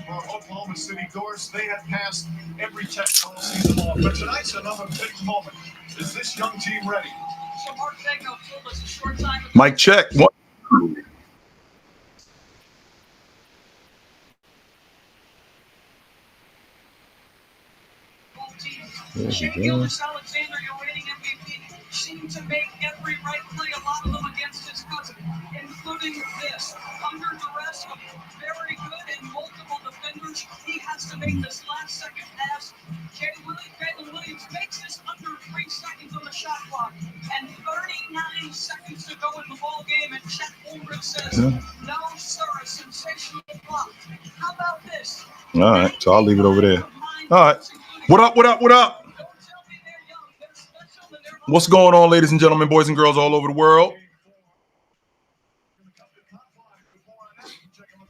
for Oklahoma City doors. They have passed every test all season long. But tonight's another big moment. Is this young team ready? So Mark Jacob told us a short time ago. Mic check. What? Shea Gilgeous-Alexander, your reigning MVP, seemed to make every right play, a lot of them against his cousin, including this. Under duress of very good and multiple defenders, he has to make this last-second pass. Jalen Williams makes this under 3 seconds on the shot clock, and 39 seconds to go in the ball game, and Chet Holmgren says, no, sir, a sensational block. How about this? All right, so I'll leave it over there. All right. What up, what up, what up? What's going on, ladies and gentlemen, boys and girls all over the world?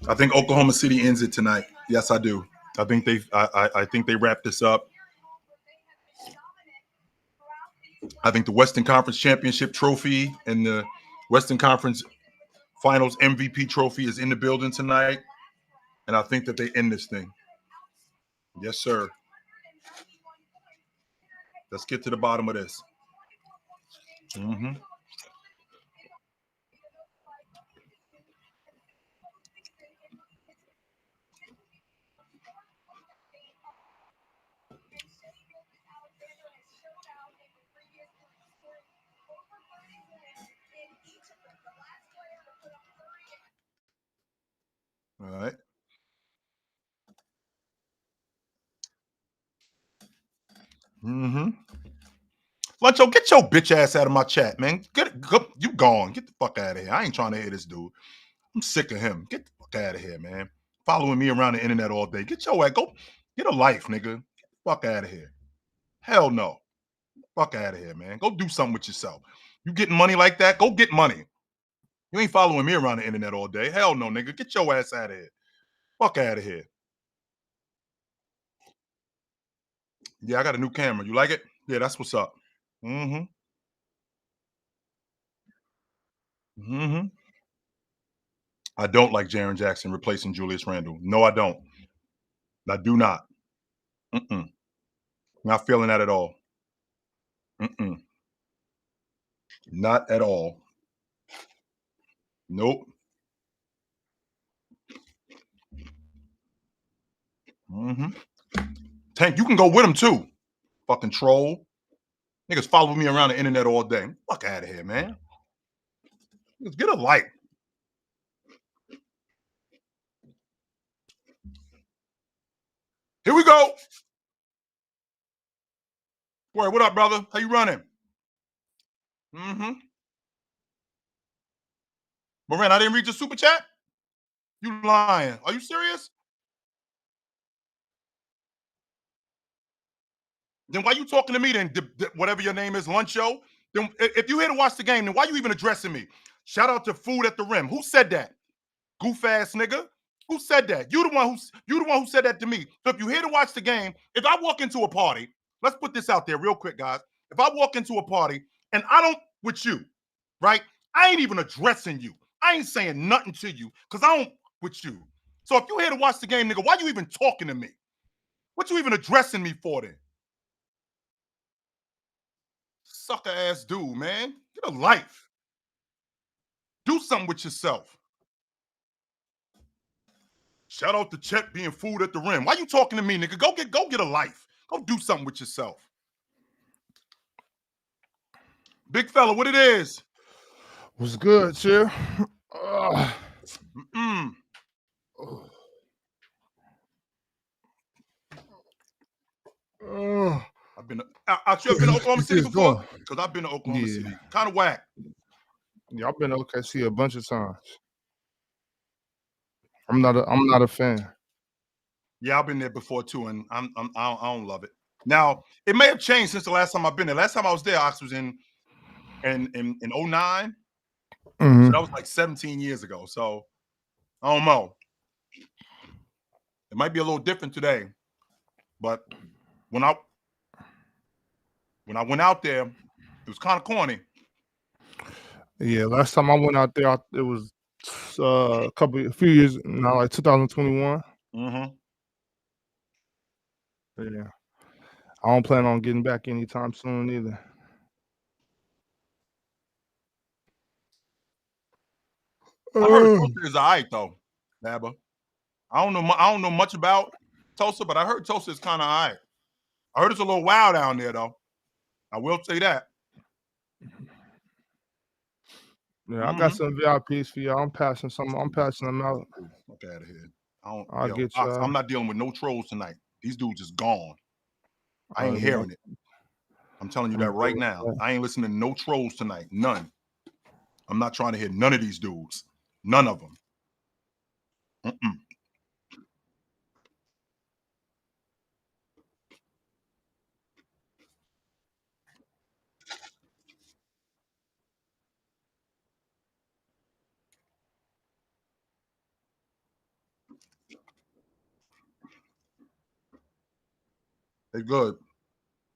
I think Oklahoma City ends it tonight. Yes, I do. I think they wrap this up. I think the Western Conference Championship trophy and the Western Conference Finals MVP trophy is in the building tonight. And I think that they end this thing. Yes, sir. Let's get to the bottom of this. Mm-hmm. All right. Mm-hmm. Luncho, get your bitch ass out of my chat, man. You gone. Get the fuck out of here. I ain't trying to hear this dude. I'm sick of him. Get the fuck out of here, man. Following me around the internet all day. Get your ass. Go get a life, nigga. Get the fuck out of here. Hell no. Fuck out of here, man. Go do something with yourself. You getting money like that? Go get money. You ain't following me around the internet all day. Hell no, nigga. Get your ass out of here. Fuck out of here. Yeah, I got a new camera. You like it? Yeah, that's what's up. Mm-hmm. Mm-hmm. I don't like Jaren Jackson replacing Julius Randle. No, I don't. I do not. Mm-mm. Not feeling that at all. Mm-mm. Not at all. Nope. Mm-hmm. Tank, you can go with him too. Fucking troll. Niggas follow me around the internet all day. Fuck out of here, man. Let's get a light. Here we go. Word, what up, brother? How you running? Mm-hmm. Moran, I didn't read your super chat? You lying. Are you serious? Then why you talking to me then, whatever your name is, Luncho? Then if you here to watch the game, then why you even addressing me? Shout out to Food at the Rim. Who said that? Goof ass nigga. Who said that? You the one who said that to me. So if you here to watch the game, if I walk into a party, let's put this out there real quick, guys. If I walk into a party and I don't with you, right? I ain't even addressing you. I ain't saying nothing to you because I don't with you. So if you here to watch the game, nigga, why you even talking to me? What you even addressing me for then? Sucker ass dude, man. Get a life. Do something with yourself. Shout out to Chet being Food at the Rim. Why you talking to me, nigga? Go get a life. Go do something with yourself. Big fella, what it is? What's good, Chill? I've been to Oklahoma City before? Because I've been to Oklahoma City. Kind of whack. Yeah, I've been to OKC a bunch of times. I'm not a fan. Yeah, I've been there before too, and I don't love it. Now, it may have changed since the last time I've been there. Last time I was there, Ox was in 09. Mm-hmm. So that was like 17 years ago. So I don't know. It might be a little different today. But when I went out there, it was kind of corny. Yeah, last time I went out there, it was a few years now, like 2021. Mm-hmm. Yeah. I don't plan on getting back anytime soon either. I heard Tulsa is all right though, Nabba. I don't know much about Tulsa, but I heard Tulsa is kind of all right. I heard it's a little wild down there though. I will say that. Yeah, I got some VIPs for y'all. I'm passing them out. Fuck out of here. I'll get y'all. I'm not dealing with no trolls tonight. These dudes is gone. I ain't yeah. hearing it. I'm telling you that right now. I ain't listening to no trolls tonight. None. I'm not trying to hear none of these dudes. None of them. They're good.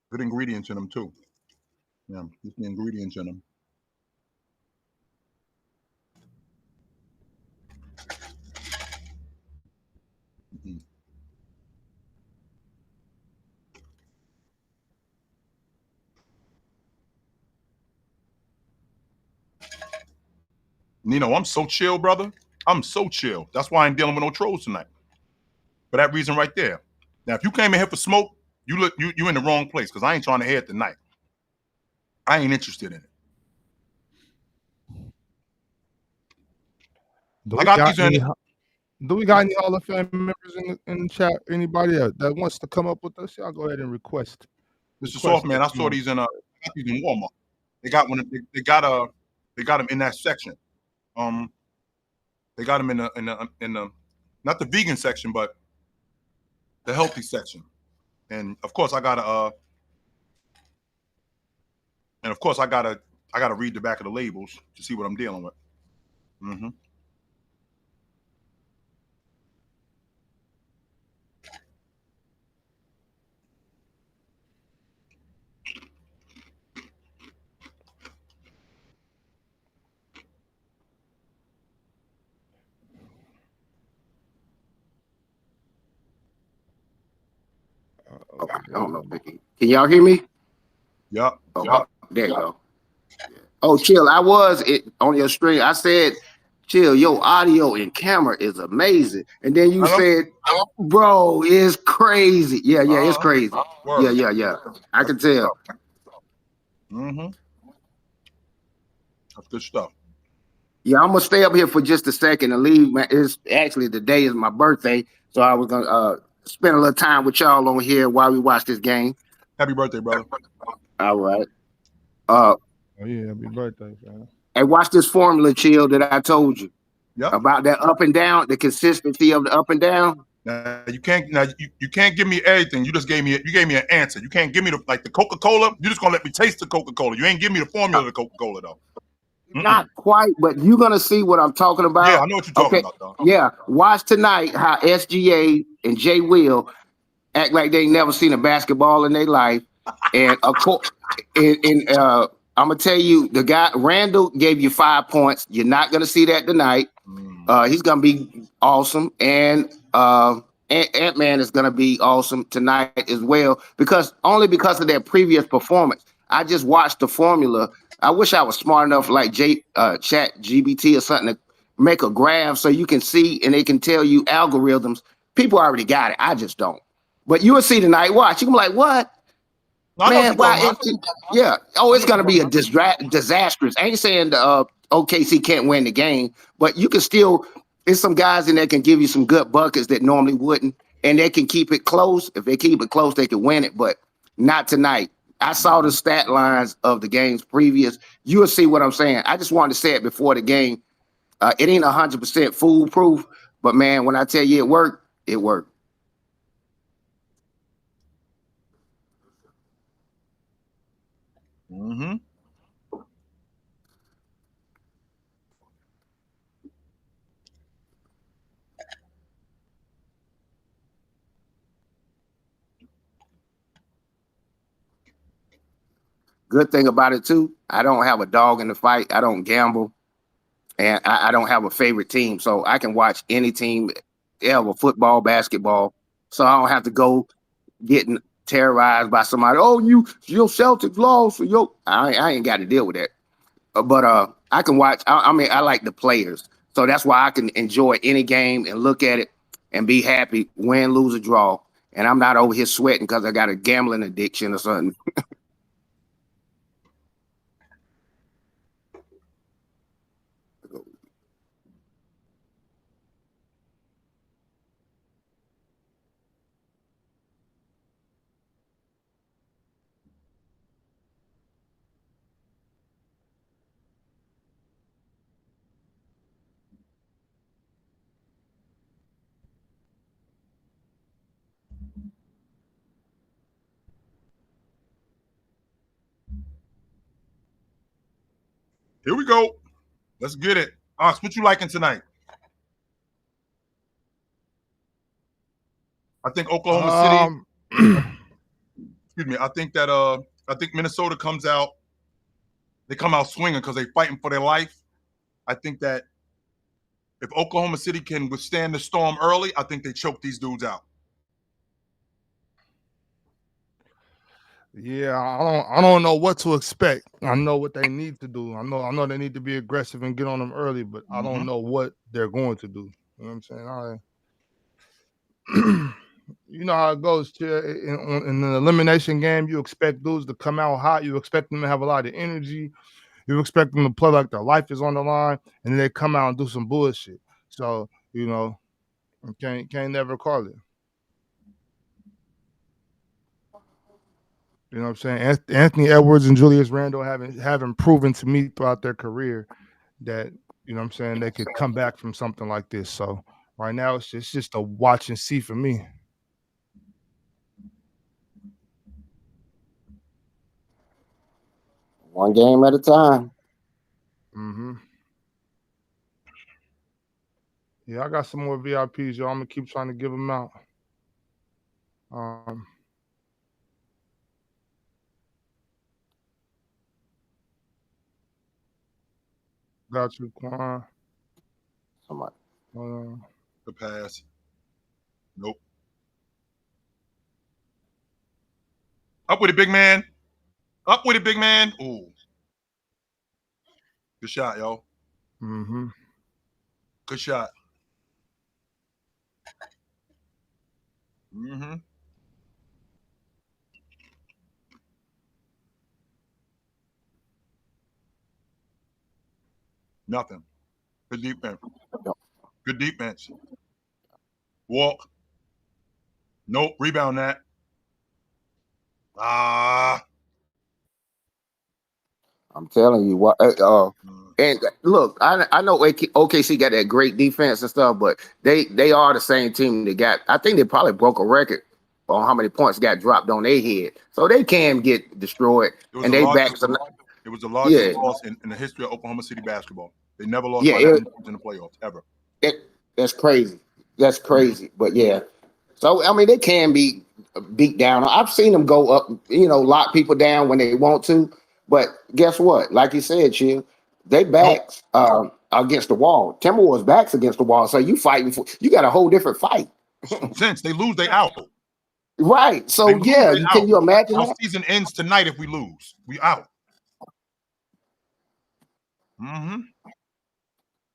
Good ingredients in them too. Yeah, get the ingredients in them. Nino, I'm so chill, brother. I'm so chill. That's why I ain't dealing with no trolls tonight. For that reason right there. Now, if you came in here for smoke, you in the wrong place because I ain't trying to hear it tonight. I ain't interested in it. Do we got any Hall of Fame members in the chat? Anybody that wants to come up with us? Y'all go ahead and request. Mr. Soft Man, I saw these in Walmart. They got one. They got them in that section. They got them in the not the vegan section, but the healthy section. And of course, I gotta read the back of the labels to see what I'm dealing with. Okay, I don't know. Can y'all hear me? Yep. Oh, yep. There you go. Oh, Chill, I was on your stream. I said, Chill, your audio and camera is amazing. And then you said, bro, it's crazy. Yeah, it's crazy. Yeah. I can tell. That's good stuff. Yeah, I'm gonna stay up here for just a second and leave. It's actually the day is my birthday, so I was gonna spend a little time with y'all on here while we watch this game. Happy birthday, brother. All right. Oh yeah, happy birthday, man. Hey, watch this formula, Chill, that I told you. Yep. About that up and down, the consistency of the up and down. Now you can't give me everything. You gave me an answer. You can't give me the Coca-Cola. You're just gonna let me taste the Coca-Cola. You ain't give me the formula of the Coca-Cola though. Not quite, but you're gonna see what I'm talking about. Yeah, I know what you're talking about though. Yeah, watch tonight how SGA and Jay Will act like they ain't never seen a basketball in their life. And of course, I'm gonna tell you, the guy Randall gave you 5 points. You're not gonna see that tonight. He's gonna be awesome, and Ant-Man is gonna be awesome tonight as well because of their previous performance. I just watched the formula. I wish I was smart enough like Chat GBT or something to make a graph so you can see and they can tell you algorithms. People already got it. I just don't. But you will see tonight. Watch. You can be like, what? Man, why? Yeah. Oh, it's gonna be a disastrous. I ain't saying the OKC can't win the game, but you can still. There's some guys in there can give you some good buckets that normally wouldn't, and they can keep it close. If they keep it close, they can win it, but not tonight. I saw the stat lines of the games previous. You will see what I'm saying. I just wanted to say it before the game. It ain't 100% foolproof, but man, when I tell you it worked, it worked. Good thing about it too, I don't have a dog in the fight. I don't gamble, and I don't have a favorite team, so I can watch any team ever, football, basketball. So I don't have to go getting terrorized by somebody. Oh, your Celtics lost. I ain't got to deal with that. But I can watch. I mean, I like the players, so that's why I can enjoy any game and look at it and be happy, win, lose, or draw. And I'm not over here sweating because I got a gambling addiction or something. Here we go. Let's get it. Ox, what you liking tonight? I think Oklahoma City. Excuse me. I think Minnesota comes out. They come out swinging because they fighting for their life. I think that if Oklahoma City can withstand the storm early, I think they choke these dudes out. Yeah, I don't know what to expect. I know what they need to do. I know they need to be aggressive and get on them early, but I don't know what they're going to do. You know what I'm saying? You know how it goes. In an elimination game, you expect dudes to come out hot. You expect them to have a lot of energy. You expect them to play like their life is on the line, and then they come out and do some bullshit. So you know, can't never call it. You know what I'm saying? Anthony Edwards and Julius Randle haven't proven to me throughout their career that, you know what I'm saying, they could come back from something like this. So right now it's just a watch and see for me. One game at a time. Mm-hmm. Yeah, I got some more VIPs, y'all. I'm gonna keep trying to give them out. Got you, Quan. Somebody. The pass. Nope. Up with it, big man. Up with it, big man. Ooh. Good shot, yo. Mm-hmm. Good shot. Mm-hmm. Nothing. Good defense. Good defense. Walk. Nope. Rebound that. I'm telling you what. And look, I know OKC got that great defense and stuff, but they are the same team that got. I think they probably broke a record on how many points got dropped on their head, so they can get destroyed. And they back. It was the largest loss in the history of Oklahoma City basketball. They never lost by that in the playoffs ever. That's crazy. That's crazy. But yeah, so I mean they can be beat down. I've seen them go up, lock people down when they want to. But guess what? Like you said, Chill, they backs against the wall. Timberwolves backs against the wall. So you fighting for you got a whole different fight. Since they lose, they out. Right. So yeah, can you imagine Our that? season ends tonight if we lose. We out. Mm-hmm.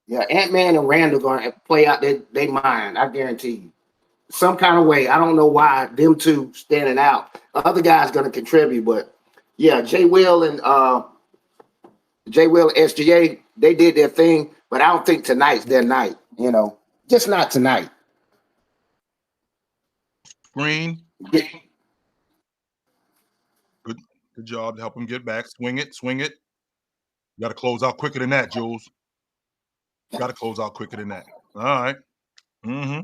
Yeah, Ant-Man and Randall gonna play out their mind. I guarantee you. Some kind of way. I don't know why them two standing out. Other guys gonna contribute, but yeah, J Will and SGA, they did their thing, but I don't think tonight's their night. Just not tonight. Green. Good job to help him get back. Swing it. You got to close out quicker than that, Jules. Got to close out quicker than that. All right. Mm-hmm.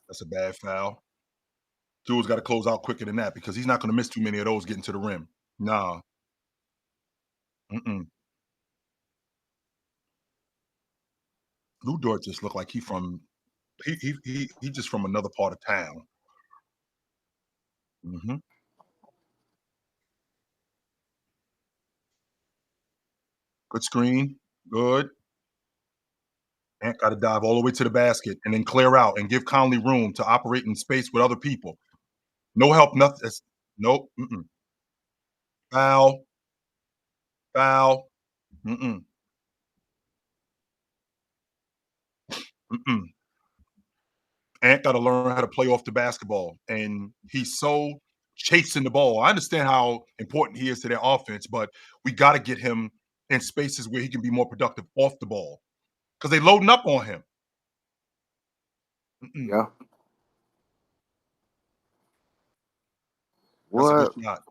That's a bad foul. Jules got to close out quicker than that because he's not going to miss too many of those getting to the rim. Nah. Mm-mm. Lou Dort just looked like he just from another part of town. Mm-hmm. Good screen. Good. Ant got to dive all the way to the basket and then clear out and give Conley room to operate in space with other people. No help, nothing. Nope. Foul. Foul. Mm-mm. Ant got to learn how to play off the basketball, and he's so chasing the ball. I understand how important he is to their offense, but we got to get him in spaces where he can be more productive off the ball because they loading up on him. Yeah. That's a What? good shot.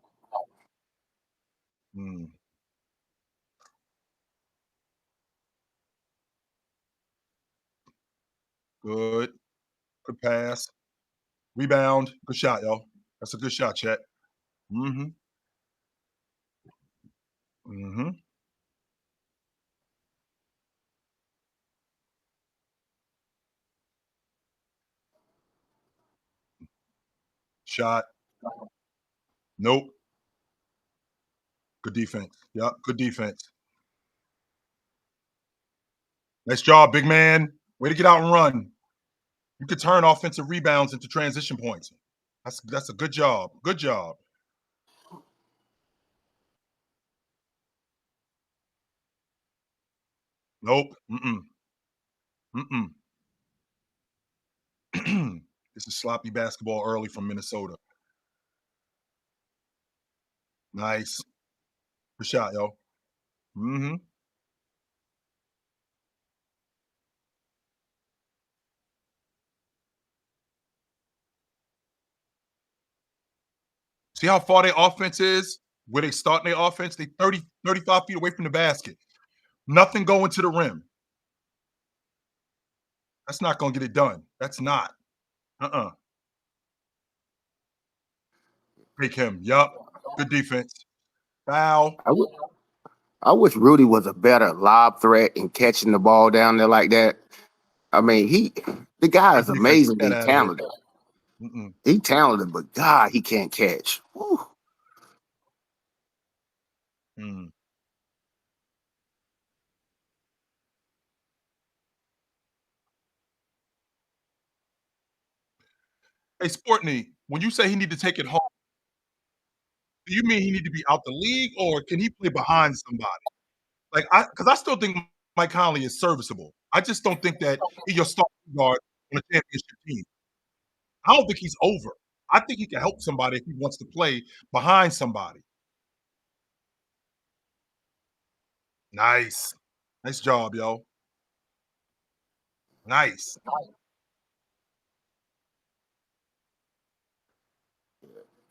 Good. Good pass. Rebound. Good shot, yo. That's a good shot, Chet. Shot. Nope. Good defense. Yep. Good defense. Nice job, big man. Way to get out and run. You could turn offensive rebounds into transition points. That's a good job. Good job. Nope. This is sloppy basketball early from Minnesota. Nice. Good shot, yo. See how far their offense is? Where they start their offense? They 30, 35 feet away from the basket. Nothing going to the rim. That's not going to get it done. That's not. Take him. Yup. Good defense. Foul. I wish Rudy was a better lob threat in catching the ball down there like that. I mean, the guy is Good defense. Get amazingly that out of here. talented. He's talented, but God, he can't catch. Whew. Hey, Sportney, when you say he need to take it home, do you mean he need to be out the league or can he play behind somebody? Like, because I still think Mike Conley is serviceable. I just don't think that he's your starting guard on a championship team. I don't think he's over. I think he can help somebody if he wants to play behind somebody. Nice. Nice job, yo. Nice.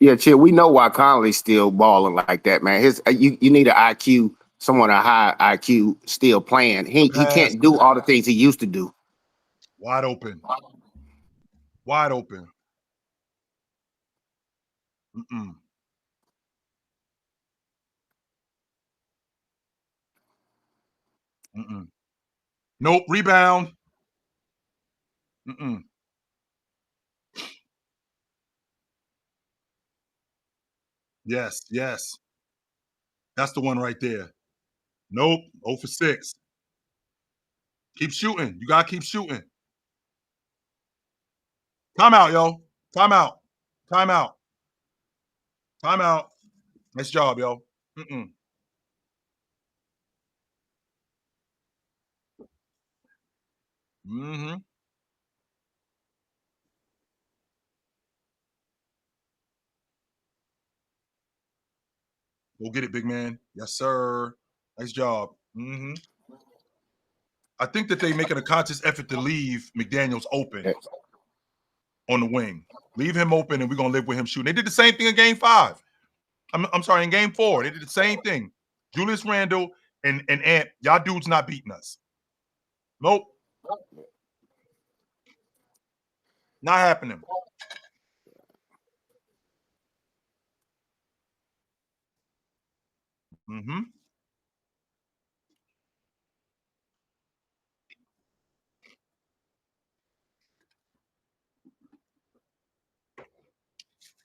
Yeah, Chip, we know why Conley's still balling like that, man. You need an IQ, someone a high IQ still playing. He can't do all the things he used to do. Wide open. Wide open. Nope. Rebound. Yes, yes. That's the one right there. Nope. 0 for 6. Keep shooting. You gotta keep shooting. Timeout, yo. Timeout. Timeout. Timeout. Nice job, yo. Go get it, big man. Yes, sir. Nice job. I think that they making a conscious effort to leave McDaniels open on the wing. Leave him open, and we're gonna live with him shooting. They did the same thing in Game 5. I'm sorry, in Game 4, they did the same thing. Julius Randle and Ant, y'all dudes not beating us. Nope. Not happening. Here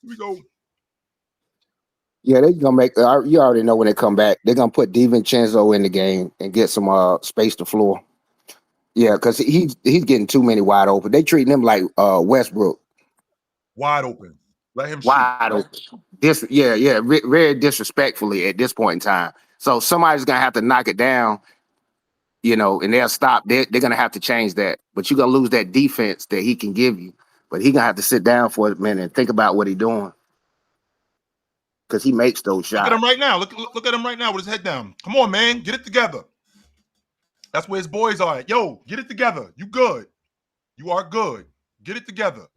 we go. Yeah, they're gonna make. You already know when they come back, they're gonna put DiVincenzo in the game and get some space to floor. Yeah, because he's getting too many wide open. They treating him like Westbrook, Wide open. Let him shoot. wide open. Very disrespectfully at this point in time. So somebody's gonna have to knock it down, and they'll stop. They're gonna have to change that. But you're gonna lose that defense that he can give you. But he gonna have to sit down for a minute and think about what he's doing, because he makes those shots. Look at him right now. Look at him right now with his head down. Come on, man, get it together. That's where his boys are at. Yo, get it together. You good? You are good. Get it together.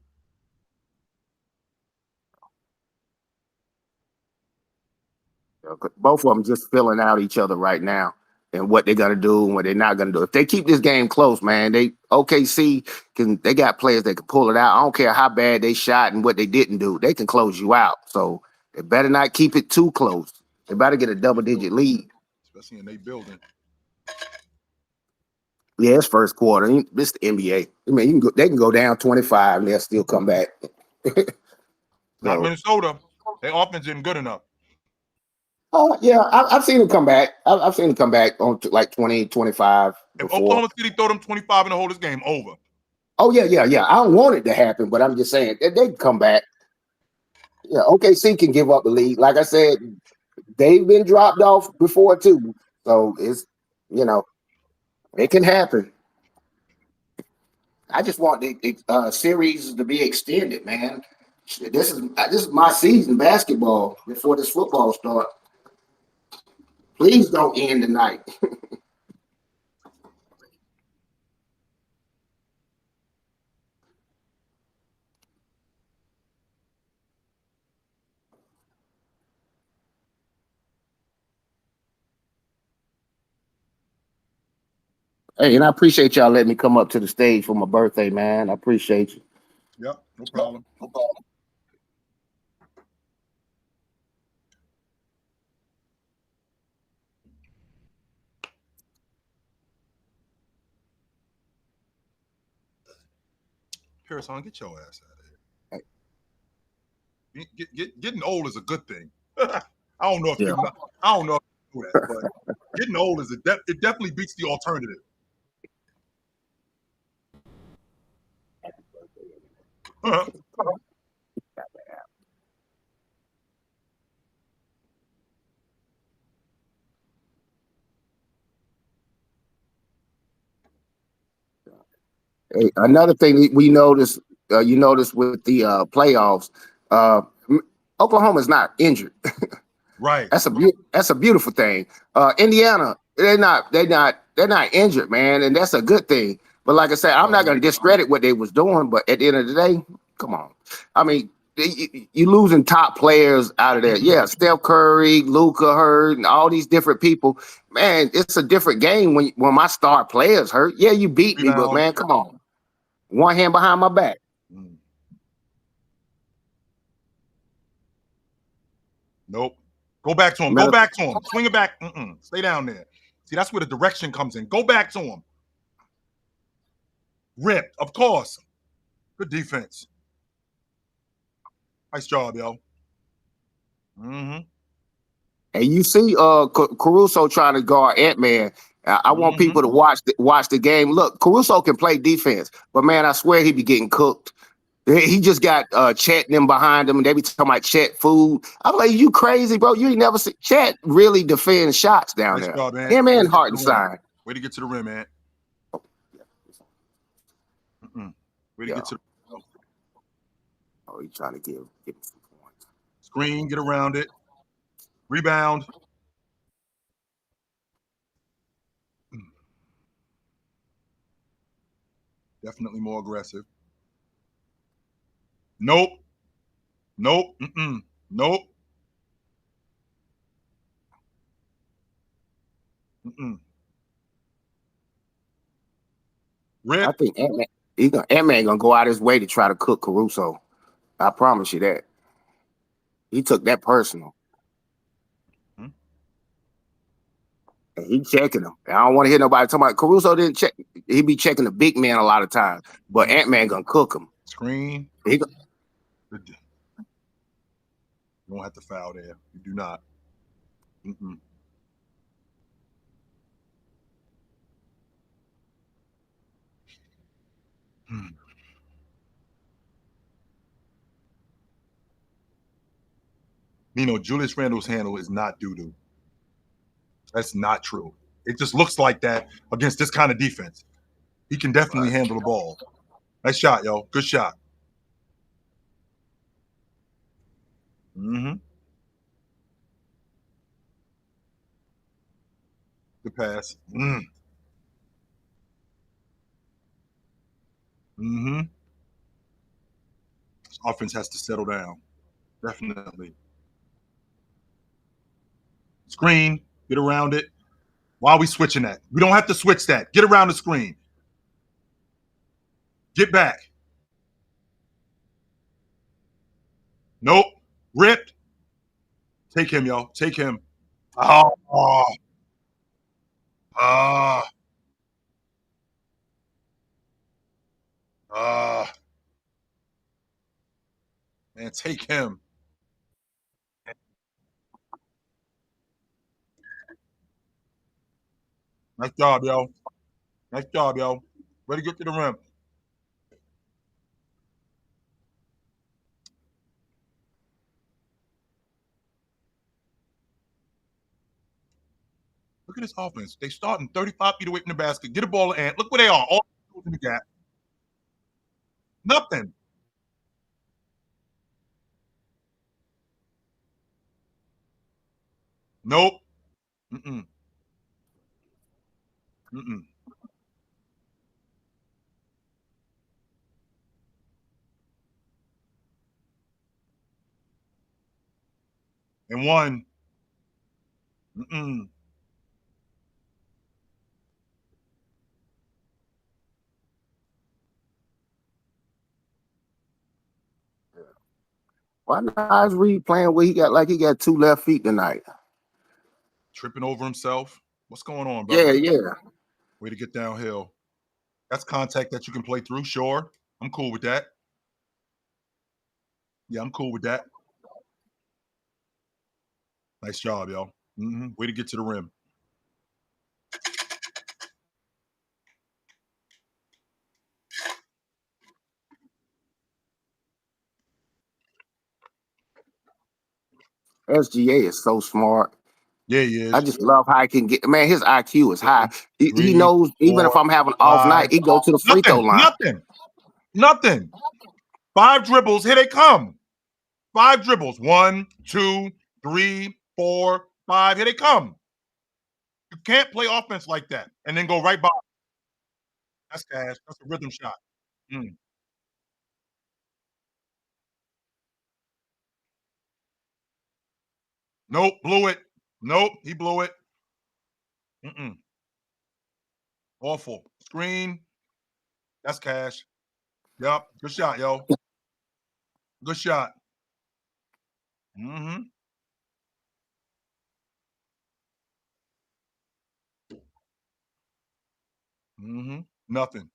Both of them just filling out each other right now and what they're gonna do and what they're not gonna do. If they keep this game close, man, OKC they got players that can pull it out. I don't care how bad they shot and what they didn't do, they can close you out. So they better not keep it too close. They better get a double-digit lead. Especially in their building. Yeah, it's first quarter. It's the NBA. I mean, they can go down 25 and they'll still come back. Not Minnesota. Their offense isn't good enough. Yeah, I've seen them come back. I've seen them come back on like 20, 25 If before. Oklahoma City throw them 25 and hold this game over. Oh, yeah. I don't want it to happen, but I'm just saying they can come back. Yeah, OKC can give up the lead. Like I said, they've been dropped off before too. So it's, it can happen. I just want the series to be extended, man. This is my season, basketball, before this football starts. Please don't end tonight. Hey, and I appreciate y'all letting me come up to the stage for my birthday, man. I appreciate you. Yep, no problem. No problem. Pearson, get your ass out of here. Getting old is a good thing. I don't know if you know that, but getting old is it definitely beats the alternative. Hey, another thing we noticed, you notice with the playoffs, Oklahoma's not injured. Right. That's a beautiful thing. Indiana, they're not injured, man, and that's a good thing. But like I said, I'm not going to discredit what they was doing. But at the end of the day, come on. I mean, you losing top players out of there. Yeah, Steph Curry, Luka hurt, and all these different people. Man, it's a different game when my star players hurt. Yeah, you beat me, but man, come on. One hand behind my back. Nope. Go back to him. Go back to him. Swing it back. Stay down there. See, that's where the direction comes in. Go back to him. Ripped, of course. Good defense. Nice job, yo. And you see Caruso trying to guard Ant-Man. I want people to watch the game. Look, Caruso can play defense, but man, I swear he be getting cooked. He just got Chet them behind him, and they be talking about Chet food. I'm like, you crazy, bro? You ain't never seen Chet really defend shots down there. Job, man. Him and Hartenstein. Way to get to the rim, man. Way to get to the rim. Oh, he's trying to give him some points. Screen, get around it. Rebound. Definitely more aggressive. Nope. Nope. Nope. Rip. I think Ant-Man gonna go out his way to try to cook Caruso. I promise you that. He took that personal. And he checking him. I don't want to hear nobody talking about Caruso didn't check. He be checking the big man a lot of times, but Ant-Man gonna cook him. Screen. You don't have to foul there. You do not. He Julius Randle's handle is not doo-doo. That's not true. It just looks like that against this kind of defense. He can definitely handle the ball. Nice shot, yo. Good shot. Good pass. This offense has to settle down. Definitely. Screen. Get around it. Why are we switching that? We don't have to switch that. Get around the screen. Get back. Nope. Ripped. Take him, yo. Take him. Man, take him. Nice job, yo. Nice job, yo. Way to get to the rim. Look at this offense. They starting 35 feet away from the basket. Get a ball and look where they are. All in the gap. Nothing. Nope. And one. Why not Reed playing where he got 2 left feet tonight? Tripping over himself. What's going on, bro? Yeah. Way to get downhill. That's contact that you can play through. Sure. I'm cool with that. Yeah, I'm cool with that. Nice job, yo. Way to get to the rim. SGA is so smart. Yeah, he is. I just love how he can get. Man, his IQ is high. He knows even if I'm having an off night, he go to the free throw line. Nothing. 5 dribbles. Here they come. 5 dribbles. 1, 2, 3, 4, 5. Here they come. You can't play offense like that and then go right by. That's cash. That's a rhythm shot. Nope, blew it. Nope, he blew it. Awful. Screen. That's cash. Yep. Good shot, yo. Good shot. Nothing.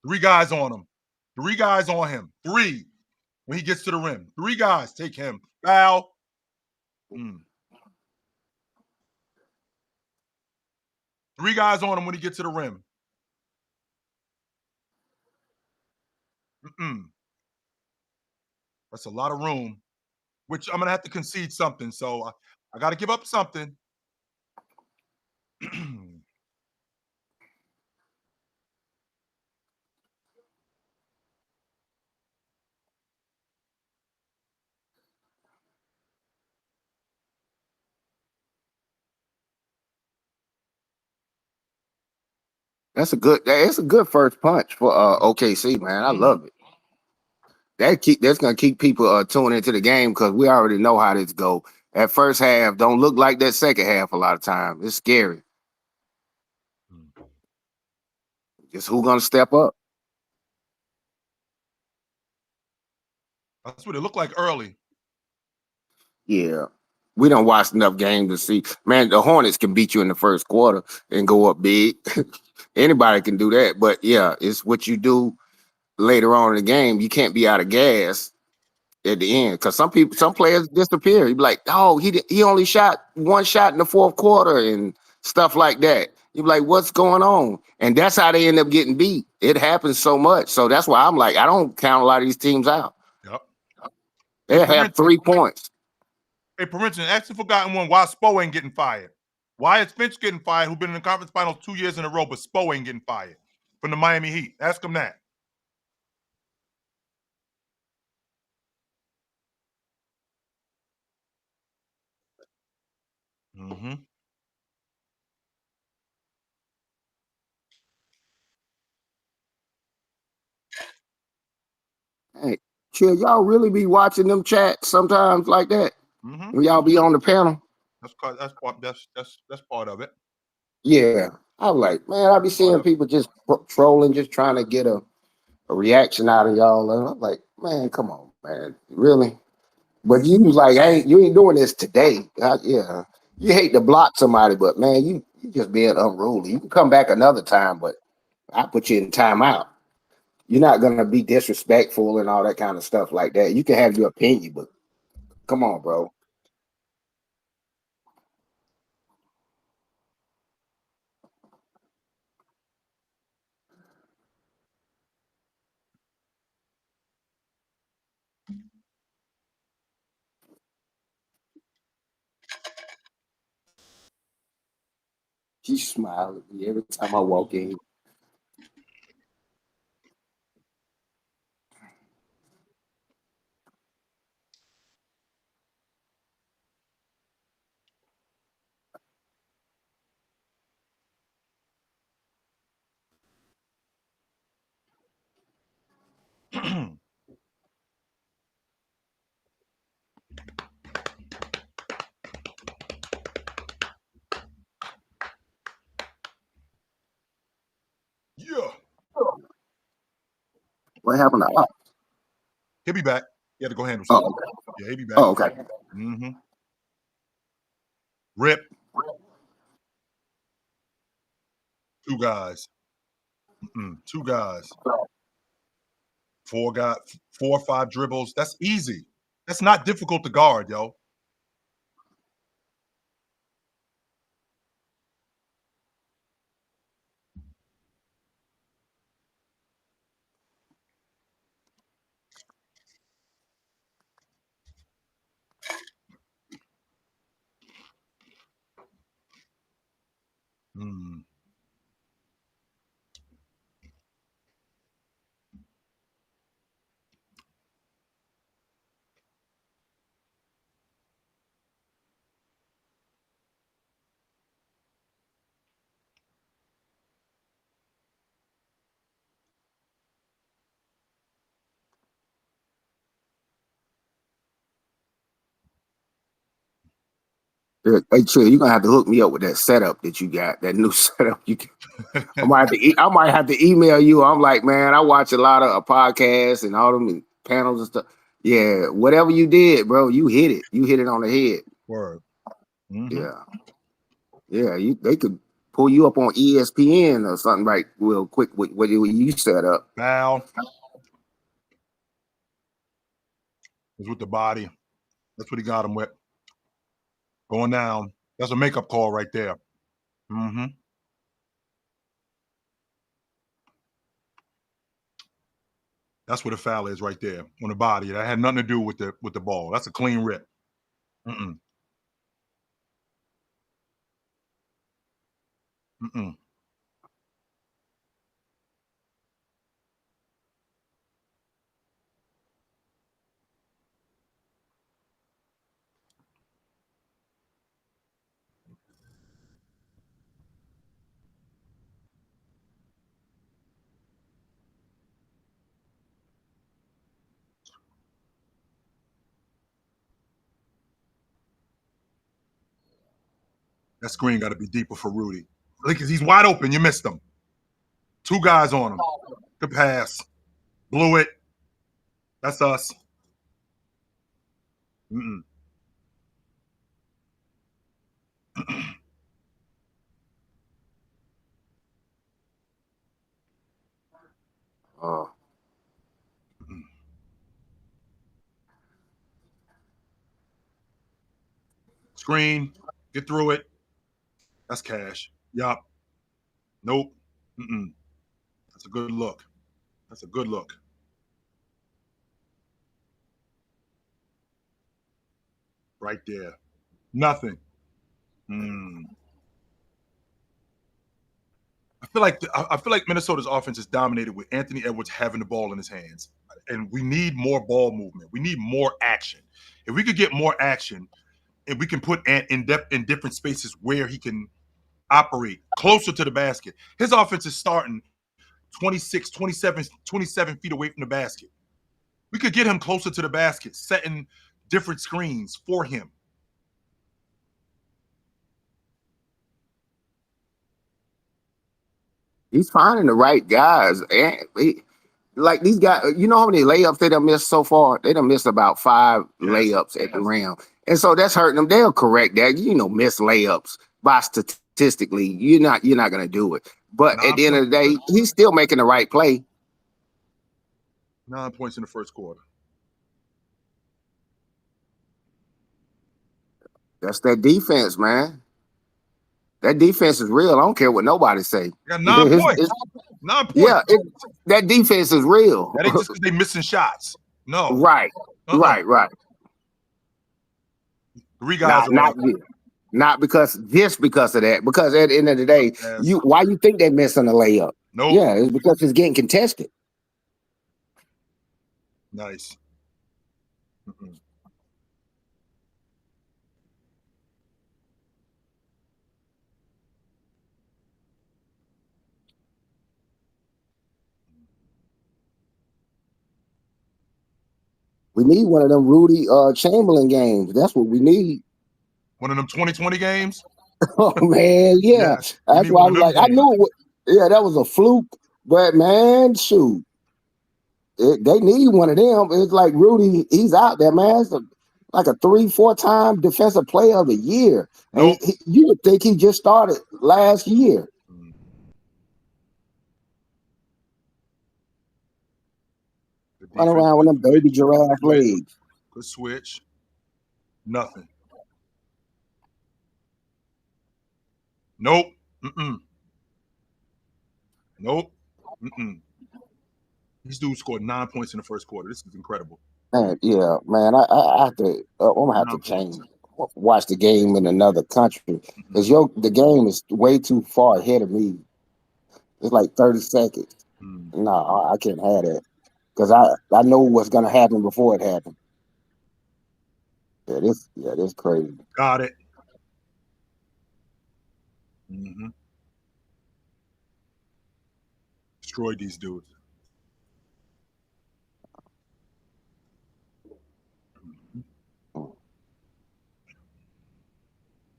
3 guys on him. 3 guys on him. 3 when he gets to the rim. 3 guys. Take him. Foul. 3 guys on him when he gets to the rim. That's a lot of room, which I'm going to have to concede something. So I got to give up something. It's a good first punch for OKC, man. I love it. That's gonna keep people tuning into the game because we already know how this go. That first half don't look like that second half a lot of times. It's scary. Just who gonna step up? That's what it looked like early. Yeah. We don't watch enough games to see. Man, the Hornets can beat you in the first quarter and go up big. Anybody can do that. But yeah, it's what you do later on in the game. You can't be out of gas at the end because some players disappear. You be like, oh, he only shot 1 shot in the fourth quarter and stuff like that. You're like, what's going on? And that's how they end up getting beat. It happens so much. So that's why I'm like, I don't count a lot of these teams out. Yep. They have 3 points. Hey, for instance, actually forgotten one. Why Spo ain't getting fired? Why is Finch getting fired, who's been in the conference finals 2 years in a row, but Spo ain't getting fired from the Miami Heat? Ask him that. Mm-hmm. Hey, chill, y'all really be watching them chats sometimes like that? Mm-hmm. When y'all be on the panel? That's part of it. Yeah. I'm like, man, I be seeing people just trolling, just trying to get a reaction out of y'all. And I'm like, man, come on, man. Really? But you was like, hey, you ain't doing this today. Yeah. You hate to block somebody, but man, you just being unruly. You can come back another time, but I put you in timeout. You're not gonna be disrespectful and all that kind of stuff like that. You can have your opinion, but come on, bro. She smiled at me every time I walk in. Yeah. What happened to He'll be back. He had to go handle Oh, something. okay. Yeah, he'll be back. Oh, okay. Mm-hmm. Rip. 2 guys. 2 guys. 4 guys. 4 or 5 dribbles. That's easy. That's not difficult to guard, yo. Mm. Hey, chill, you're gonna have to hook me up with that setup that you got, that new setup you got. I might have to email you. I'm like, man, I watch a lot of podcasts and all them panels and stuff. Yeah, whatever you did, bro, you hit it. You hit it on the head. Word. Mm-hmm. Yeah. Yeah, they could pull you up on ESPN or something right real quick with what you set up. Foul is with the body. That's what he got him with. Going down. That's a makeup call right there. Mm-hmm. That's what a foul is right there on the body. That had nothing to do with the ball. That's a clean rip. Mm-mm. Mm-mm. That screen got to be deeper for Rudy. Because he's wide open. You missed him. 2 guys on him. Good pass. Blew it. That's us. Mm-mm. Oh, Screen. Get through it. That's cash. Yup. Nope. Mm-mm. That's a good look. That's a good look. Right there. Nothing. Mm. I feel like Minnesota's offense is dominated with Anthony Edwards having the ball in his hands, and we need more ball movement. We need more action. If we could get more action, and we can put Ant in different spaces where he can operate closer to the basket. His offense is starting 26, 27 feet away from the basket. We could get him closer to the basket, setting different screens for him. He's finding the right guys. And like these guys, you know how many layups they done missed so far? They done missed about 5 layups at the rim. And so that's hurting them. They'll correct that. Miss layups by statistically. You're not gonna do it. But at the end of the day, he's still making the right play. 9 points in the first quarter. That's that defense, man. That defense is real. I don't care what nobody say. You got 9 points. 9 points. Yeah, that defense is real. That ain't just because they missing shots. No. Right. Right. Three guys. Not because of that. Because at the end of the day, why you think they're missing a layup? Nope. Yeah, it's because it's getting contested. Nice. Mm-mm. We need one of them Rudy Chamberlain games. That's what we need. One of them 2020 games. Oh man, yeah. That's why I was like, I knew it was, that was a fluke, but man, shoot. They need one of them. It's like Rudy, he's out there, man. It's like a 3-4 time defensive player of the year. Nope. And you would think he just started last year. Run around with them baby giraffe legs. Good switch. Nothing. Nope. Mm-mm. Nope. Mm-mm. These dudes scored 9 points in the first quarter. This is incredible. Man, yeah, man. I have to. I'm gonna have to change. Watch the game in another country because the game is way too far ahead of me. It's like 30 seconds. No, I can't have that because I know what's gonna happen before it happens. Yeah, this crazy. Got it. Mm-hmm. Destroyed these dudes.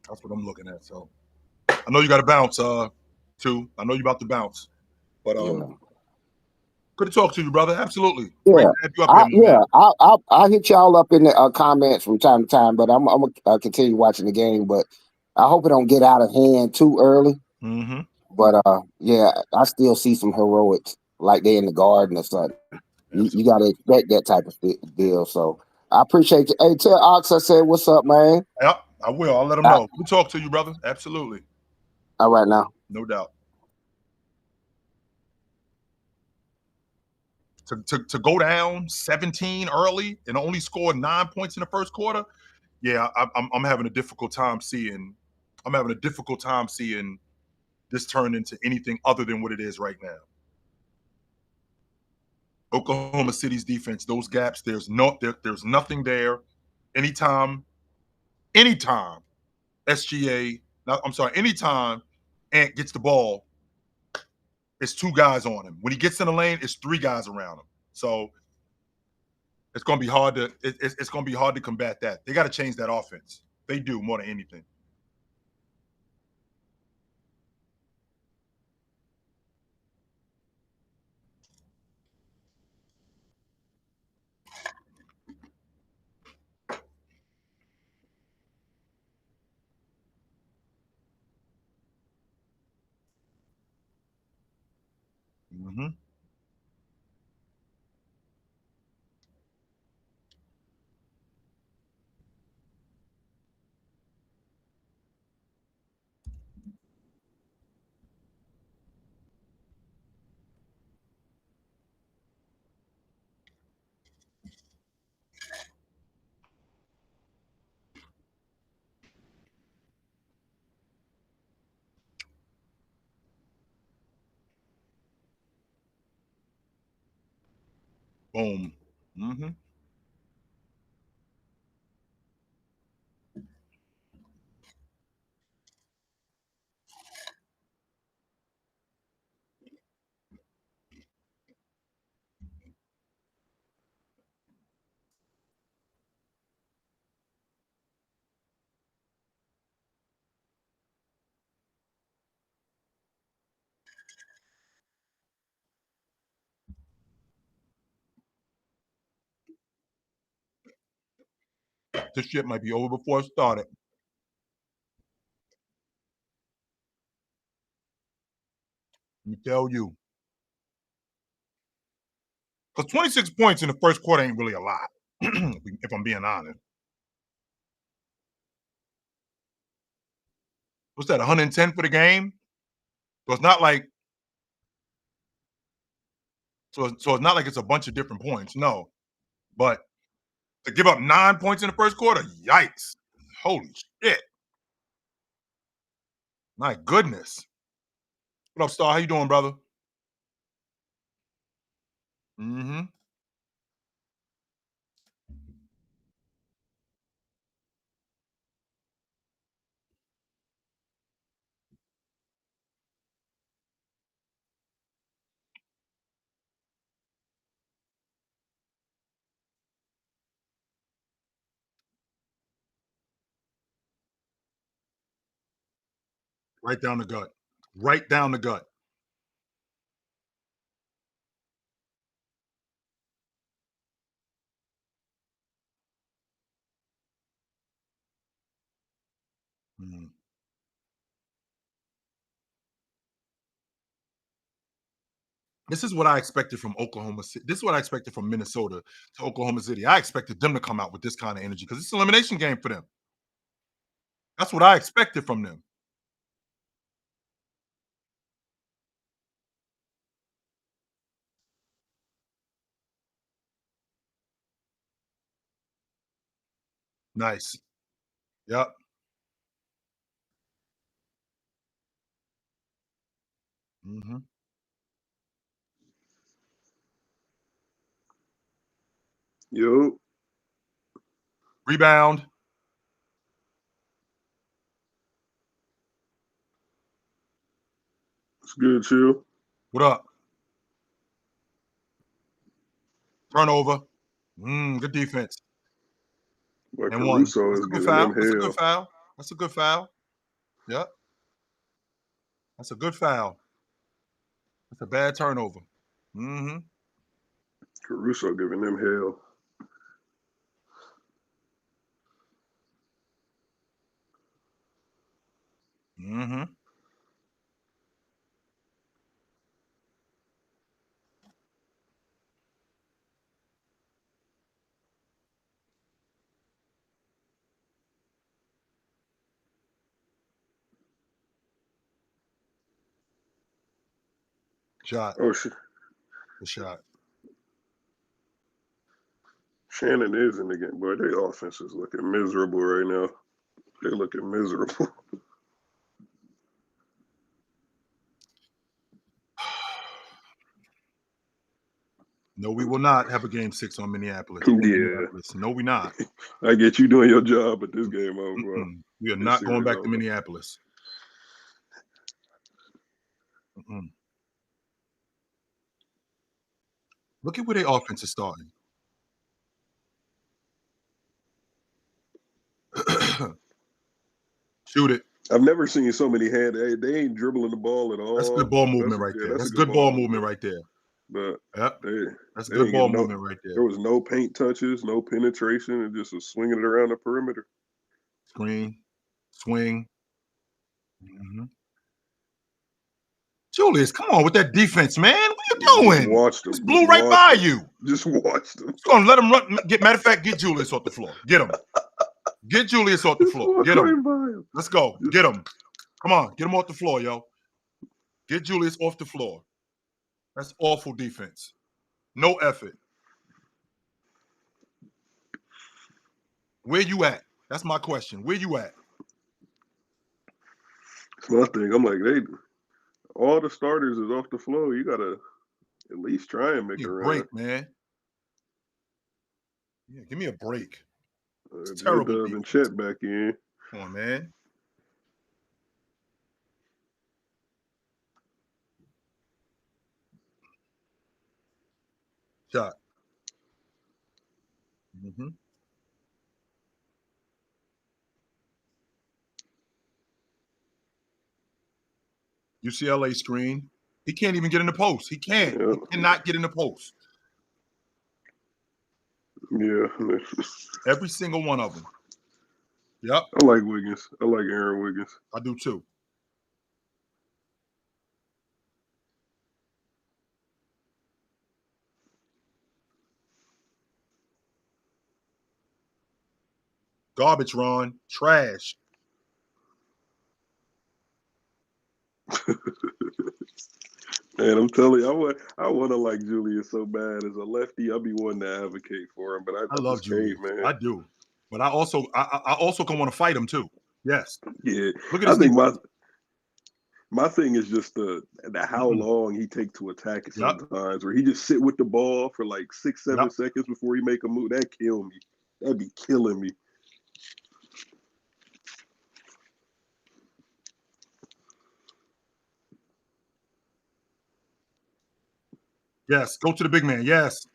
That's what I'm looking at. So I know you got to bounce, too. I know you about to bounce, but good to talk to you, brother. Absolutely. Yeah, you up I'll hit y'all up in the comments from time to time, but I'm gonna continue watching the game. But I hope it don't get out of hand too early. Mm-hmm. But yeah, I still see some heroics like they in the garden or something. You got to expect that type of deal. So I appreciate you. Hey, tell Ox I said what's up, man. Yep, I will. I'll let him know. We'll talk to you, brother. Absolutely. All right now. No doubt. To go down 17 early and only score 9 points in the first quarter, yeah, I'm having a difficult time seeing. I'm having a difficult time seeing this turn into anything other than what it is right now. Oklahoma City's defense, those gaps, there's nothing there. Anytime SGA, anytime Ant gets the ball, it's 2 guys on him. When he gets in the lane, it's 3 guys around him. So it's gonna be hard to combat that. They got to change that offense. They do more than anything. Mm-hmm. Boom. Mm-hmm. This shit might be over before it started. Let me tell you. Because 26 points in the first quarter ain't really a lot, if I'm being honest. What's that, 110 for the game? So it's not like it's not like it's a bunch of different points. No. But to give up 9 points in the first quarter, yikes. Holy shit. My goodness. What up, Star? How you doing, brother? Mm-hmm. Right down the gut. Right down the gut. Mm. This is what I expected from Oklahoma City. This is what I expected from Minnesota to Oklahoma City. I expected them to come out with this kind of energy because it's an elimination game for them. That's what I expected from them. Nice. Yep. Mm-hmm. Yo, Rebound. it's good, chill. What up? Turnover. Good defense. But And one. Caruso That's is a good giving them foul. That's a good hell. foul. That's a good foul. Yep. That's a good foul. That's a bad turnover. Mm-hmm. Caruso giving them hell. Mm-hmm. Shot. Oh, The shot. Shannon is in the game, boy. Their offense is looking miserable right now. They're looking miserable. No, we will not have a game 6 on Minneapolis. Yeah, No, we not. I get you doing your job, but this game over. We are This not going series back to over. Minneapolis. Look at where their offense is starting. Shoot it. I've never seen so many hands. They ain't dribbling the ball at all. That's good ball movement right there. That's a good ball movement right there. But Yep. they That's they good didn't ball get movement right there. There was no paint touches, no penetration, and just a swinging it around the perimeter. Screen, swing. Mm-hmm. Julius, come on with that defense, man. What are you doing? Just watch them. Just blew right by you. Just watch them. Just gonna let him run. Matter of fact, get Julius off the floor. Get him. Get Julius off the floor. Get him. Let's go. Get him. Come on. Get him off the floor, yo. Get Julius off the floor. That's awful defense. No effort. Where you at? That's my question. Where you at? That's my thing. I'm like, all the starters is off the floor. You gotta at least try and make a run. Break, man. Yeah, give me a break. It's J-Dub terrible. and Chet back in. Come on, man. Shot. Mm-hmm. UCLA screen. He can't even get in the post. He can't. Yeah. He cannot get in the post. Yeah. Every single one of them. Yep. I like Wiggins. I like Aaron Wiggins. I do too. Garbage, Ron. Trash. Man, I'm telling you, I want to like Julius so bad. As a lefty, I'll be wanting to advocate for him, but I love just Julius. can't, man. I do. But I also can want to fight him too. Yes. Yeah. Look at I his think knee. my thing is just the how long he take to attack it sometimes, where he just sit with the ball for like 6-7 seconds before he make a move. That kill me. That'd be killing me. Yes. Go to the big man. Yes.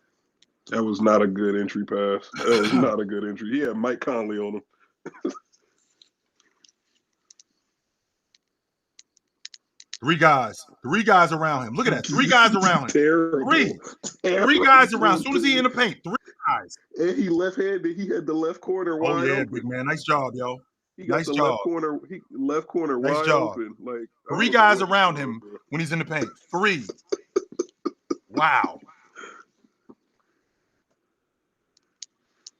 That was not a good entry pass. That was not a good entry. He had Mike Conley on him. Three guys around him. Look at that. 3 guys around him. Terrible. Three guys around. As soon as he in the paint, 3 guys. And he left-handed. He had the left corner wide open. Big man. Nice job, yo. He got nice the job. left corner Nice wide job. open. Like 3 guys around him when he's in the paint. 3. Wow.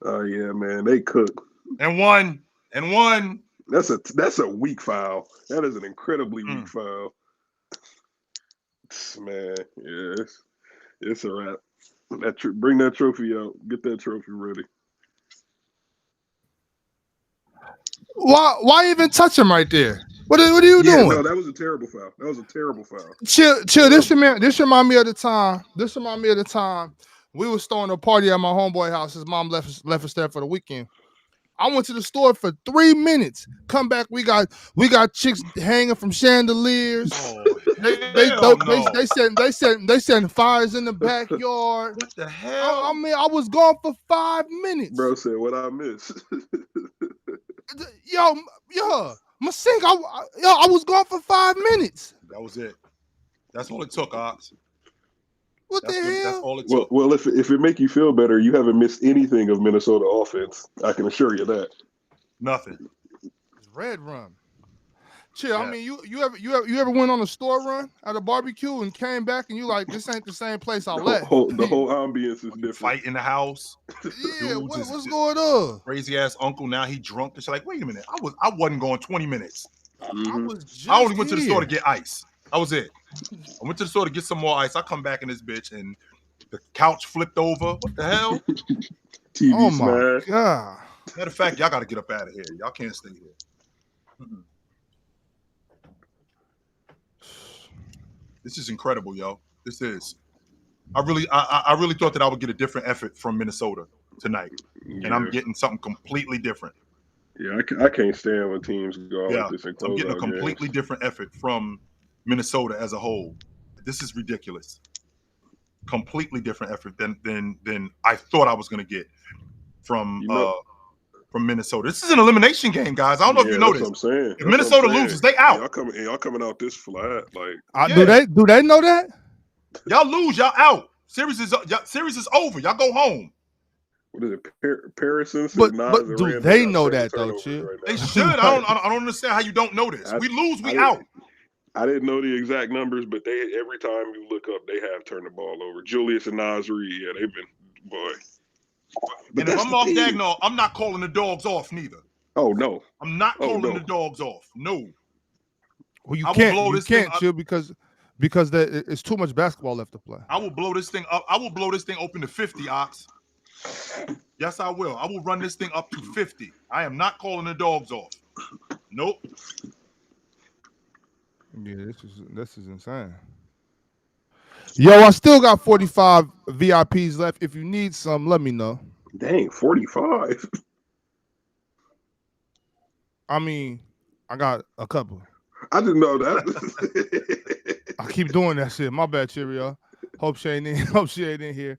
Oh yeah, man. They cook. And one. That's a weak foul. That is an incredibly weak foul. Man, yeah, it's a wrap. Bring that trophy out. Get that trophy ready. Why even touch him right there? What are you doing? No, that was a terrible foul. Chill. This remind me of the time we was throwing a party at my homeboy house. His mom left us there for the weekend. I went to the store for 3 minutes. Come back, we got chicks hanging from chandeliers. They setting fires in the backyard. What the hell? I mean, I was gone for 5 minutes. Bro said, "What I miss?" Yo, my sink. I was gone for 5 minutes. That was it. That's all it took, Ox. What the hell? That's all it took. Well, if it make you feel better, you haven't missed anything of Minnesota offense. I can assure you that. Nothing. It's red run. Chill. Yeah. I mean, you ever went on a store run at a barbecue and came back and you like, this ain't the same place I left. The whole ambience is different. Fight in the house. Yeah, what's going on? Crazy ass uncle. Now he drunk. And she's like, wait a minute. I wasn't going 20 minutes. I only went to the store to get ice. That was it. I went to the store to get some more ice. I come back in this bitch and the couch flipped over. What the hell? TV smash. My God. Matter of fact, y'all got to get up out of here. Y'all can't stay here. This is incredible, yo. This is. I really thought that I would get a different effort from Minnesota tonight, and I'm getting something completely different. Yeah, I can't stand when teams go out with this and close I'm getting a completely games. different effort from Minnesota as a whole. This is ridiculous. Completely different effort than I thought I was going to get from Minnesota. This is an elimination game, guys. I don't know if you know this. That's what I'm saying. If Minnesota loses, they out. Y'all coming out this flat. Like do they know that? Y'all lose, y'all out. Series is over. Y'all go home. What is it? Paris but do they know that though, Chill? Right, they should. I don't understand how you don't know this. We lose, we out. I didn't know the exact numbers, but every time you look up, they have turned the ball over. Julius and Nasri, yeah, they've been boy. But if I'm off Dagnall, I'm not calling the dogs off neither. Oh no, I'm not calling the dogs off. No. Well, you can't, Chill, because it's too much basketball left to play. I will blow this thing up. I will blow this thing open to 50, Ox. Yes, I will. I will run this thing up to 50. I am not calling the dogs off. Nope. Yeah, this is insane. Yo, I still got 45 VIPs left. If you need some, let me know. Dang, 45. I mean, I got a couple. I didn't know that. I keep doing that shit. My bad, Cheerio. Hope she ain't in. Hope she ain't in here.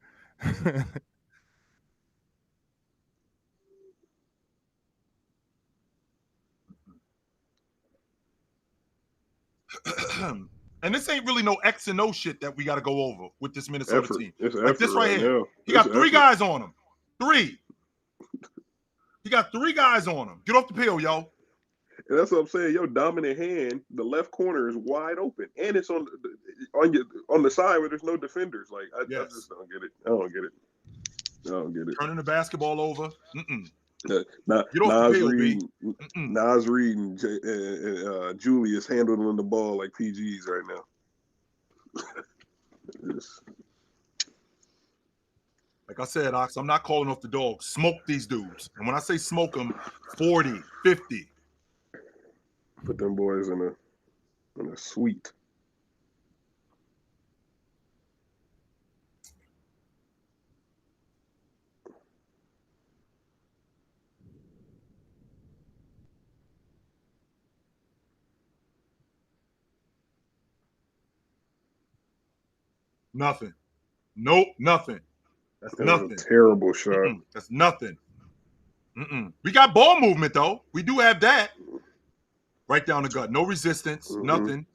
And this ain't really no X and O shit that we got to go over with this Minnesota Effort. team. It's Like this effort right here. now. He got It's 3 effort. guys on him. 3. He got 3 guys on him. Get off the pill, yo. And that's what I'm saying. Your dominant hand, the left corner is wide open, and it's on the side where there's no defenders. Like I just don't get it. I don't get it. Turning the basketball over. Get off the pill, B. Nas Reed and Julius handling the ball like PGs right now. Like I said, Ox, I'm not calling off the dog. Smoke these dudes. And when I say smoke them, 40, 50. Put them boys in a suite. Nothing. Nope, nothing. That's nothing. A terrible shot. That's nothing. We got ball movement, though. We do have that. Right down the gut. No resistance. Nothing.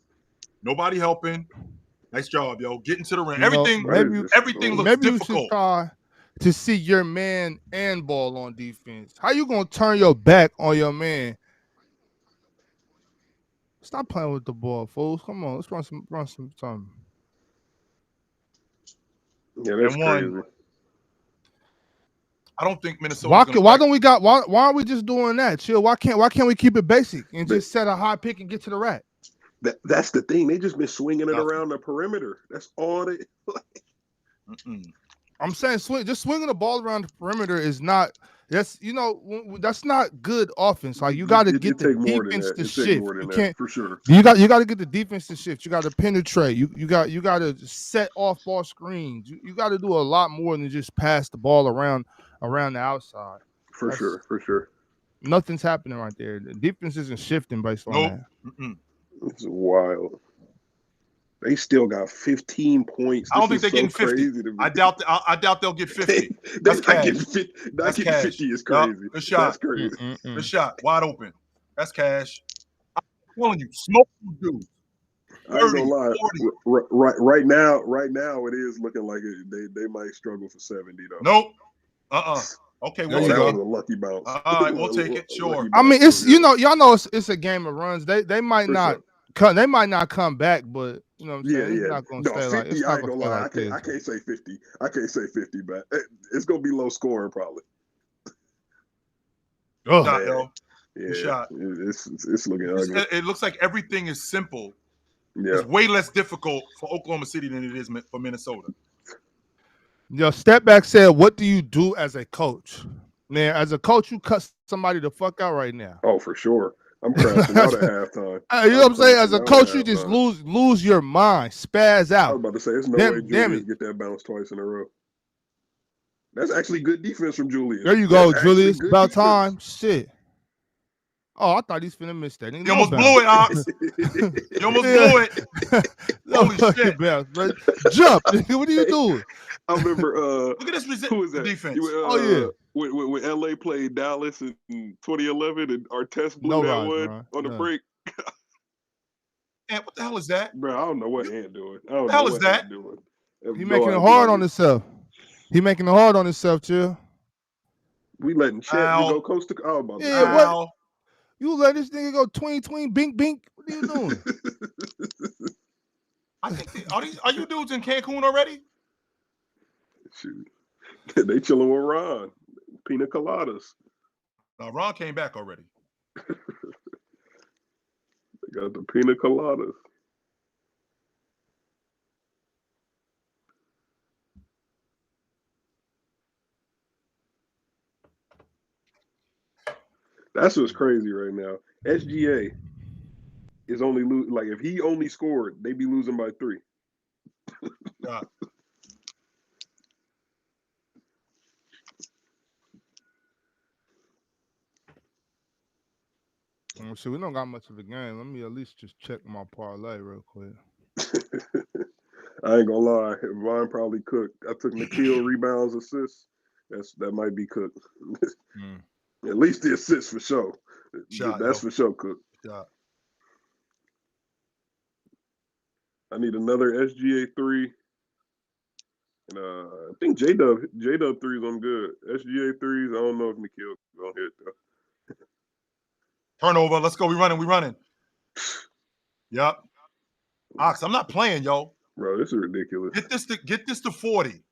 Nobody helping. Nice job, yo. Getting to the rim. Everything looks maybe difficult. You should try to see your man and ball on defense. How you gonna turn your back on your man? Stop playing with the ball, fools. Come on, let's run something. Yeah, that's crazy. I don't think Minnesota. Why aren't we just doing that? Chill. Why can't we keep it basic and just set a high pick and get to the rack? That's the thing. They just been swinging it around the perimeter. That's all they. I'm saying swinging the ball around the perimeter is not. That's not good offense. Like you got to get the defense to shift. You can't for sure. You got to get the defense to shift. You got to penetrate. You got to set off ball screens. You got to do a lot more than just pass the ball around the outside. For sure. Nothing's happening right there. The defense isn't shifting based on that. It's wild. They still got 15 points. I don't think they're getting 50. I doubt they'll get 50. That's cash. Not getting 50 is crazy. Good shot. That's crazy. Good shot. Wide open. That's cash. I'm telling you, smoke them dudes. I ain't gonna lie. Right now, it is looking like they might struggle for 70 though. Nope. Okay, that was a lucky bounce. All right, we'll take it. Sure. I mean, it's y'all know it's a game of runs. They might not. They might not come back, but you know what I'm saying? It's not going to stay 50, like it's not going to stay like this. I can't say 50. I can't say 50, but it's going to be low scoring probably. Yeah. Shot. It's looking ugly. It looks like everything is simple. Yeah. It's way less difficult for Oklahoma City than it is for Minnesota. Step back said, what do you do as a coach? Man, as a coach, you cut somebody the fuck out right now. Oh, for sure. I'm crashing out at halftime. You know what I'm saying? As a coach, you just lose your mind, spaz out. I was about to say, there's no way Julius get that bounce twice in a row. That's actually good defense from Julius. There you go, Julius. About time. Shit. Oh, I thought he's finna miss that. You almost blew it, Ox. You almost blew it. Holy shit. Jump. What are you doing? I remember look at this defense. When LA played Dallas in 2011 and Artest blew that one on the break. Ant, what the hell is that? Bro, I don't know what Ant doing. What the hell is that? He making it hard on himself. He making it hard on himself, chill. We letting Chet go coast to what? You let this nigga go tween, bink, bink. What are you doing? I think are you dudes in Cancun already? Shoot. They chilling with Ron. Pina coladas. No, Ron came back already. They got the pina coladas. That's what's crazy right now. SGA is only like if he only scored, they'd be losing by 3. See, we don't got much of a game. Let me at least just check my parlay real quick. I ain't gonna lie, mine probably cooked. I took Nikhil rebounds, assists. That might be cooked. At least the assists for sure. That's for sure cooked. Shot. I need another SGA 3. And I think J-Dub 3s I'm good. SGA 3s, I don't know if Nikhil gonna hit though. Turnover. Let's go. We running. Yep. Ox, I'm not playing, yo. Bro, this is ridiculous. Get this to 40.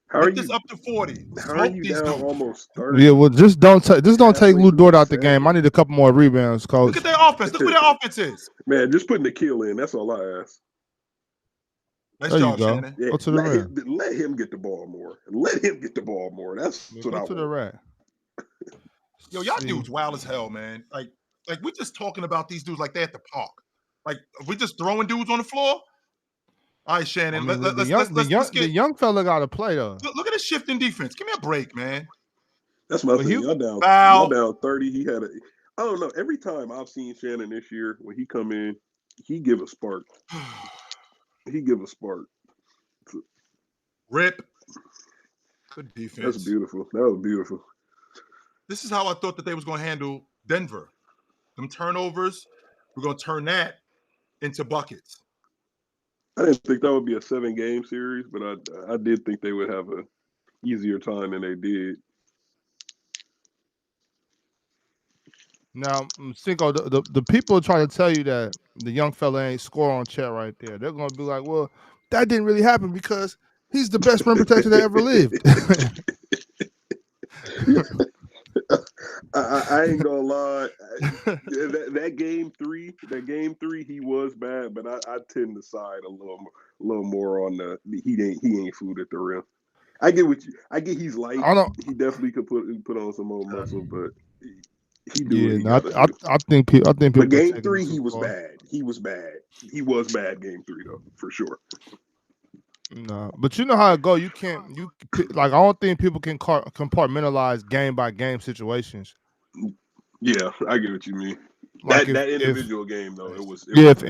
How are Get this you up to 40. How are you down almost 30? Yeah, well, just don't take Lou Dort out the game. I need a couple more rebounds, coach. Look at their offense. Look where their offense is. Man, just put Nikhil in. That's all I ask. Nice there job, you go. Shannon. Yeah, go to the rim. Let him get the ball more. Let him get the ball more. That's what I want. Go to the rack. Yo, y'all dudes wild as hell, man. Like we just talking about these dudes like they at the park. Like we just throwing dudes on the floor. All right, Shannon. I mean, Let's get the young fella got to play though. Look at the shift in defense. Give me a break, man. That's my thing. Y'all down 30. He had I don't know. Every time I've seen Shannon this year, when he come in, he give a spark. Rip. Good defense. That's beautiful. That was beautiful. This is how I thought that they was going to handle Denver. Them turnovers, we're going to turn that into buckets. I didn't think that would be a 7-game series, but I did think they would have a easier time than they did. Now, Cinco, the people try to tell you that the young fella ain't score on Chet right there. They're going to be like, well, that didn't really happen because he's the best rim protector that ever lived. I ain't gonna lie. That game three, he was bad, but I tend to side a little more on the he ain't food at the rim. I get he's light. He definitely could put on some more muscle, but he do. Yeah, I think people. But game 3, he was bad. He was bad game 3 though, for sure. No, but you know how it go. You I don't think people can compartmentalize game by game situations. Yeah, I get what you mean. Like that individual game though, it was if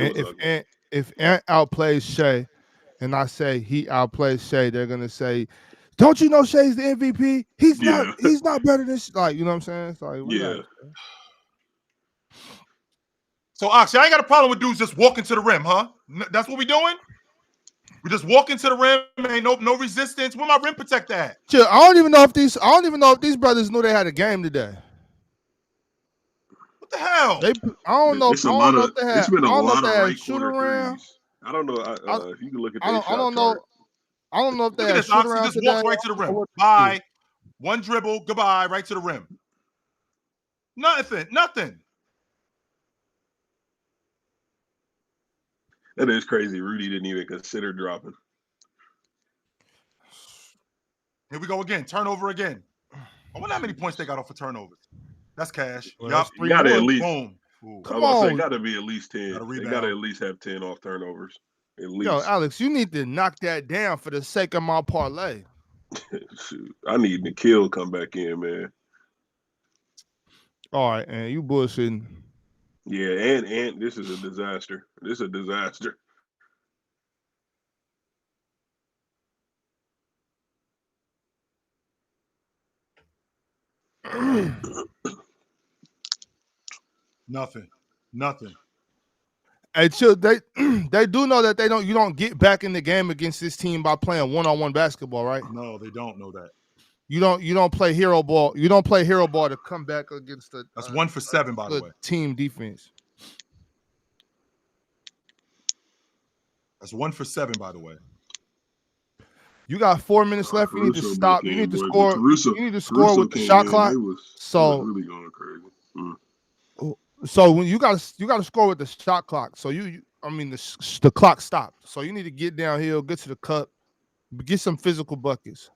Ant outplays Shea, and I say he outplays Shea, they're gonna say, "Don't you know Shea's the MVP? He's not better than like you know what I'm saying?" It's like relax, man. So Ox, I ain't got a problem with dudes just walking to the rim, huh? That's what we doing? We just walk into the rim, ain't no resistance. Where my rim protector at? Chill, I don't even know if these brothers knew they had a game today. What the hell? I don't know if they had shoot around. I don't know if you can look at that shot chart. I don't know if they look had at this, Ox, shoot around just today. walks right to the rim. Bye. One dribble, goodbye, right to the rim. Nothing. That is crazy. Rudy didn't even consider dropping. Here we go again. Turnover again. I wonder how many points they got off of turnovers. That's cash. Well, yup. You got to at least. Boom. Come on. It got to be at least 10. They got to at least have 10 off turnovers. At least. Yo, Alex, you need to knock that down for the sake of my parlay. Shoot, I need Nikhil to come back in, man. All right, and you bullshitting. Yeah, and this is a disaster. Nothing. Hey, chill. They do know that you don't get back in the game against this team by playing one-on-one basketball, right? No, they don't know that. You don't play hero ball. You don't play hero ball to come back against that's 1 for 7, by the way. Team defense. That's 1 for 7, by the way. You got 4 minutes left. You need to stop. You need to score. You need to score with the shot clock. So really going crazy. So when you got to score with the shot clock. So the clock stopped. So you need to get downhill, get to the cup, get some physical buckets,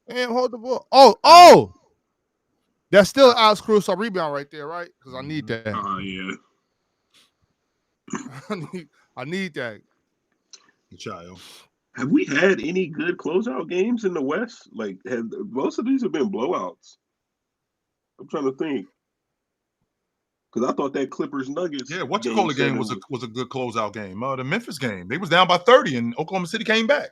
and hold the ball. Oh, that's still Alex Caruso rebound right there, right? Because I need that. Yeah. I need that. Child. Have we had any good closeout games in the West? Like, most of these have been blowouts. I'm trying to think. Because I thought that Clippers Nuggets. Yeah, what you call the game was a good closeout game. The Memphis game. They was down by 30 and Oklahoma City came back.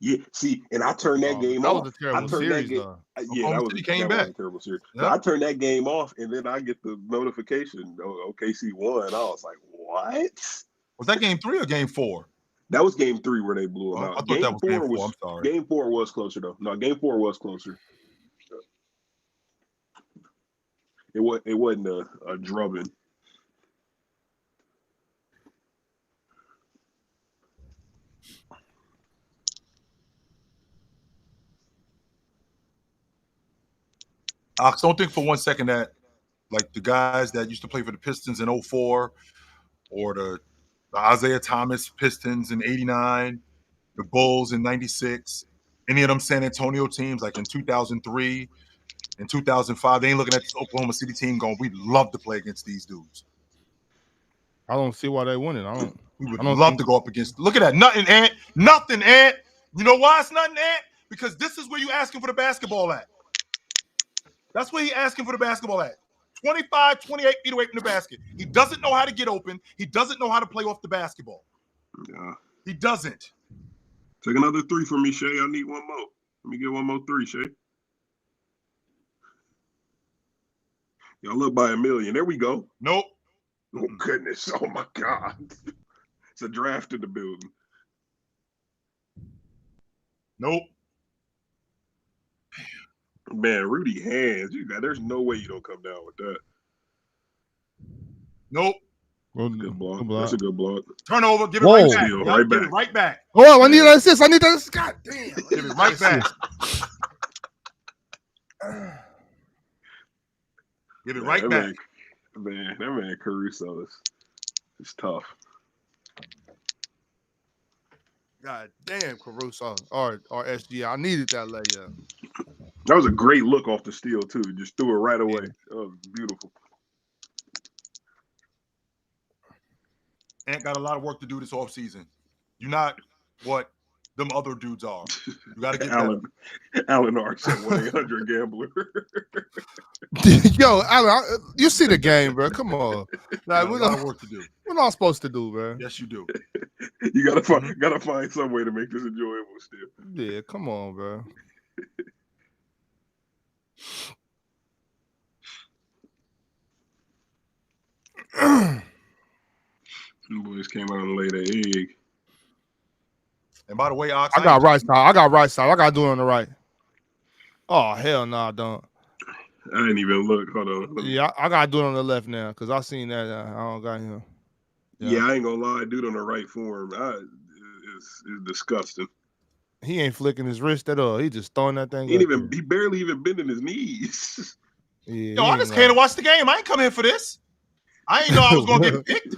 Yeah, see, and I turned that game off. That was a terrible series, though. Yeah, that was a terrible series. Yep. So I turned that game off, and then I get the notification, OKC won. I was like, what? Was that game 3 or game 4? That was game 3 where they blew them out. I thought that was game 4. I'm sorry. Game 4 was closer, though. No, game 4 was closer. It wasn't a drubbing. Ox, don't think for one second that like the guys that used to play for the Pistons in 04 or the Isaiah Thomas Pistons in 89, the Bulls in 96, any of them San Antonio teams like in 2003 and 2005, they ain't looking at this Oklahoma City team going, we'd love to play against these dudes. I don't see why they winning. We would love to go up against. Look at that. Nothing, Ant. Nothing, Ant. You know why it's nothing, Ant? Because this is where you asking for the basketball at. That's where he asking for the basketball at. 25, 28 feet away from the basket. He doesn't know how to get open. He doesn't know how to play off the basketball. Yeah. He doesn't. Take another 3 for me, Shay. I need one more. Let me get one more 3, Shay. Y'all up by a million. There we go. Nope. Oh, goodness. Oh, my God. It's a draft in the building. Nope. Man, Rudy Hands. There's no way you don't come down with that. Nope. Good block. That's a good block. Turnover. Give it right back. Steal, right Give back. it right back. Oh, I need that assist. God damn. Give it right back. Give it right back. That man Caruso is tough. God damn, Caruso or SGA. I needed that layup. That was a great look off the steal, too. Just threw it right away. That was beautiful. Ant got a lot of work to do this offseason. You're not what them other dudes are. You got to get Alan R. said 1-800 gambler. Yo, Alan, you see the game, bro. Come on. Like, a lot of work to do. We're not supposed to do, bro. Yes, you do. You gotta find some way to make this enjoyable still. Yeah, come on, bro. Boys came out and laid an egg. And by the way, Ox, I got right side. I got to do it on the right. Oh, hell no, I don't. I didn't even look. Hold on. Yeah, I got to do it on the left now because I seen that. I don't got him. Yeah, I ain't gonna lie. Dude on the right form, it's disgusting. He ain't flicking his wrist at all. He just throwing that thing. He barely even bending his knees. Yeah, yo, I just came to watch the game. I ain't come here for this. I ain't know I was gonna get picked.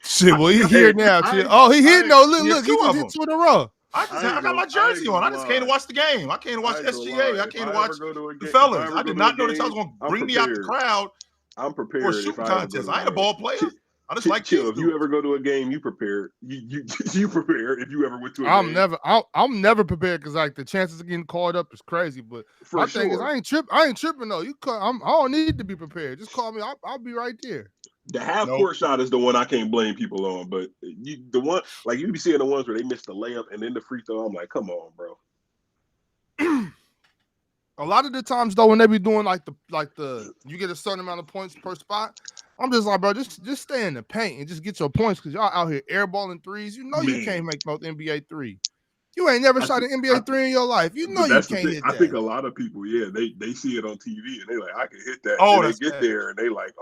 Shit, well, he here now. He here. No, look, he just hit 2 in a row. I got my jersey on. I just came to watch the game. I came to watch SGA. I came to watch the fellas. I did not know that y'all was gonna bring me out the crowd. I'm prepared for a shooting contest. I ain't a ball player. I just like chill. If you ever go to a game, you prepared. You prepare. If you ever went to a game, I'm never prepared because like the chances of getting called up is crazy. But my thing is, I ain't tripping though. I don't need to be prepared. Just call me. I'll be right there. The half court shot is the one I can't blame people on. But the one like you be seeing the ones where they miss the layup and then the free throw. I'm like, come on, bro. A lot of the times though, when they be doing like the you get a certain amount of points per spot, I'm just like, bro, just stay in the paint and just get your points because y'all out here airballing threes. You know you can't make no NBA 3. You ain't never shot an NBA 3 in your life. You know you can't hit that. I think a lot of people, they see it on TV and they like, I can hit that. Oh, and they get there and they like,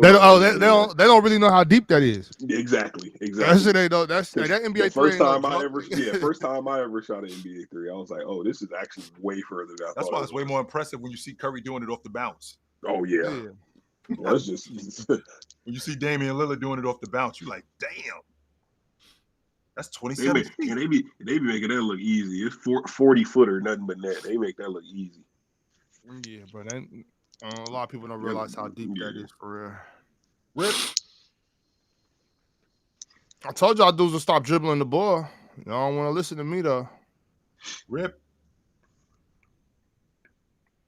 they don't really know how deep that is. Exactly. That's what they know. That's that NBA 3. First time I ever shot an NBA 3, I was like, oh, this is actually way further than I thought. That's why it's way more impressive when you see Curry doing it off the bounce. Oh yeah. That's just when you see Damian Lillard doing it off the bounce, you're like, damn. That's 27 feet. And they be making that look easy. It's 40-footer, nothing but net. They make that look easy. Yeah, but a lot of people don't realize how deep that is for real. Rip. I told y'all dudes to stop dribbling the ball. Y'all don't want to listen to me though. Rip.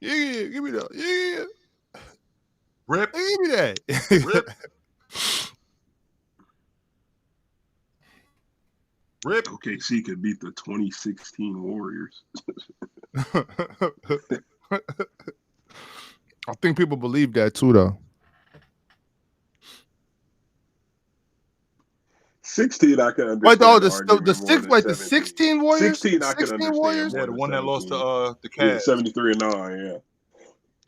Yeah, give me that. Yeah, Rip. give me that. Rip. Rip. OKC could beat the 2016 Warriors. I think people believe that too, though. 16, I can understand. Wait, though, the 16 Warriors? 16, I can 16 understand. Warriors? Yeah, the one that lost to the Yeah, Cavs. 73-9. Yeah,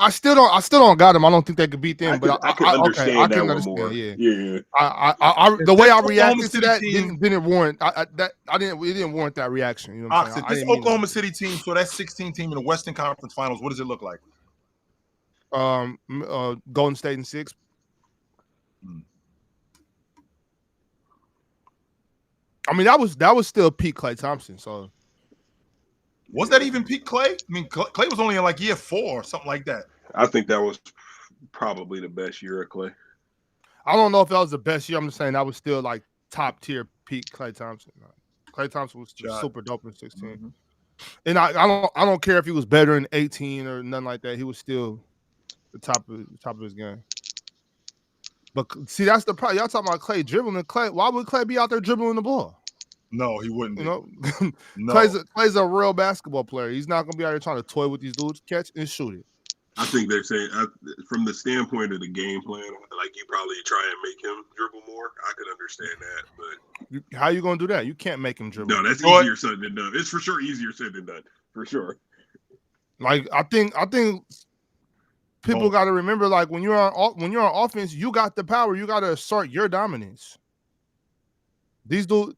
I still don't got them. I don't think they could beat them. I can understand I that can one understand. more. Yeah. Yeah. The way I Oklahoma reacted to City that team- didn't warrant. It didn't warrant that reaction. You know what I'm Ox, saying? if this Oklahoma City team, so that 16 team in the Western Conference Finals, what does it look like? Golden State in 6. I mean, that was still peak Klay Thompson. So was that even peak Klay? I mean, Klay was only in like year 4 or something like that. I think that was probably the best year of Klay. I don't know if that was the best year. I'm just saying that was still like top tier peak Klay Thompson. Klay Thompson was super dope in 16. Mm-hmm. And I don't care if he was better in 18 or nothing like that. He was still the top of his game. But see, that's the problem. Y'all talking about Klay dribbling. Klay, why would Klay be out there dribbling the ball? No, he wouldn't. You know, no. Klay's a real basketball player. He's not gonna be out there trying to toy with these dudes, catch and shoot it. I think they're saying, from the standpoint of the game plan, like you probably try and make him dribble more. I could understand that, but how you gonna do that? You can't make him dribble. No, that's easier said than done. It's for sure easier said than done, for sure. Like I think people got to remember, like when you're on offense, you got the power. You got to assert your dominance. These dudes,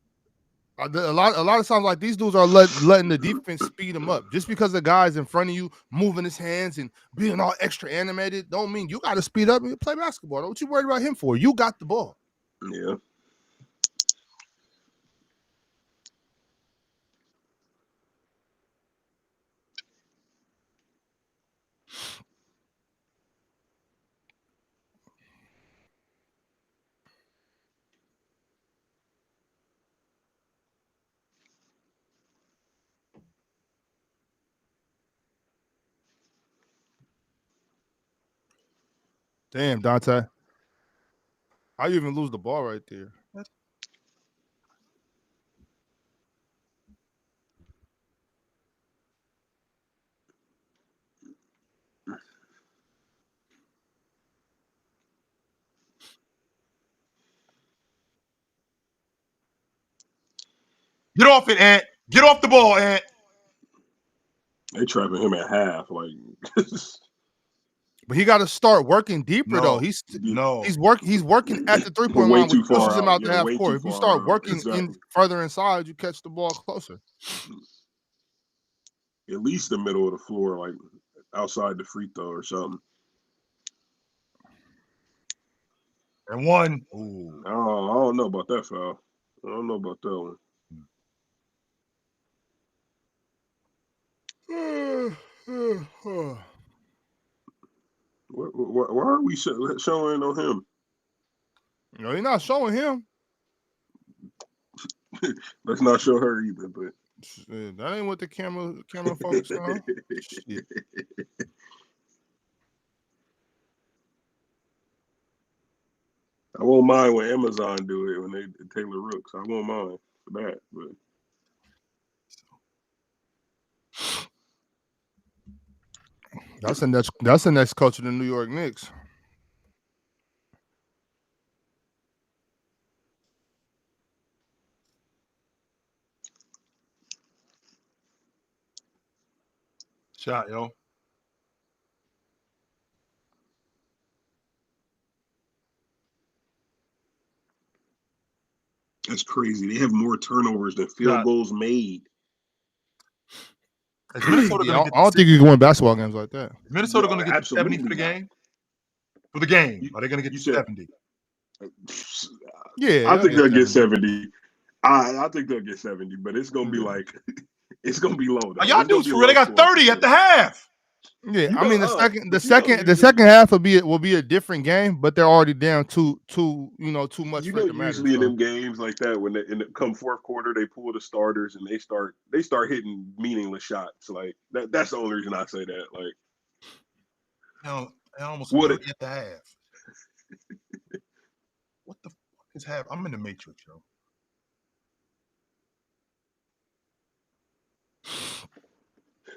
a lot of times, like these dudes are letting the defense speed them up. Just because the guy's in front of you moving his hands and being all extra animated, don't mean you got to speed up and play basketball. What you worried about him for? You got the ball. Yeah. Damn, Dante. How you even lose the ball right there? What? Get off it, Ant. Get off the ball, Ant. They trapping him at half, like. But he got to start working deeper though. He's working at the 3-point line, which pushes him out to half court. If you start working in further inside, you catch the ball closer. At least the middle of the floor, like outside the free throw or something. And one. Ooh. I don't know about that foul. I don't know about that one. Why are we showing on him? No, you're not showing him. Let's not show her either, but shit, that ain't what the camera focus on. Shit. I won't mind when Amazon do it when they Taylor Rooks. I won't mind for that, but. That's the next coach of the New York Knicks. Shot, yo. That's crazy. They have more turnovers than field goals made. Is Minnesota I don't think you can win basketball games like that. Is Minnesota going to get 70 for the game? For the game, are they going to get 70? Yeah, I think they'll get 70. I think they'll get 70, but it's going to be like it's going to be low. Y'all dudes for real? They got 30 at the half. Yeah, I mean the second half will be a different game, but they're already down too much. Usually in them games like that, when they come fourth quarter, they pull the starters and they start hitting meaningless shots. Like that's the only reason I say that. Like, I almost What 30 at the half. What the fuck is half? I'm in the matrix, yo.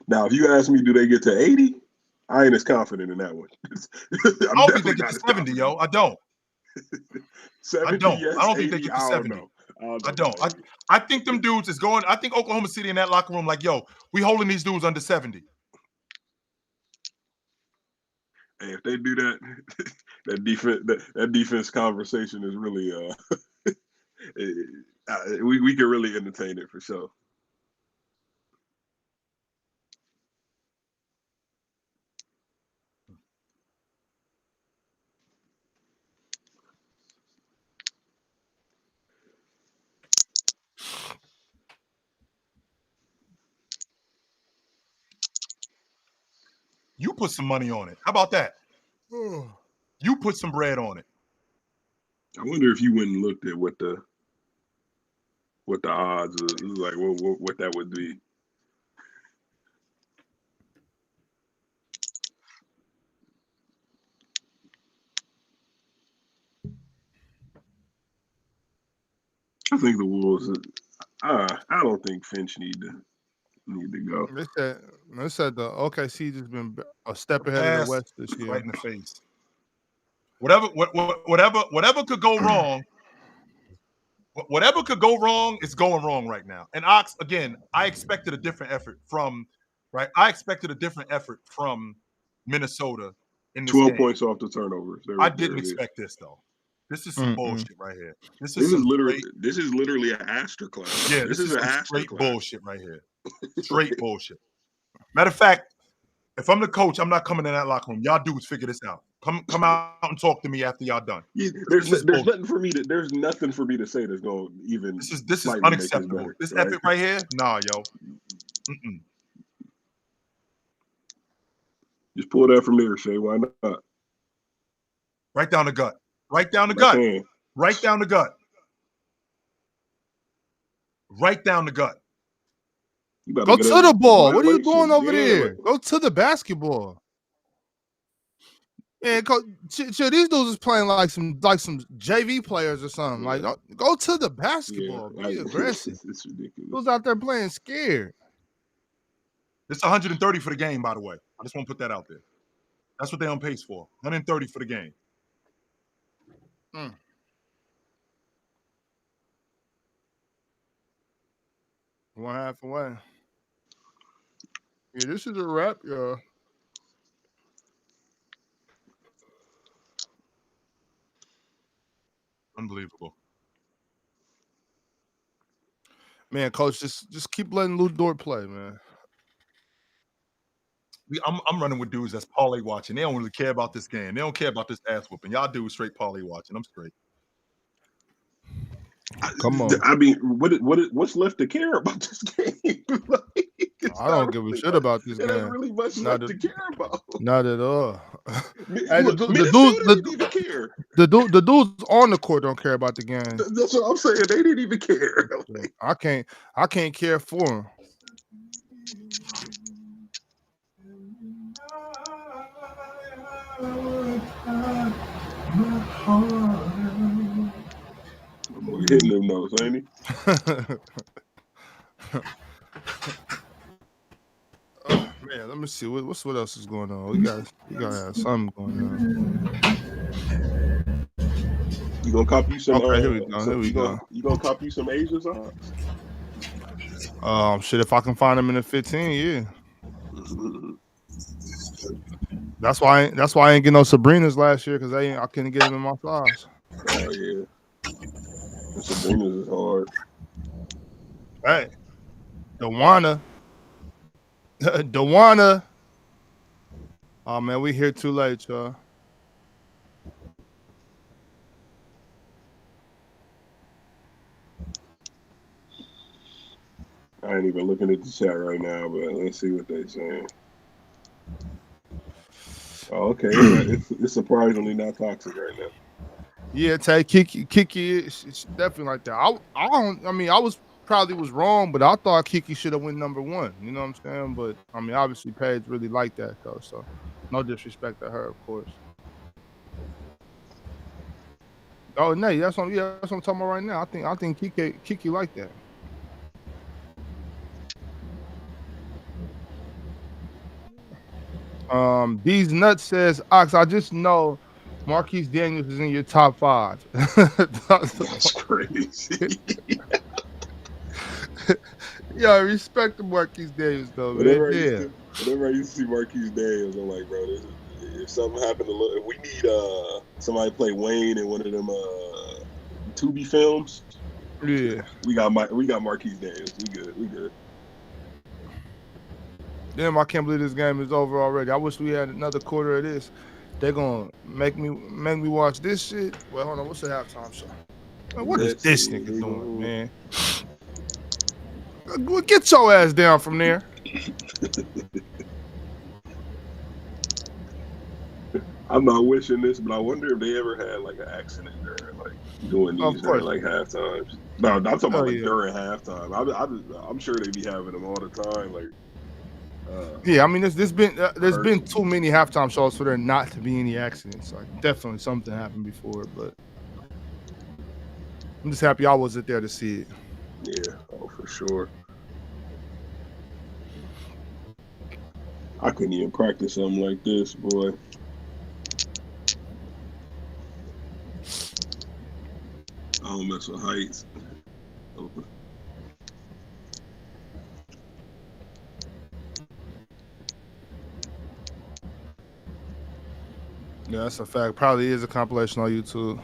Now, if you ask me, do they get to 80? I ain't as confident in that one. I don't think they get to 70, yo. I don't. 70, yes. I don't think 80, they get to I don't 70. know. I don't. I think them dudes is going. I think Oklahoma City in that locker room, like, yo, we holding these dudes under 70. Hey, if they do that, that defense conversation is really we can really entertain it for sure. You put some money on it. How about that? You put some bread on it. I wonder if you went and looked at what the odds is, like what that would be. I think the Wolves. I don't think Finch need to go. They said the OKC just been a step ahead of the West this year. Right in the face. Whatever could go wrong. Whatever could go wrong is going wrong right now. And Ox, again, I expected a different effort from Minnesota in this 12 game. points off the turnovers. I didn't expect this though. This is some bullshit right here. This is literally an Astor class. Yeah, this is an Astor straight class. bullshit right here. Straight bullshit. Matter of fact, if I'm the coach, I'm not coming in that locker room. Y'all dudes figure this out. Come out and talk to me after y'all done. Yeah, there's nothing for me to say that's going to even. This is unacceptable. This right? effort right here, nah, yo. Mm-mm. Just pull that from there, Shay. Why not? Right down the gut. Right down the gut. Right down the gut. Right down the gut. Go to the ball. What are you doing over there? Go to the basketball. Man, these dudes is playing like some JV players or something. Like, go to the basketball. Be aggressive. It's ridiculous. Who's out there playing scared? It's 130 for the game, by the way. I just want to put that out there. That's what they're on pace for. 130 for the game. One half away. Yeah, this is a wrap, y'all. Unbelievable. Man, coach, just keep letting Lou Dort play, man. I'm running with dudes that's parlay watching. They don't really care about this game. They don't care about this ass whooping. Y'all dudes straight parlay watching. I'm straight. Come on. I mean, what's left to care about this game? I don't give a shit about this game. There ain't really much left to care about. Not at all. The dudes on the court don't care about the game. That's what I'm saying. They didn't even care. I can't care for them. We're hitting them notes, ain't he? Oh man, let me see what else is going on. We gotta have something going on. You gonna copy you some? Okay, here we go. You gonna copy you some Asian songs? Shit, if I can find them in the 15, yeah. That's why I ain't get no Sabrinas last year because I couldn't get them in my size. Oh yeah, the Sabrinas is hard. Hey, Dewana. Oh man, we here too late, y'all. I ain't even looking at the chat right now, but let's see what they're saying. Oh, okay. It's surprisingly not toxic right now. Yeah, Tay, Kiki, it's definitely like that. I probably was wrong, but I thought Kiki should have went number 1. You know what I'm saying? But I mean, obviously, Paige really liked that though. So no disrespect to her, of course. Oh no, that's what I'm talking about right now. I think Kiki like that. These nuts says, Ox, I just know Marquise Daniels is in your top 5. That's crazy. Yo, respect the Marquise Daniels though, man. Whenever I used to see Marquise Daniels, I'm like, bro, if something happened if we need somebody to play Wayne in one of them Tubi films, Yeah. we got Marquise Daniels. We good. Damn, I can't believe this game is over already. I wish we had another quarter of this. They're gonna make me watch this shit. Well, hold on, what's the halftime show? Man, what is this nigga doing, man? Get your ass down from there. I'm not wishing this, but I wonder if they ever had like an accident during like doing these during like half times. No, I'm talking about like during halftime. I'm sure they be having them all the time. Like, yeah, I mean, there's been too many halftime shows for there not to be any accidents. Like, definitely something happened before, but I'm just happy I wasn't there to see it. Yeah, oh for sure. I couldn't even practice something like this, boy. I don't mess with heights. Yeah, that's a fact. Probably is a compilation on YouTube.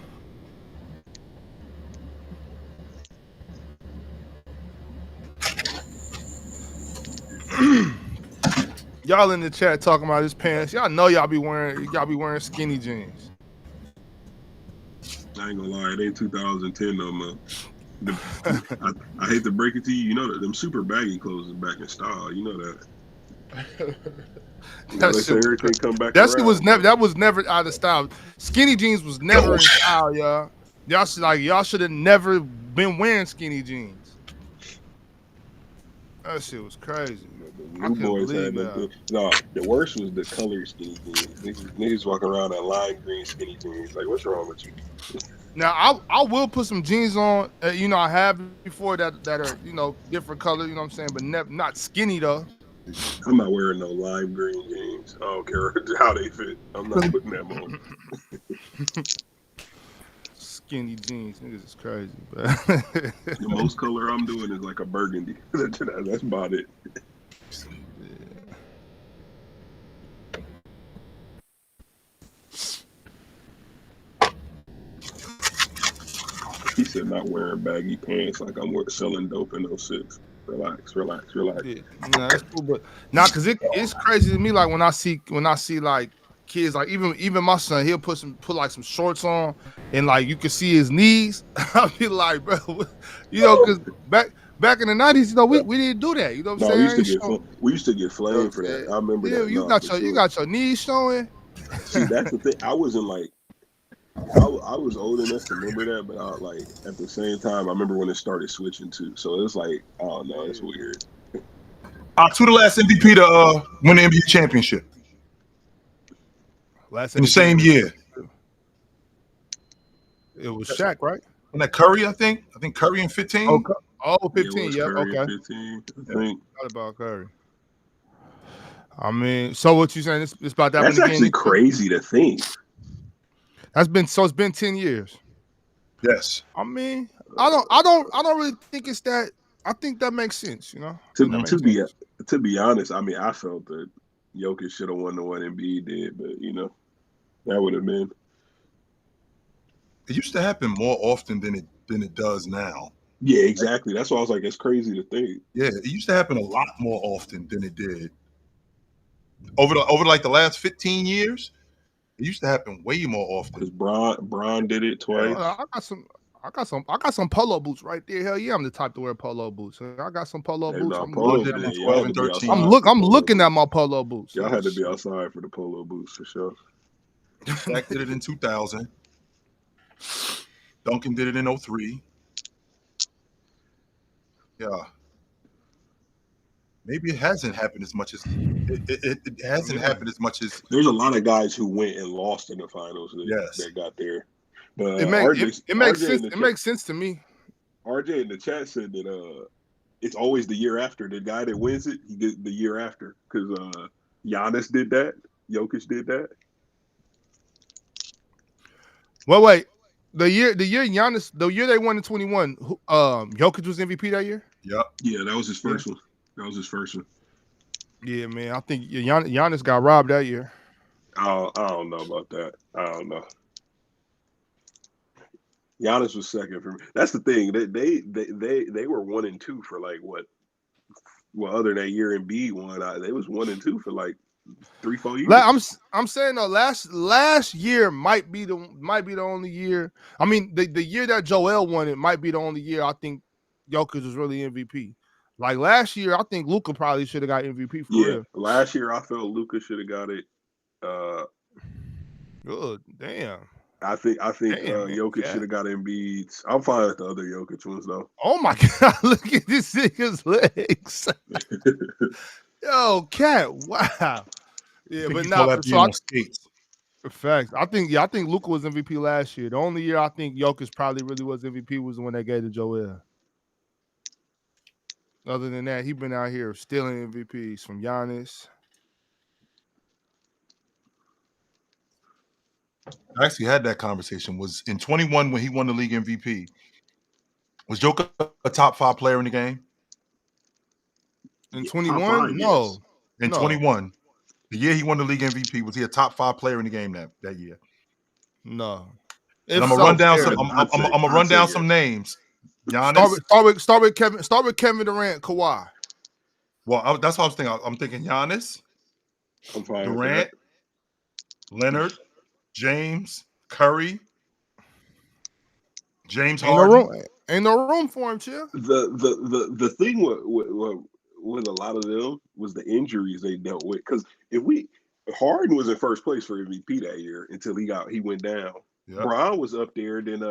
Y'all in the chat talking about his pants. Y'all know y'all be wearing skinny jeans. I ain't gonna lie, it ain't 2010 no more. I hate to break it to you, you know that them super baggy clothes is back in style. You know that. Everything come back. That shit was never out of style. Skinny jeans was never in style, y'all. Y'all should have never been wearing skinny jeans. That shit was crazy. The new boys had that. No, the worst was the colored skinny jeans. Niggas walking around in lime green skinny jeans. Like, what's wrong with you? Now I will put some jeans on. I have before that are different colors. You know what I'm saying, but not skinny though. I'm not wearing no lime green jeans. I don't care how they fit. I'm not putting them on. Skinny jeans, niggas is crazy. But the most color I'm doing is like a burgundy. That's about it. He said not wearing baggy pants like I'm selling dope in 06. Relax. Yeah. Nah, that's cool, but cause it's crazy to me. Like when I see like kids, like even my son, he'll put like some shorts on, and like you can see his knees. I'll be like, bro, cause back in the 90s, we didn't do that. You know what I'm saying? We used to get flamed for that. I remember that. You got your knees showing. See, that's the thing. I wasn't like. I was old enough to remember that, but at the same time, I remember when it started switching too. So it's like, I don't know, it's weird. To the last MVP to win the NBA championship. In the same year. It was Shaq, right? And that Curry, I think Curry in 15. Oh, 15, yeah, okay. 15, I think. Not about Curry. I mean, so what you saying? It's about that. That's actually crazy to think. It's been 10 years. Yes. I mean, I don't really think it's that. I think that makes sense, To be honest, I mean, I felt that Jokic should have won the one Embiid did, but that would have been. It used to happen more often than it does now. Yeah, exactly. That's why I was like, it's crazy to think. Yeah, it used to happen a lot more often than it did. Over like the last 15 years. It used to happen way more often. Because Bron did it twice. I got some polo boots right there. Hell yeah, I'm the type to wear polo boots. I got some polo boots. I'm looking at my polo boots. Y'all had to be outside for the polo boots for sure. Shaq did it in 2000. Duncan did it in 03. Yeah. Maybe it hasn't happened as much as it hasn't happened as much as There's a lot of guys who went and lost in the finals that got there. But It makes sense. It makes sense to me. RJ in the chat said that it's always the year after. The guy that wins it, he gets the year after. Because Giannis did that. Jokic did that. Well, wait. The year Giannis, the year they won in 21, Jokic was MVP that year? Yep. Yeah, that was his first one. That was his first one. Yeah, man. I think Giannis got robbed that year. I don't know about that. I don't know. Giannis was second for me. That's the thing. They were 1 and 2 for like what? Well, other than that year Embiid won, they was 1 and 2 for like 3-4 years. I'm saying though, last year might be the only year. I mean, the year that Joel won it might be the only year I think Jokic was really MVP. Like last year, I think Luka probably should have got MVP for real. Last year I felt Luka should have got it. Good, damn. I think Jokic should have got Embiid's. I'm fine with the other Jokic ones though. Oh my God! Look at this nigga's legs. Yo, Cat, wow. Yeah, but not so facts. I think Luka was MVP last year. The only year I think Jokic probably really was MVP was when they gave to Joel. Other than that, he's been out here stealing MVPs from Giannis. I actually had that conversation. Was in 21 when he won the league MVP. Was Joker a top 5 player in the game? In 21? No. Yes. In 21. The year he won the league MVP, was he a top 5 player in the game that year? No. And I'm gonna run down some. I'm gonna run down some names. Giannis. Start with Kevin Durant, Kawhi. Well, that's what I was thinking. I'm thinking Giannis, I'm fine Durant, Leonard, James, Curry, James Harden. Ain't no room for him, chill. The thing with a lot of them was the injuries they dealt with. Because Harden was in first place for MVP that year until he went down. Yep. Brown was up there. Then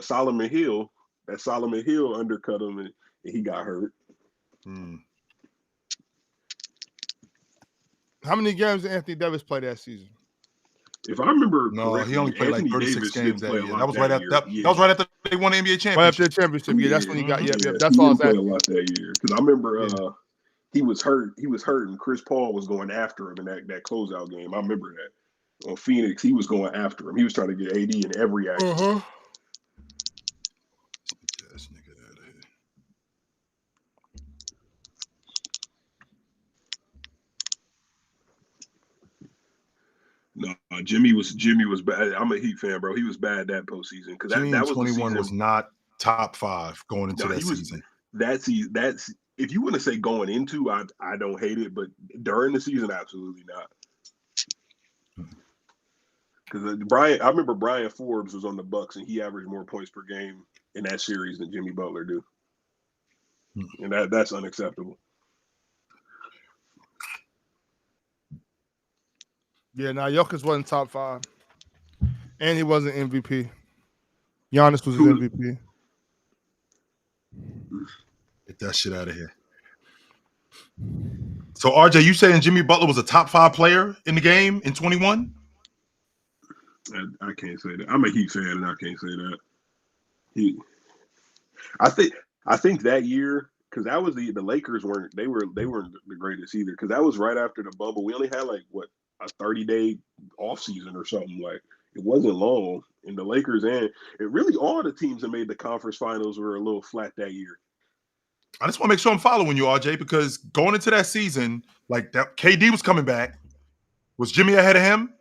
Solomon Hill. That Solomon Hill undercut him and he got hurt. How many games did Anthony Davis play that season? If I remember correctly, he only played Anthony like 36 games that year. That was right after year. that was right after they won the NBA championship. Right after the championship, yeah, that's when he got. Yeah, that's all I was asking. A lot that year because I remember he was hurt. He was hurt, and Chris Paul was going after him in that closeout game. I remember that on Phoenix. He was going after him. He was trying to get AD in every action. No, Jimmy was bad. I'm a Heat fan, bro. He was bad that postseason because that was 21 was not top 5 going into that season. That's if you want to say going into, I don't hate it, but during the season, absolutely not. Because I remember Brian Forbes was on the Bucks and he averaged more points per game in that series than Jimmy Butler do, and that's unacceptable. Yeah, now Jokic wasn't top 5, and he wasn't MVP. Giannis was his MVP. Get that shit out of here. So, RJ, you saying Jimmy Butler was a top 5 player in the game in 21? I can't say that. I'm a Heat fan, and I can't say that. I think that year, because that was the Lakers weren't the greatest either. Because that was right after the bubble. We only had like a 30-day off season or something. Like it wasn't long. And the Lakers and really all the teams that made the conference finals were a little flat that year. I just want to make sure I'm following you, RJ, because going into that season, like that KD was coming back. Was Jimmy ahead of him?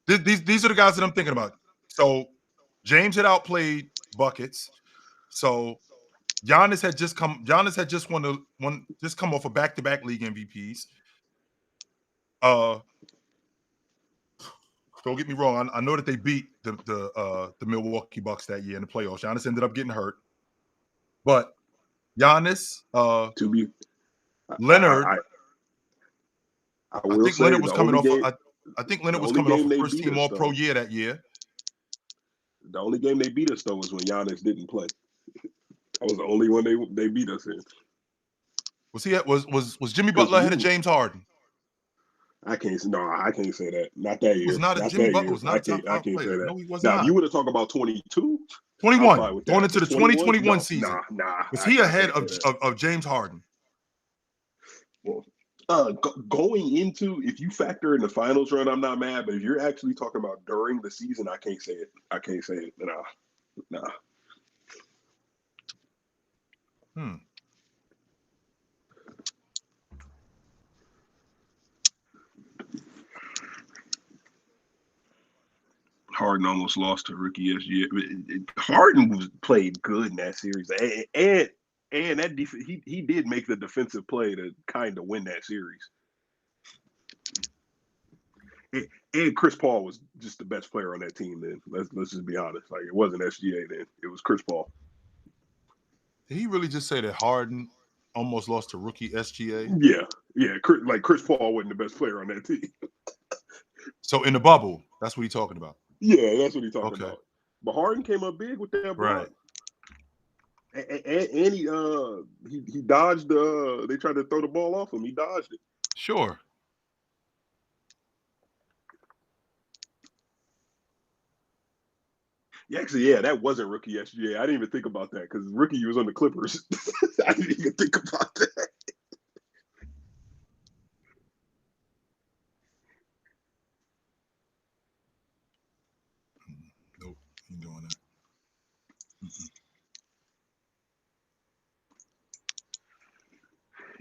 These are the guys that I'm thinking about. So James had outplayed buckets. So Giannis had just come off a back-to-back league MVPs. Don't get me wrong. I know that they beat the Milwaukee Bucks that year in the playoffs. Giannis ended up getting hurt, but Giannis, Leonard. I think Leonard was coming off. I think Leonard was coming off a first-team All-Pro year that year. The only game they beat us though was when Giannis didn't play. That was the only one they beat us in. Was he at, was Jimmy Butler ahead of James Harden? I can't say that. Not that year. Was not a Not Jimmy that Butler year. was not a top I 5 can't say player. that. No, he was Now, not. if you would have talked about 22, 21 I'm fine with that. going into the 2021 no, season. Nah. Was he ahead of James Harden? Well, going into, if you factor in the finals run, I'm not mad. But if you're actually talking about during the season, I can't say it. Nah. Harden almost lost to rookie SGA. Harden played good in that series, and that he did make the defensive play to kind of win that series. And Chris Paul was just the best player on that team. Then let's just be honest. Like, it wasn't SGA then; it was Chris Paul. Did he really just say that Harden almost lost to rookie SGA? Yeah. Like, Chris Paul wasn't the best player on that team. So in the bubble, that's what he's talking about. Yeah, that's what he's talking about. But Harden came up big with that block. Right. And he dodged they tried to throw the ball off him. He dodged it. Sure. Actually, that wasn't rookie SGA. I didn't even think about that because rookie was on the Clippers. I didn't even think about that. Nope, ain't doing that.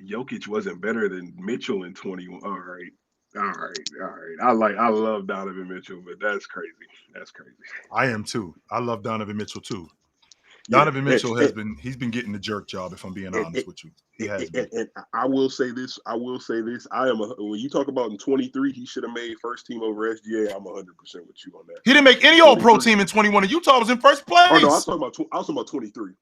Jokic wasn't better than Mitchell in 21. All right. I love Donovan Mitchell, but that's crazy. I am too. I love Donovan Mitchell too. Donovan Mitchell he's been getting the jerk job, if I'm being honest with you. He has been. And I will say this. When you talk about in 23, he should have made first team over SGA. I'm 100% with you on that. He didn't make any All-Pro team in 21, and Utah was in first place. Oh no, I was talking about 23.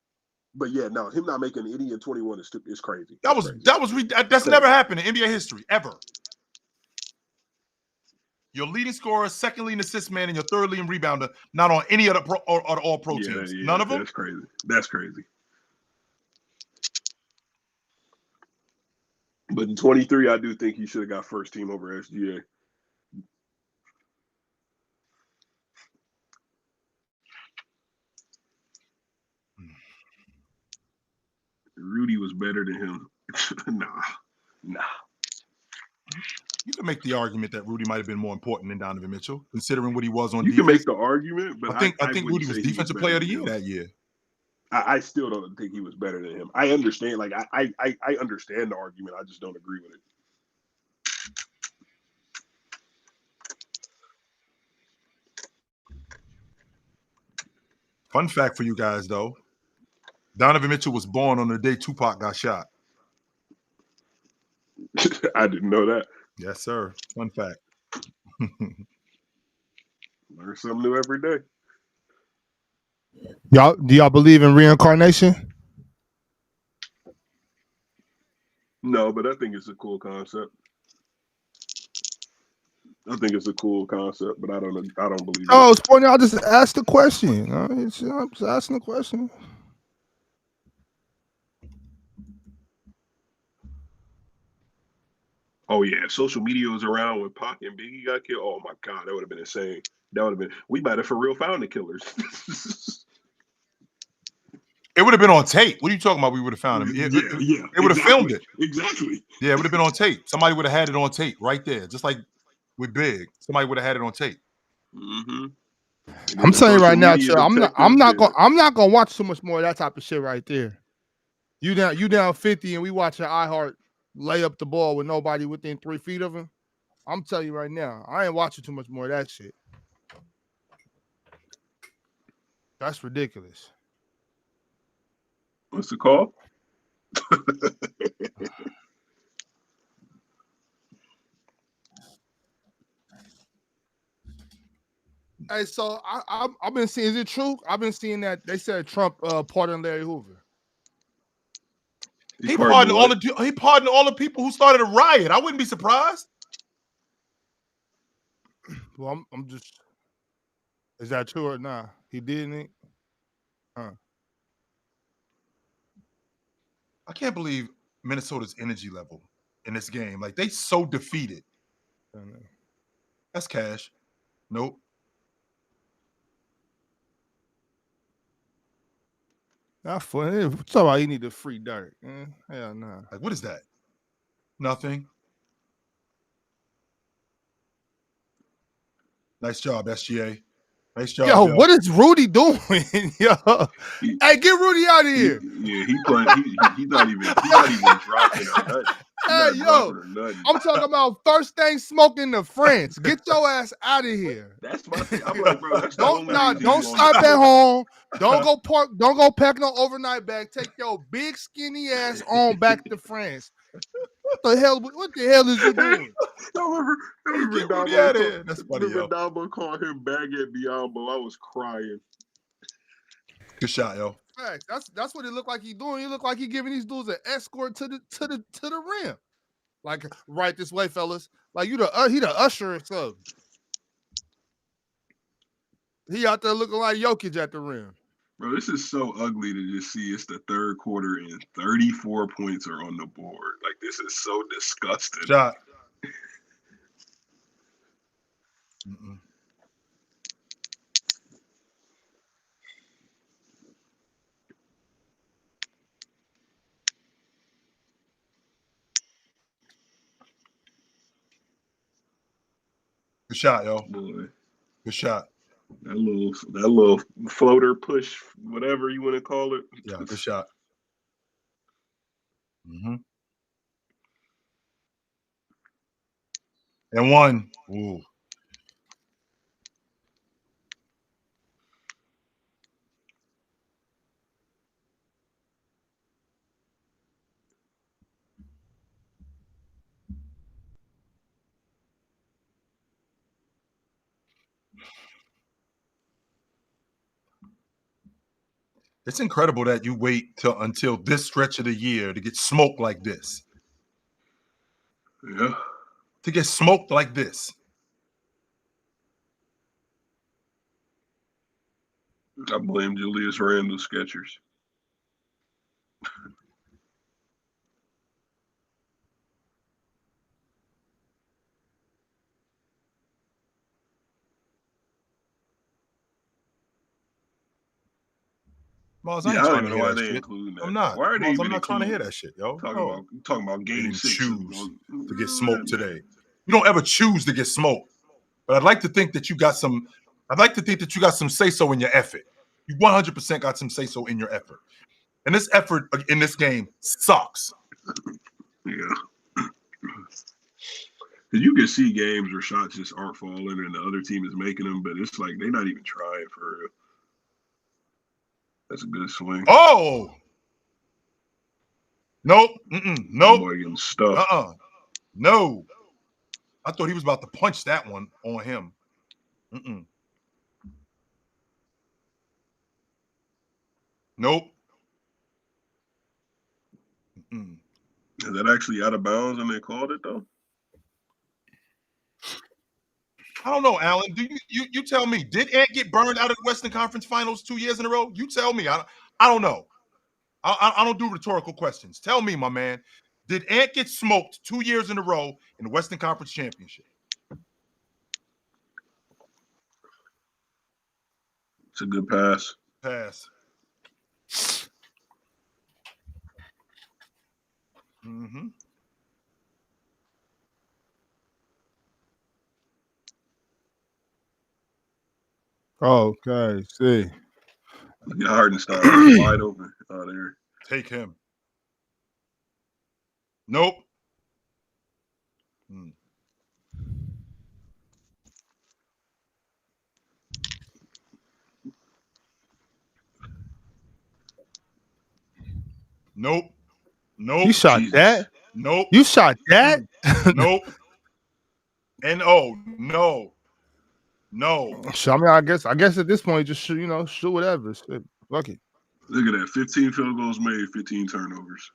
But yeah, no, him not making any in 21 is crazy. That's never happened in NBA history ever. Your leading scorer, second leading assist man, and your third leading rebounder, not on any of the All-Pro teams. None of them? That's crazy. But in 23, I do think he should have got first team over SGA. Rudy was better than him. Nah. You can make the argument that Rudy might have been more important than Donovan Mitchell, considering what he was on defense. You can make the argument, but I think Rudy was defensive player of the year that year. I still don't think he was better than him. I understand, like I understand the argument. I just don't agree with it. Fun fact for you guys, though. Donovan Mitchell was born on the day Tupac got shot. I didn't know that. Yes, sir. Fun fact. Learn something new every day. Do y'all believe in reincarnation? No, but I think it's a cool concept. I think it's a cool concept, but I don't believe it. Oh, it's funny. I just asked the question. I'm just asking the question. Oh yeah, if social media was around when Pac and Biggie got killed, oh my God, that would have been insane. That would have been. We might have for real found the killers. It would have been on tape. What are you talking about? We would have found him. It would have filmed it. Exactly. Yeah, it would have been on tape. Somebody would have had it on tape right there, just like with Big. Somebody would have had it on tape. Mm-hmm. I'm telling you right now, Chill, I'm not gonna watch too much more of that type of shit right there. You down 50 and we watching iHeart lay up the ball with nobody within 3 feet of him. I'm telling you right now, I ain't watching too much more of that shit. That's ridiculous. What's it called? Hey, so I've been seeing. Is it true? I've been seeing that they said Trump pardoned Larry Hoover. He pardoned all the people who started a riot. I wouldn't be surprised. Well, I'm just. Is that true or not? He didn't. I can't believe Minnesota's energy level in this game. Like, they so defeated. That's cash. Nope. Not funny. Talk about you need the free dirt. Hell no. Like, what is that? Nothing. Nice job, SGA. Nice job. Yo, what is Rudy doing? Yo, hey, get Rudy out of here. He's playing. He's not even dropping or nothing. Hey, yo, I'm talking about first thing smoking to France. Get your ass out of here. That's my thing. I'm like, bro, that's don't stop at home. Don't go pack no overnight bag. Take your big skinny ass on back to France. What the hell is you doing? I remember That's funny, yo. Dabo called him Baguette Biombo. I was crying. Good shot, yo. Facts. That's what it looked like he doing. He looked like he giving these dudes an escort to the rim. Like, right this way, fellas. Like, he the usher or something. He out there looking like Jokic at the rim. Bro, this is so ugly to just see. It's the third quarter and 34 points are on the board. Like, this is so disgusting. Shot. Good shot, yo. Boy. Good shot. That little floater push, whatever you want to call it. Yeah, good shot. And one. Ooh. It's incredible that you wait until this stretch of the year to get smoked like this. Yeah. To get smoked like this. I blame Julius Randle Skechers. Miles, I ain't trying to hear that shit. That. I'm not. Why are they Miles, I'm not trying to hear that shit, yo. Talking about game 6. Choose to get smoked today. You don't ever choose to get smoked. But I'd like to think that you got some. I'd like to think that you got some say-so in your effort. You 100% got some say-so in your effort. And this effort in this game sucks. Yeah. You can see games where shots just aren't falling and the other team is making them, but it's like they're not even trying for real. That's a good swing. Oh! Nope. Nope. Boy getting stuffed. No. I thought he was about to punch that one on him. Nope. Is that actually out of bounds and they called it though? I don't know, Alan. Do you tell me? Did Ant get burned out of the Western Conference Finals 2 years in a row? You tell me. I don't know. I don't do rhetorical questions. Tell me, my man. Did Ant get smoked 2 years in a row in the Western Conference Championship? It's a good pass. Pass. Okay, see. Look at Hardenstein wide open. Oh, there. Take him. Nope. Nope. You shot Jesus. that? Nope. You shot that? Nope. And no. So, I mean, I guess at this point, just shoot whatever. Fuck it. Look at that. 15 field goals made, 15 turnovers.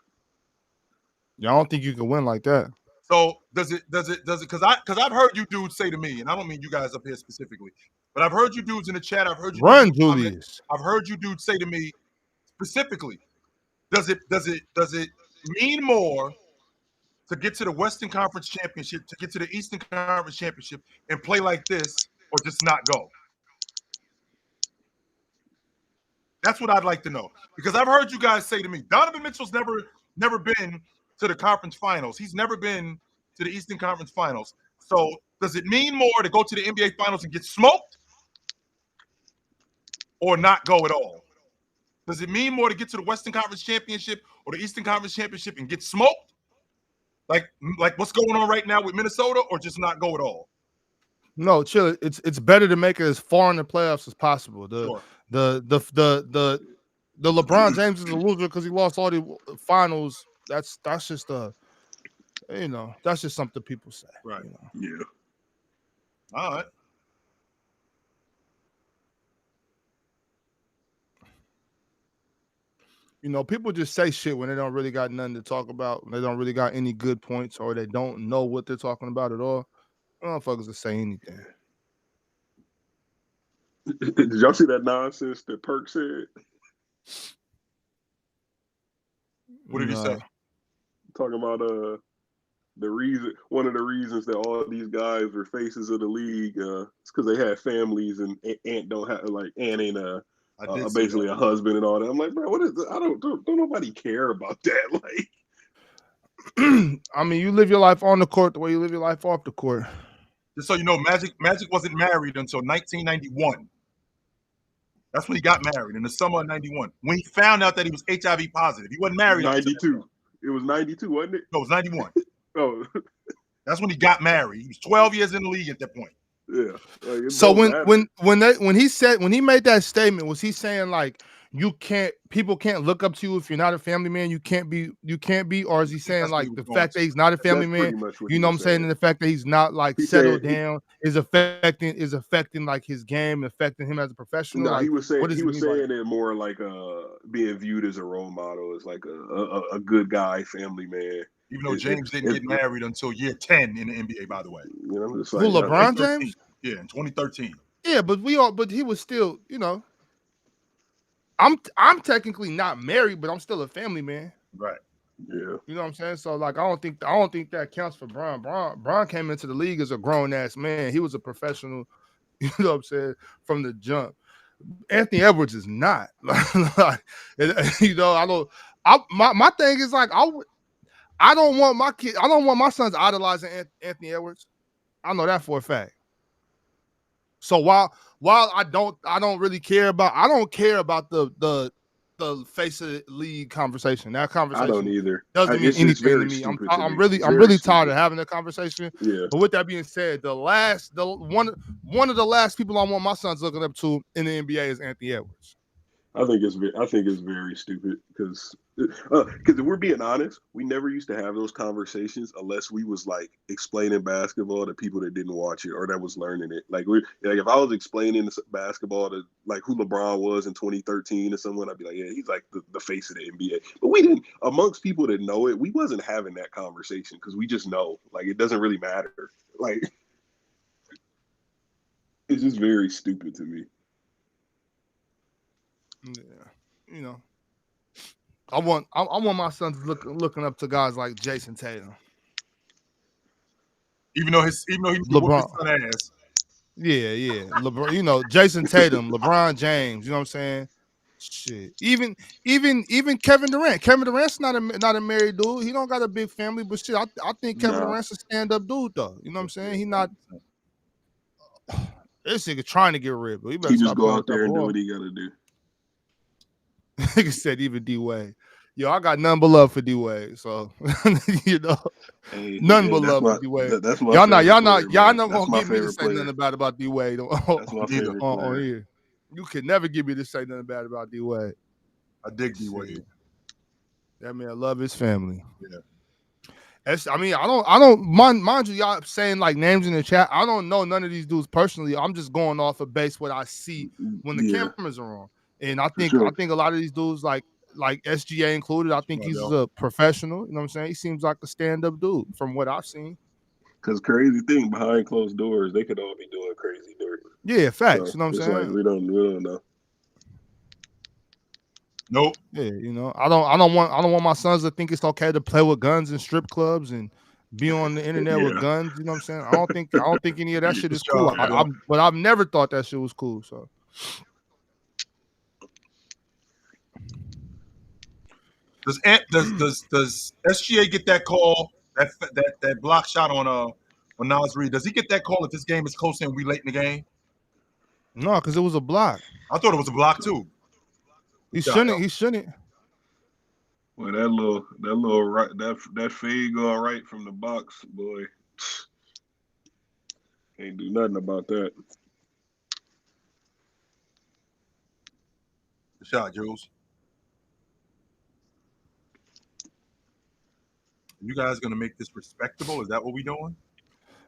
Yeah, I don't think you can win like that. So does it because I've heard you dudes say to me, and I don't mean you guys up here specifically, but I've heard you dudes in the chat, I've heard you run, Julius. I've heard you dudes say to me specifically, does it mean more to get to the Western Conference Championship, to get to the Eastern Conference Championship, and play like this, or just not go? That's what I'd like to know. Because I've heard you guys say to me, Donovan Mitchell's never been to the conference finals. He's never been to the Eastern Conference Finals. So does it mean more to go to the NBA Finals and get smoked, or not go at all? Does it mean more to get to the Western Conference Championship or the Eastern Conference Championship and get smoked? Like what's going on right now with Minnesota, or just not go at all? No, chill. It's better to make it as far in the playoffs as possible. Sure. The LeBron James is a loser because he lost all the finals. That's just that's just something people say. Right. Yeah. All right. People just say shit when they don't really got nothing to talk about. When they don't really got any good points, or they don't know what they're talking about at all. Motherfuckers will say anything. Did y'all see that nonsense that Perk said? What did he say? Talking about one of the reasons that all these guys were faces of the league is because they had families, and Ant ain't basically a husband and all that. I'm like, bro, what is this? Don't nobody care about that. Like, I mean, you live your life on the court the way you live your life off the court. Just so you know, Magic wasn't married until 1991. That's when he got married, in the summer of 91. When he found out that he was HIV positive. He wasn't married. 92. It was 92, wasn't it? No, it was 91. Oh. That's when he got married. He was 12 years in the league at that point. Yeah. So when he made that statement, was he saying like people can't look up to you if you're not a family man? You can't be, or is he saying like the fact that he's not a family man? You know what I'm saying? And the fact that he's not like settled down is affecting like his game, affecting him as a professional. No, like, he was saying like? it more like being viewed as a role model, as like a good guy, family man. Even though James didn't get married until year 10 in the NBA, by the way. You know, just like, who, LeBron James? Yeah, in 2013. Yeah, but he was still, I'm technically not married, but I'm still a family man. Right. Yeah. You know what I'm saying? So like, I don't think that counts for Bron. Bron came into the league as a grown ass man. He was a professional. You know what I'm saying? From the jump. Anthony Edwards is not. My thing is like, I don't want my sons idolizing Anthony Edwards. I know that for a fact. So while I don't really care about, I don't care about the face of the league conversation. That conversation, I don't either. Doesn't mean anything to me. I'm really tired of having that conversation. Yeah. But with that being said, one of the last people I want my sons looking up to in the NBA is Anthony Edwards. I think it's very stupid because if we're being honest, we never used to have those conversations unless we was like explaining basketball to people that didn't watch it or that was learning it. Like if I was explaining basketball to like who LeBron was in 2013 or someone, I'd be like, yeah, he's like the face of the NBA. But we didn't, amongst people that know it, we wasn't having that conversation because we just know, like, it doesn't really matter. Like, it's just very stupid to me. Yeah, I want my sons looking up to guys like Jason Tatum. Even though he's LeBron ass. Yeah. LeBron, Jason Tatum, LeBron James. You know what I'm saying? Shit. Even Kevin Durant. Kevin Durant's not a married dude. He don't got a big family, but shit, I think Kevin Durant's a stand-up dude though. You know what I'm saying? He not. This nigga trying to get rid, but he better just go out there and do what he gotta do. Nigga said even D-Wade. Yo, I got none but love for D-Wade. So none but love for D-Wade. That's my y'all not gonna get me to say nothing bad about D-Wade on here. You can never get me to say nothing bad about D-Wade. I dig D-Wade. That man love his family. Yeah. I don't mind you, y'all saying like names in the chat. I don't know none of these dudes personally. I'm just going off of base what I see when the cameras are on. And I think a lot of these dudes like SGA included, I think he's a professional. You know what I'm saying? He seems like a stand-up dude from what I've seen. Because crazy thing, behind closed doors, they could all be doing crazy dirt. Yeah, facts. So, you know what I'm saying? Like we don't know. Nope. Yeah, I don't want my sons to think it's okay to play with guns in strip clubs and be on the internet with Yeah. guns. You know what I'm saying? I don't think any of that shit is cool. Yeah. But I've never thought that shit was cool. So Does SGA get that call, that block shot on Nas Reed? Does he get that call if this game is close and we late in the game? no, because it was a block. I thought it was a block too. He shouldn't. Well, that little right, that fade going right from the box, boy. Can't do nothing about that. The shot, Jules. You guys gonna make this respectable? Is that what we doing?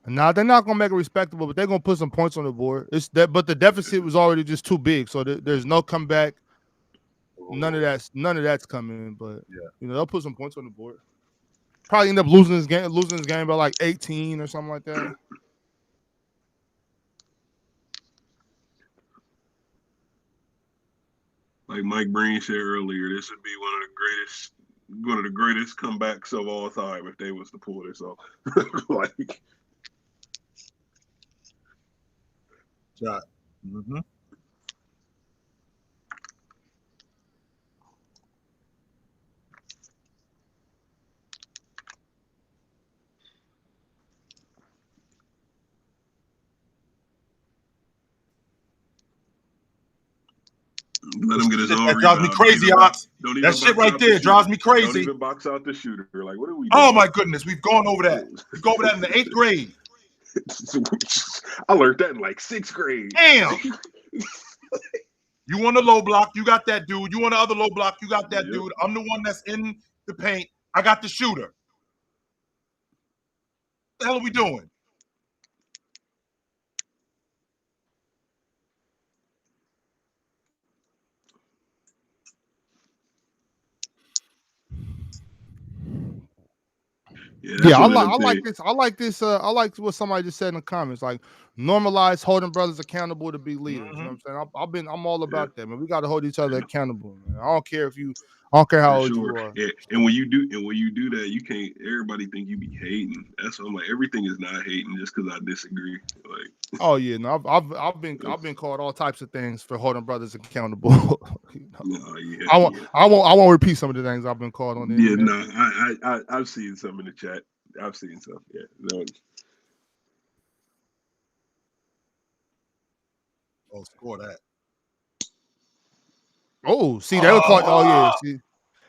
Nah, they're not gonna make it respectable, but they're gonna put some points on the board. But the deficit was already just too big, so there's no comeback. None of that's coming. But yeah, they'll put some points on the board. Probably end up losing this game by like 18 or something like that. Like Mike Breen said earlier, this would be one of the greatest comebacks of all time if they was to pull this off. Like, shot. Mm-hmm. let him get his own. That drives me crazy, Ox. That shit right there drives me crazy. Don't even box out the shooter. Like, what are we doing? Oh my goodness, we've gone over that. We go over that in the 8th grade. I learned that in like 6th grade. Damn. You want a low block, you got that dude. You want the other low block, you got that dude. I'm the one that's in the paint. I got the shooter. What the hell are we doing? Yeah, I like this. I like what somebody just said in the comments. Like, normalize holding brothers accountable to be leaders. Mm-hmm. You know what I'm saying? I'm all about that, man. We got to hold each other accountable, man. I don't care how old you are. Yeah. And when you do that, you can't. Everybody think you be hating. That's what I'm like. Everything is not hating just because I disagree. Like, oh yeah, no, I've been called all types of things for holding brothers accountable. I won't repeat some of the things I've been called on. I've seen some in the chat. I've seen some. Yeah, no. Oh, score that. Oh, see, they were called. Oh yeah,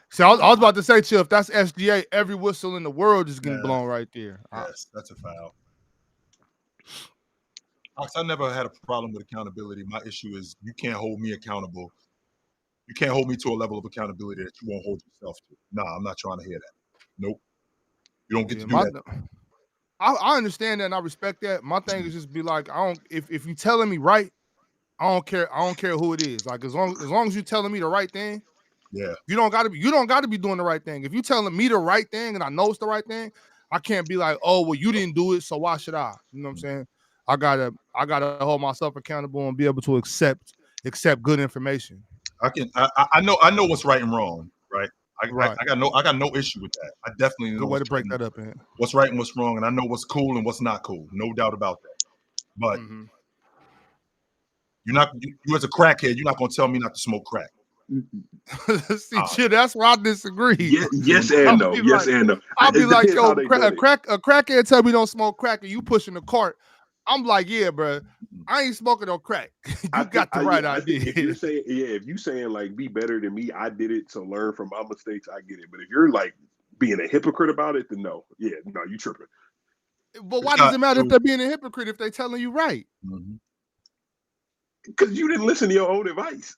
see, I was about to say, Chill, if that's SGA, every whistle in the world is getting blown right there. Yes, that's a foul. I never had a problem with accountability. My issue is you can't hold me accountable. You can't hold me to a level of accountability that you won't hold yourself to. Nah, I'm not trying to hear that. Nope. You don't get to do that. I understand that and I respect that. My thing is just be like, if you telling me right, I don't care who it is. Like as long as you're telling me the right thing, you don't gotta be doing the right thing. If you're telling me the right thing and I know it's the right thing, I can't be like, oh well, you didn't do it, so why should I? You know what I'm saying? I gotta hold myself accountable and be able to accept good information. I know what's right and wrong, right? I got no issue with that. I definitely know. Good way to break that up, man. What's right and what's wrong, and I know what's cool and what's not cool. No doubt about that. But you as a crackhead, you're not gonna tell me not to smoke crack. See, Chill, that's where I disagree. Yes and no. Yes and no. I'll be like, yo, a crackhead tell me don't smoke crack, and you pushing the cart. I'm like, yeah, bro, I ain't smoking no crack. You got the right idea. If you saying like be better than me, I did it, so learn from my mistakes. I get it. But if you're like being a hypocrite about it, then no, you tripping. But why does it matter if they're being a hypocrite if they're telling you right? Because you didn't listen to your own advice.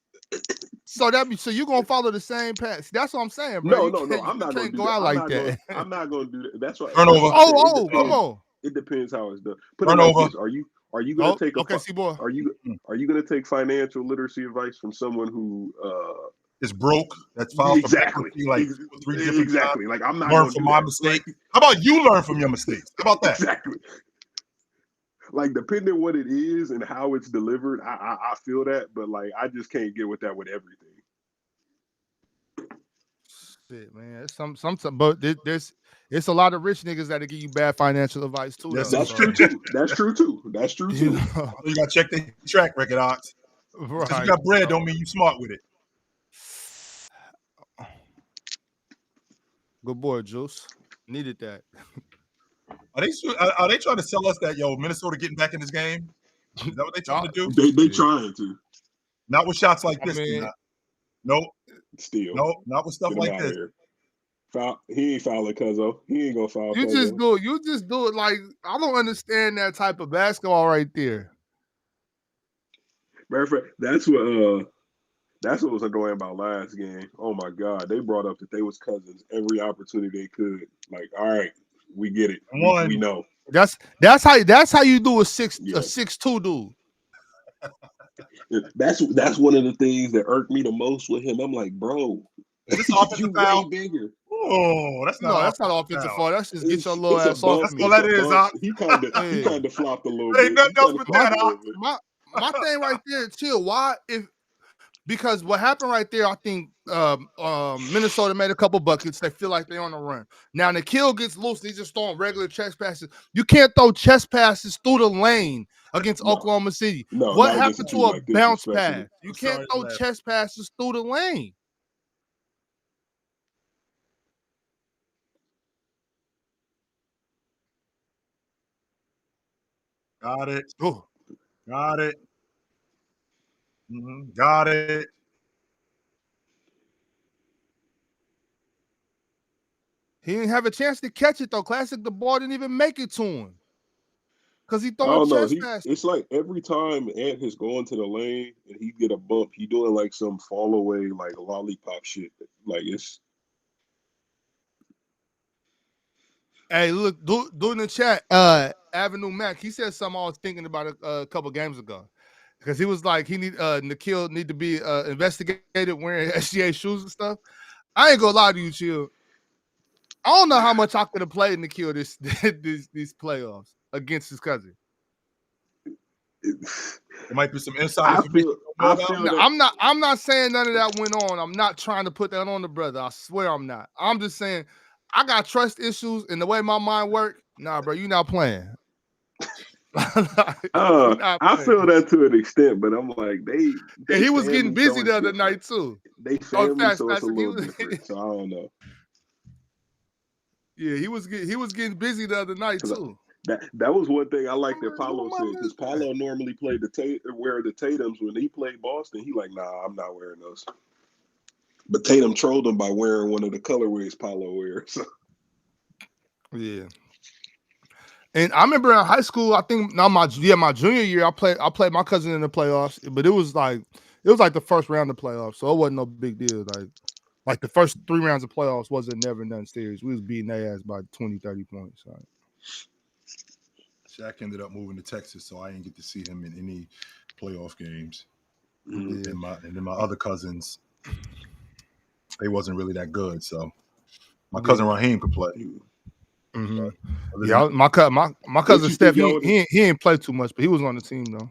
So you're gonna follow the same path. That's what I'm saying, bro. No. I'm not gonna go out like that. I'm not gonna do that. That's why. Turnover. Come on. It depends how it's done. Turnover. Like are you gonna take boy. Are you gonna take financial literacy advice from someone who is broke? That's filed exactly for like 3 different jobs. Like I'm not learn from my mistake. How about you learn from your mistakes? How about that? Exactly. Like depending on what it is and how it's delivered, I feel that, but like I just can't get with that with everything. shit, man. It's but it's a lot of rich niggas that'll give you bad financial advice too. Yes, Though, That's so, true too. That's true too. That's true you too. know, You gotta check the track record, Ox. Because you right? got bread don't mean you smart with it. Good boy, Juice. Needed that. Are they trying to sell us that Minnesota getting back in this game? Is that what they trying to do? They trying to. Not with shots like I this. mean, No, Still. not with stuff Get him like out of this. here. Foul. He ain't fouling Cuzzo. He ain't gonna foul you Cuzzo. just do it like I don't understand that type of basketball right there. Matter of fact, that's what was annoying about last game. Oh my God, they brought up that they was cousins every opportunity they could. Like, all right, we get it. We know. That's how you do a 6'2" dude. That's one of the things that irked me the most with him. I'm like, bro, Is this you offensive way foul? bigger. Oh, that's not offensive foul. That's just get your little It's a ass off bump. me. all that is, Ox. He kind of flopped a little There ain't bit. nothing else but that, Ox. My thing right there, chill. Why because what happened right there, I think Minnesota made a couple buckets. They feel like they're on the run. Now Nikhil gets loose. He's just throwing regular chest passes. You can't throw chest passes through the lane against Oklahoma City. No, what not against happened a to team a like this, bounce especially. pass? You can't throw chest passes through the lane. Got it. Ooh. Got it. Got it. He didn't have a chance to catch it though. Classic, the ball didn't even make it to him because he I throwing don't know. chest passes. It's like every time Ant has gone to the lane and he get a bump, he doing like some fall away, like lollipop shit. Like it's. Hey, look, do in the chat. Avenue Mac, he said something I was thinking about a couple games ago, because he was like, Nikhil need to be investigated wearing SGA shoes and stuff. I ain't gonna lie to you, Chill. I don't know how much I could have played Nikhil these playoffs against his cousin. There might be some inside information. I'm not saying none of that went on. I'm not trying to put that on the brother. I swear I'm not. I'm just saying I got trust issues, and the way my mind works, nah, bro, you not playing. I feel that to an extent, but I'm like they he was getting busy the other night too. They family, so it's a little different. So I don't know. Yeah, he was getting busy the other night too. That was one thing I liked that Paolo said, because Paolo normally played wear the Tatums. When he played Boston, he like, nah, I'm not wearing those. But Tatum trolled him by wearing one of the colorways Paolo wears. So. Yeah. And I remember in high school, I think my junior year, I played my cousin in the playoffs, but it was like the first round of playoffs, so it wasn't no big deal. Like the first 3 rounds of playoffs wasn't never nothing serious. We was beating their ass by 20, 30 points. Right? Shaq ended up moving to Texas, so I didn't get to see him in any playoff games. Mm-hmm. And then my other cousins, they wasn't really that good. So my cousin Raheem could play. Mm-hmm. Yeah, my cousin Steph, he ain't played too much, but he was on the team though.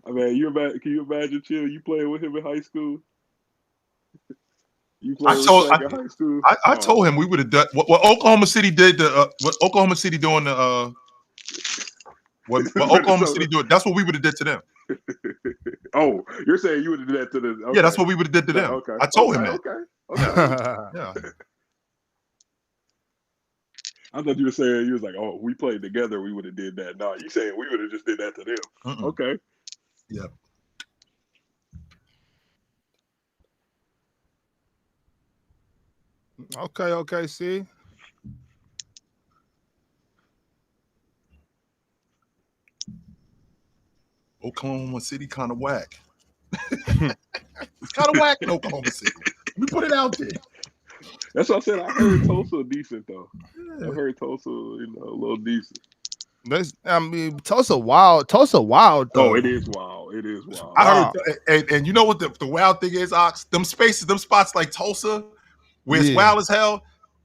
I mean, can you imagine, Chill? You playing with him in high school? You playing with Shaq in high school? I told him we would have done what Oklahoma City did. What Oklahoma City doing the what Oklahoma City doing? That's what we would have did to them. Oh, you're saying you would have did that to them? Okay. Yeah, that's what we would have did to them. Okay. I told him that. Okay. Yeah. I thought you were saying you was like, oh, we played together, we would have did that. No, you saying we would have just did that to them? Okay. Yep. Okay. See. Oklahoma City kind of whack. It's kind of whack in Oklahoma City. Let me put it out there. That's what I said. I heard Tulsa decent though. I heard Tulsa, a little decent. Tulsa wild. Though. Oh, it is wild. I heard, and you know what the wild thing is, Ox? Them spots like Tulsa, where it's wild as hell.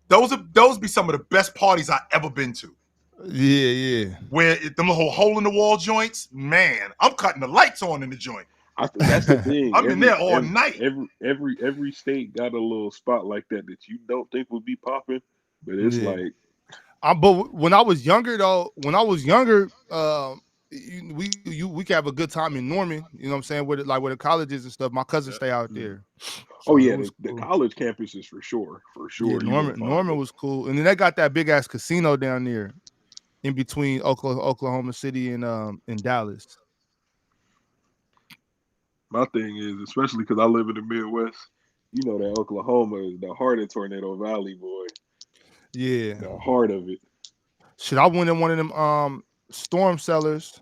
Those be some of the best parties I ever been to. Yeah. Where them whole hole in the wall joints, man, I'm cutting the lights on in the joint. That's the thing. I'm in there all night. Every state got a little spot like that you don't think would be popping, but it's like. But when I was younger, we could have a good time in Norman. You know what I'm saying? Where the colleges and stuff. My cousins stay out there. So the college campuses for sure. Yeah, Norman was cool, and then they got that big ass casino down there, in between Oklahoma City and Dallas. My thing is, especially because I live in the Midwest, you know that Oklahoma is the heart of Tornado Valley, boy. Yeah, the heart of it. Shit, I went in one of them storm cellars,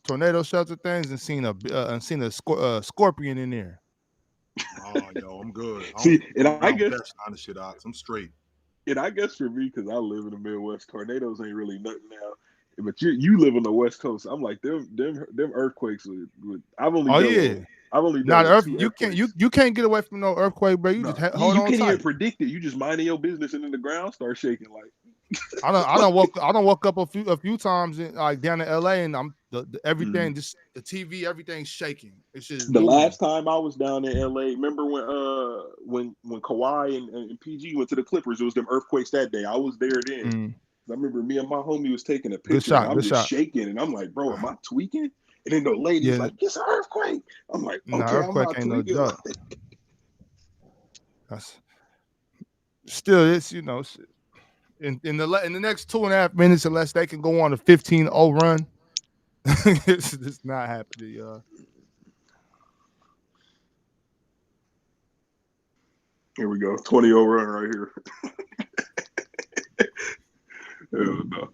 tornado shelter things, and seen a scorpion in there. Oh, yo, I'm good. I guess that kind of shit out. I'm straight. And I guess for me, because I live in the Midwest, tornadoes ain't really nothing now. But you live on the West Coast. I'm like them earthquakes. I've only done two earthquakes. You can't get away from no earthquake, bro. You just hold on tight. You can't even predict it. You just minding your business, and then the ground starts shaking. Like I don't woke up a few times down in LA, and everything just the TV, everything's shaking. It's just last time I was down in LA. Remember when Kawhi and PG went to the Clippers? It was them earthquakes that day. I was there then. I remember me and my homie was taking a picture. I'm just shaking, and I'm like, bro, am I tweaking? And then the lady's like, it's an earthquake. I'm like, okay, earthquake I'm not tweaking. No joke. Still, it's in the next 2.5 minutes, unless they can go on a 15-0 run, it's just not happening, y'all. Here we go, 20-0 run right here. Hell no.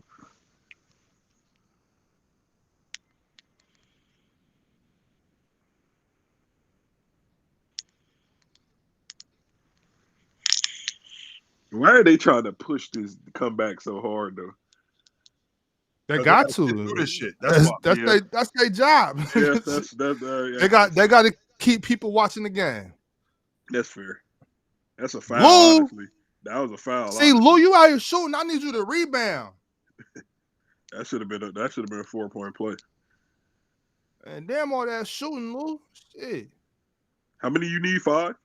Why are they trying to push this comeback so hard though? They got to do this shit. That's their job. Yes, they got to keep people watching the game. That's fair. That's a foul. Lou, honestly, that was a foul. See, honestly. Lou, you out here shooting. I need you to rebound. That should have been a 4-point play. And damn all that shooting, Lou. Shit. How many you need? 5?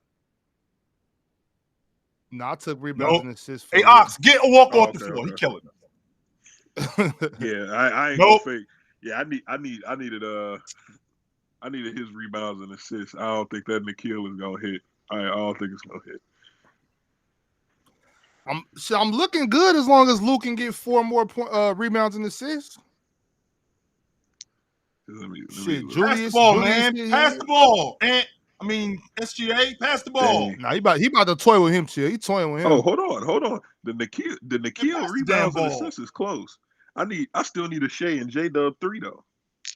No, I took rebounds and assists. Hey, Ox, get a walk off the floor. He killing them. Yeah, I ain't gonna fake. Yeah, I needed his rebounds and assists. I don't think that Nikhil is gonna hit. I don't think it's gonna hit. I'm looking good as long as Luke can get 4 more rebounds and assists. Shit, pass the ball, man. Pass the ball. And I mean, SGA, pass the ball. Dang. Nah, he about to toy with him, chill. He toying with him. Oh, hold on. The Nikhil rebounds and assists is close. I still need a Shea and J-Dub 3 though.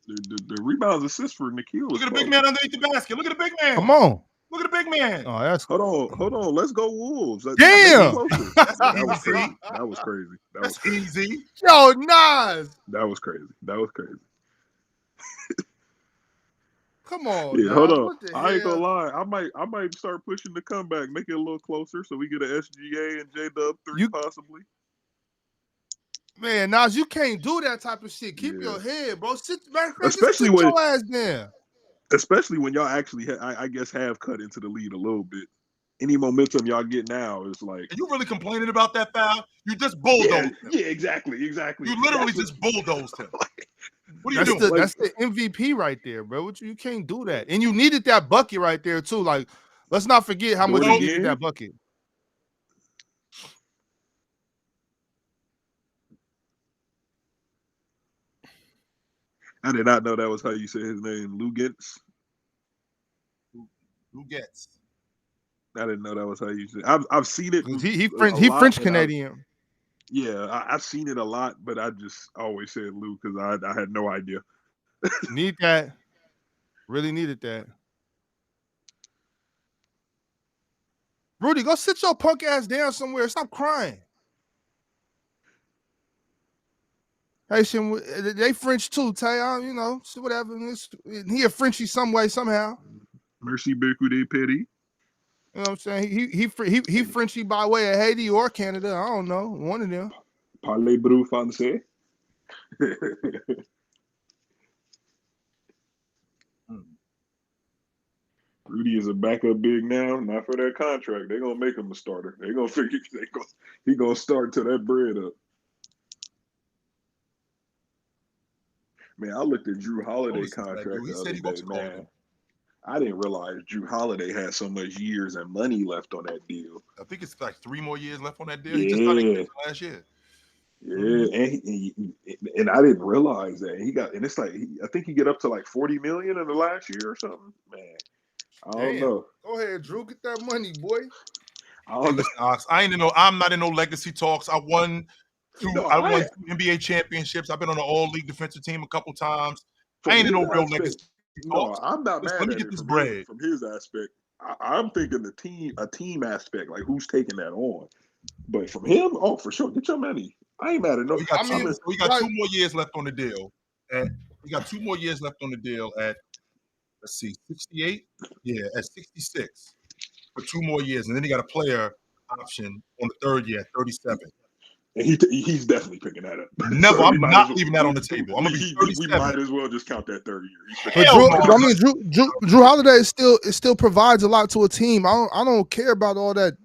The rebounds assists for Nikhil. Look at the big man underneath the basket. Look at the big man. Come on. Look at the big man. Oh, that's hold on. Let's go Wolves. Damn. That was crazy. That's easy. Yo, Nas. That was crazy. Come on. Yeah, hold on. I ain't gonna lie. I might start pushing the comeback, make it a little closer, so we get an SGA and J-Dub 3 possibly. Man, Nas, you can't do that type of shit. Keep your head, bro. Sit especially when your ass down. Especially when y'all actually, I guess, have cut into the lead a little bit. Any momentum y'all get now is like. Are you really complaining about that foul? You just bulldozed him. Yeah, exactly. You literally just bulldozed him. What are you doing? That's the MVP right there, bro. You can't do that. And you needed that bucket right there, too. Like, let's not forget how much you needed that bucket. I did not know that was how you say his name. Lugets. Lugets. I didn't know that was how you say it. I've seen it. He French Canadian. I've seen it a lot, but I just always said Lou because I had no idea. Need that. Really needed that. Rudy, go sit your punk ass down somewhere. Stop crying. Haitian, they French too, Tay. Whatever. He a Frenchie some way, somehow. Merci beaucoup de Petty. You know what I'm saying? He Frenchie by way of Haiti or Canada. I don't know. One of them. Parlez-vous français? Rudy is a backup big now, not for that contract. They're gonna make him a starter. They're gonna figure he gonna start till that bread up. Man, I looked at Drew Holiday contract He the said other he goes day, to man. Golden. I didn't realize Drew Holiday had so much years and money left on that deal. I think it's like 3 more years left on that deal. He just signed an extension last year. Yeah, and I didn't realize that he got, and it's like I think he get up to like 40 million in the last year or something. Man, I don't know. Go ahead, Drew. Get that money, boy. Hey, listen, Ox, I'm not in no legacy talks. I won two NBA championships. I've been on the all-league defensive team a couple times. I ain't in no real legacy talks. I'm not mad Let me at get it this from bread. from his aspect. I'm thinking a team aspect, like who's taking that on. But from him, oh, for sure, get your money. I ain't mad at no. We got 2 more years left on the deal, and we got 2 more years left on the deal at, let's see, 68. Yeah, at 66 for 2 more years, and then he got a player option on the 3rd year at 37. And he's definitely picking that up. Never, so I'm not leaving that on the table. I'm gonna be 37. We might as well just count that 3rd year. But Drew Holiday still provides a lot to a team. I don't care about all that.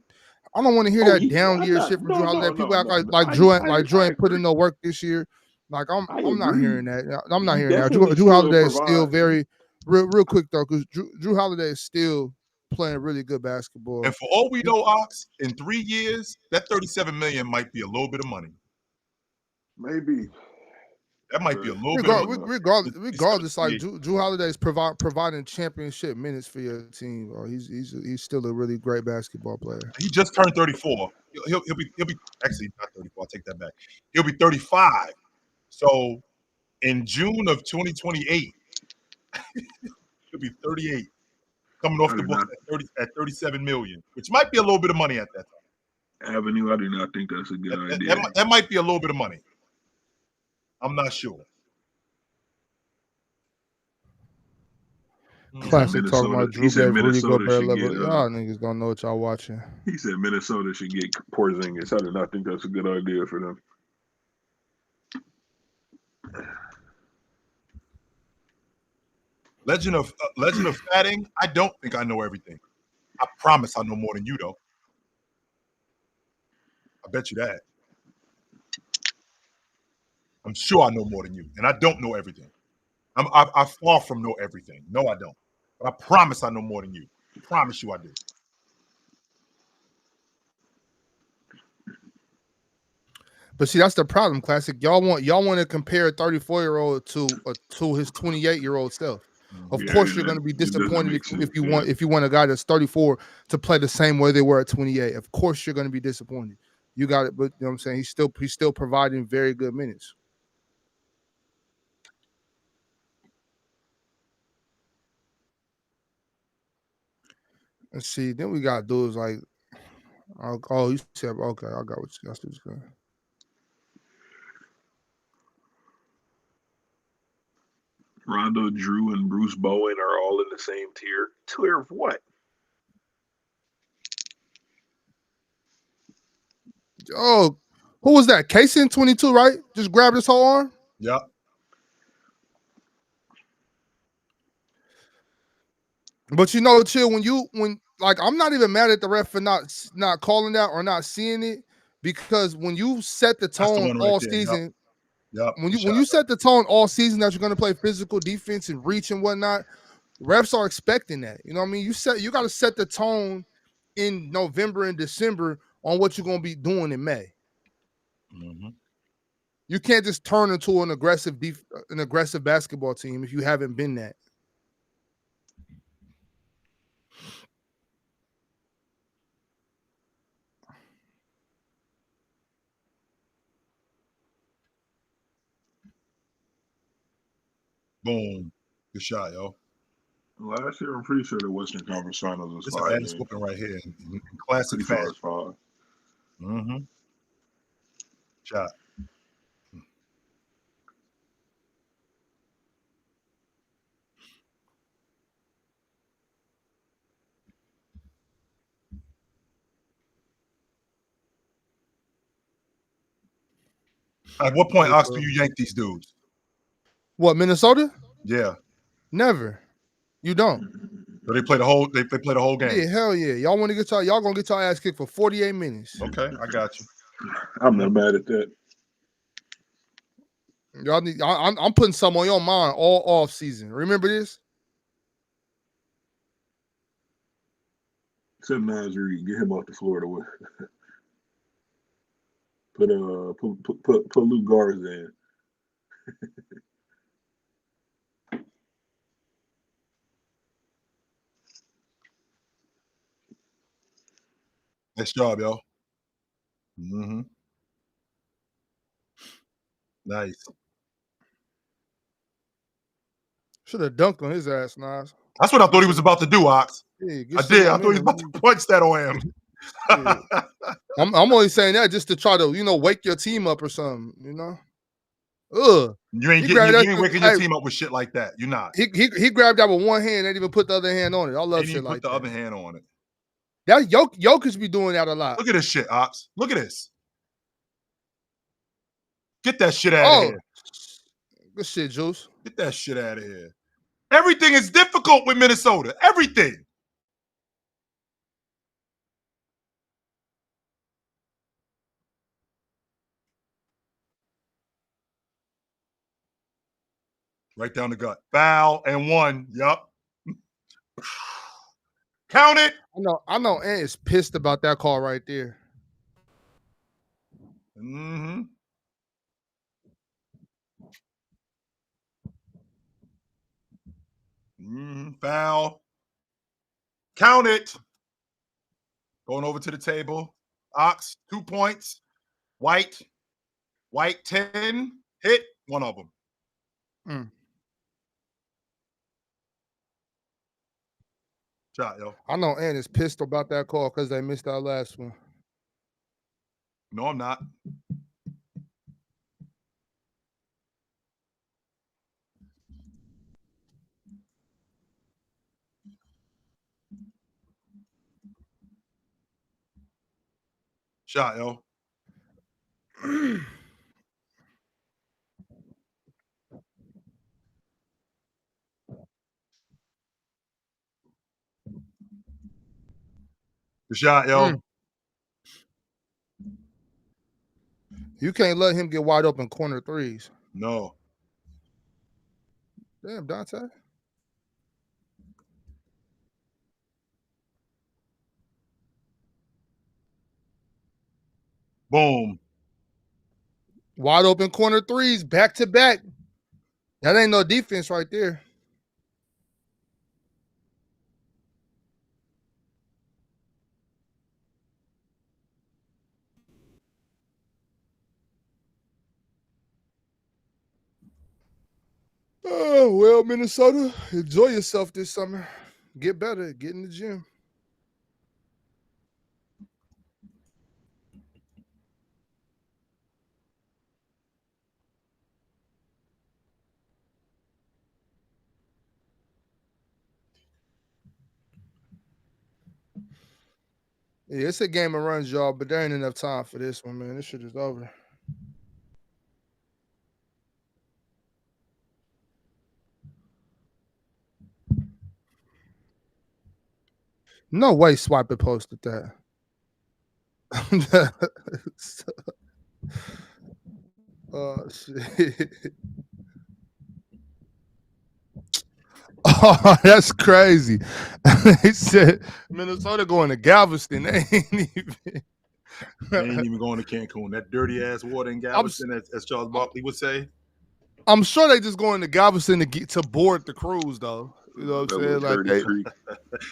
I don't want to hear that down year shit from Drew Holiday. People act like Drew ain't put in no work this year. Like I'm not hearing that. I'm not hearing that. Drew Holiday is still very real quick though, because Drew Holiday is still playing really good basketball. And for all we know, Ox, in 3 years, that $37 million might be a little bit of money. Maybe. That might be a little bit of money. Regardless, like Drew Holiday is providing championship minutes for your team. Or he's still a really great basketball player. He just turned 34. He'll be actually not 34. I'll take that back. He'll be 35. So in June of 2028, he'll be 38, coming off the books at 37 million, which might be a little bit of money at that time. Avenue, I do not think that's a good idea. That might be a little bit of money. I'm not sure. Classic talking about Drew gave Rudy Gobert level. Y'all niggas don't know what y'all watching. He said Minnesota should get Porzingis. I do not think that's a good idea for them. Legend of Fatting. I don't think I know everything. I promise I know more than you, though. I bet you that. I'm sure I know more than you, and I don't know everything. I far from know everything. No, I don't. But I promise I know more than you. I promise you I do. But see, that's the problem, Classic. Y'all want to compare a 34-year-old to his 28-year-old self. Of course, you're going to be disappointed if you want a guy that's 34 to play the same way they were at 28. Of course, you're going to be disappointed. You got it, but you know what I'm saying? He's still providing very good minutes. Let's see. Then we got dudes like, oh, you said, okay, I got what you got. Rondo, Drew, and Bruce Bowen are all in the same tier. Tier of what? Oh, who was that? Casey in 22, right? Just grabbed his whole arm? Yeah. But you know, Chill, when I'm not even mad at the ref for not calling that or not seeing it, because when you set the tone all season, when you set the tone all season that you're going to play physical defense and reach and whatnot, refs are expecting that. You know what I mean? You got to set the tone in November and December on what you're going to be doing in May. Mm-hmm. You can't just turn into an aggressive basketball team if you haven't been that. Boom. Good shot, yo. Last year, I'm pretty sure the Western Conference Finals was 5 games. Whooping right here in classic fashion. Mm-hmm. Shot. At what point, Ox, do you yank these dudes? What, Minnesota? Yeah. Never. You don't. So they play the whole. They play the whole game. Yeah, hell yeah. Y'all want to get y'all gonna get y'all ass kicked for 48 minutes. Okay, I got you. I'm not mad at that. Y'all need. I'm putting some on your mind all off season. Remember this? Except Nasri, get him off the floor to win. Put Luke Garza in. Nice job, yo. Mm-hmm. Nice. Should have dunked on his ass, Nas. That's what I thought he was about to do, Ox. Yeah, I did. I thought he was about to punch that on him. Yeah. I'm only saying that just to try to, wake your team up or something, Ugh. You ain't waking your team up with shit like that. You're not. He grabbed that with one hand, ain't even put the other hand on it. I love shit like that. Put the other hand on it. That Jokic be doing that a lot. Look at this shit, Ox. Look at this. Get that shit out of here. Good shit, Juice. Get that shit out of here. Everything is difficult with Minnesota. Everything. Right down the gut. Foul and 1. Yup. Count it. I know Ant is pissed about that call right there. Mm-hmm. Foul. Count it. Going over to the table. Ox, 2 points. White 10. Hit one of them. Shot, yo. I know Ant is pissed about that call because they missed our last one. No, I'm not. Shot, yo. The shot, yo. You can't let him get wide open corner threes. No. Damn, Dante. Boom. Wide open corner threes, back to back. That ain't no defense right there. Oh, well, Minnesota, enjoy yourself this summer. Get better. Get in the gym. Yeah, it's a game of runs, y'all, but there ain't enough time for this one, man. This shit is over. No way Swiper posted that. Oh, shit. Oh, that's crazy. He said Minnesota going to Galveston. They ain't even going to Cancun. That dirty ass water in Galveston, as Charles Barkley would say. I'm sure they just going to Galveston to board the cruise, though. You know what I'm saying? Like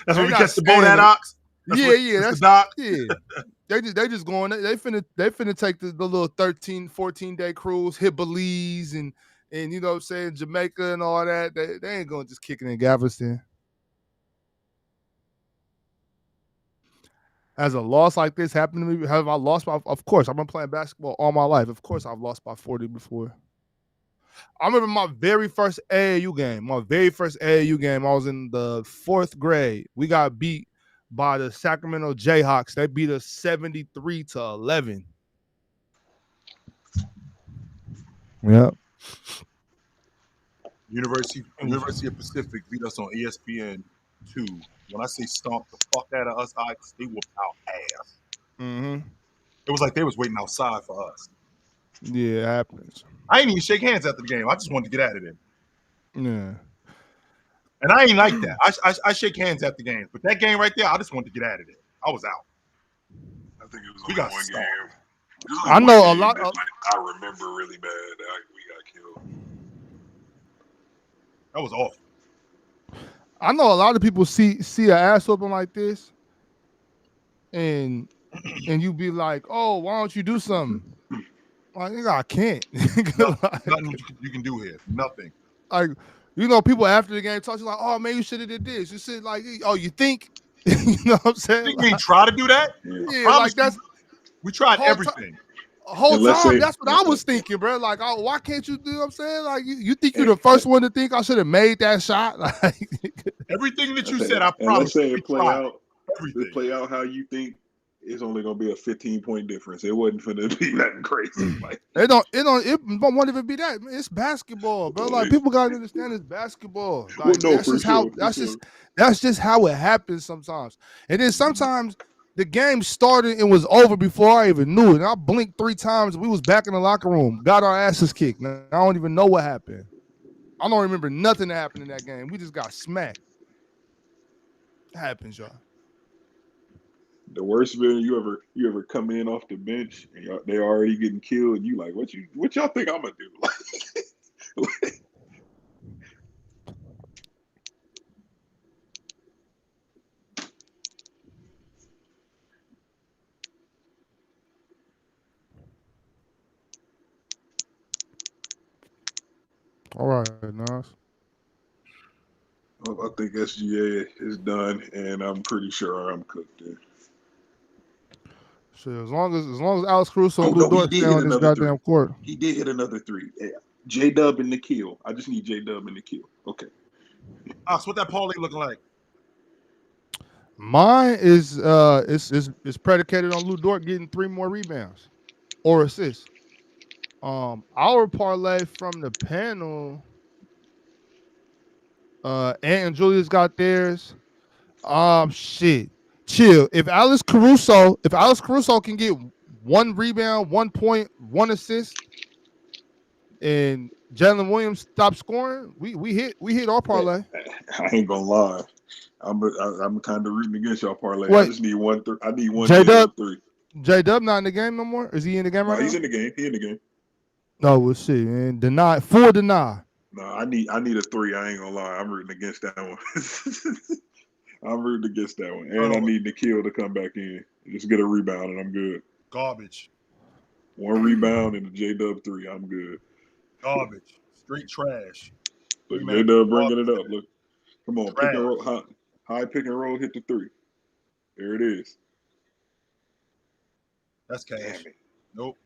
that's where we catch the boat at, Ox. That's the dock. Yeah. They just going. They finna take the little 13, 14-day cruise, hit Belize and you know what I'm saying, Jamaica and all that. They ain't going to just kick it in Galveston. Has a loss like this happened to me? Have I lost by? Of course, I've been playing basketball all my life. Of course, I've lost by 40 before. I remember my very first AAU game. I was in the 4th grade. We got beat by the Sacramento Jayhawks. They beat us 73-11. Yep. University of Pacific beat us on ESPN 2. When I say stomp the fuck out of us, they whooped our ass. Mm-hmm. It was like they was waiting outside for us. Yeah, it happens. I didn't even shake hands after the game. I just wanted to get out of there. Yeah. And I ain't like that. I shake hands after games, but that game right there, I just wanted to get out of there. I was out. I think it was We only got one stomped. game. I know a lot. That, like, I remember really bad that we got killed. That was awful. I know a lot of people see an ass whooping like this, and you be like, "Oh, why don't you do something?" Like, nigga, I can't. Nothing you can do here. Nothing. Like, you know, people after the game talk to you like, "Oh man, you should have did this." You said like, "Oh, you think?" You know what I'm saying? Think we try to do that? Yeah, like that's we tried whole everything. Whole And let's time, say- that's what I was thinking, bro. Like, oh, why can't you do what I'm saying? Like, you think you're the first one to think I should have made that shot? Like, Everything that you Let's said, I and let's promise say we it play tried out. everything. It play out how you think. It's only gonna be a 15-point difference. It wasn't finna be nothing crazy. Like, it don't won't even be that. It's basketball, bro. Like, people gotta understand it's basketball. Like, well, no, that's for just sure. how for that's just how it happens sometimes. And then sometimes the game started and was over before I even knew it. And I blinked 3 times. We was back in the locker room, got our asses kicked. Now, I don't even know what happened. I don't remember nothing that happened in that game. We just got smacked. It happens, y'all. The worst been you ever come in off the bench and they already getting killed. And you like, what y'all think I'm gonna do? All right, Nas. I think SGA is done, and I'm pretty sure I'm cooked in. Shit, as long as Alex Caruso and no, Lou Dort he did stay hit on this another goddamn three. court. He did hit another 3. Yeah. J-Dub in the kill. I just need J-Dub in the kill. Okay. What that parlay looking like? Mine is predicated on Lou Dort getting 3 more rebounds or assists. Our parlay from the panel, Ant and Julius got theirs. Shit. Chill. If Alex Caruso can get 1 rebound, 1 point, 1 assist, and Jalen Williams stop scoring, we hit our parlay. I ain't gonna lie. I'm kind of rooting against y'all parlay. Wait. I just need one. I need one J-Dub? 3. J-Dub not in the game no more? Is he in the game No, right he's now? in the game. He in the game. No, we'll see, man. Full deny. No, I need a 3. I ain't gonna lie. I'm rooting against that one. I'm rooting against that one, and I need Nikhil to come back in. Just get a rebound, and I'm good. Garbage. 1 rebound and a J-Dub 3. I'm good. Garbage. Straight trash. Look, J-Dub bringing it up. Look, come on, Trash. pick and roll, high pick and roll, hit the 3. There it is. That's cash. Damn it. Nope.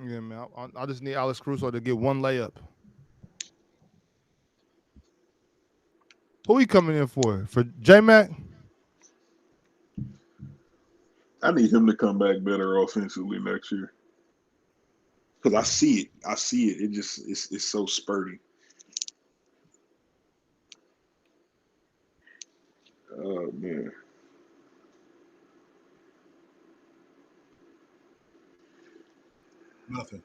Yeah, man. I just need Alex Caruso to get 1 layup. Who he coming in for? For J-Mac? I need him to come back better offensively next year. Because I see it. It just it's so spurty. Oh man. Nothing.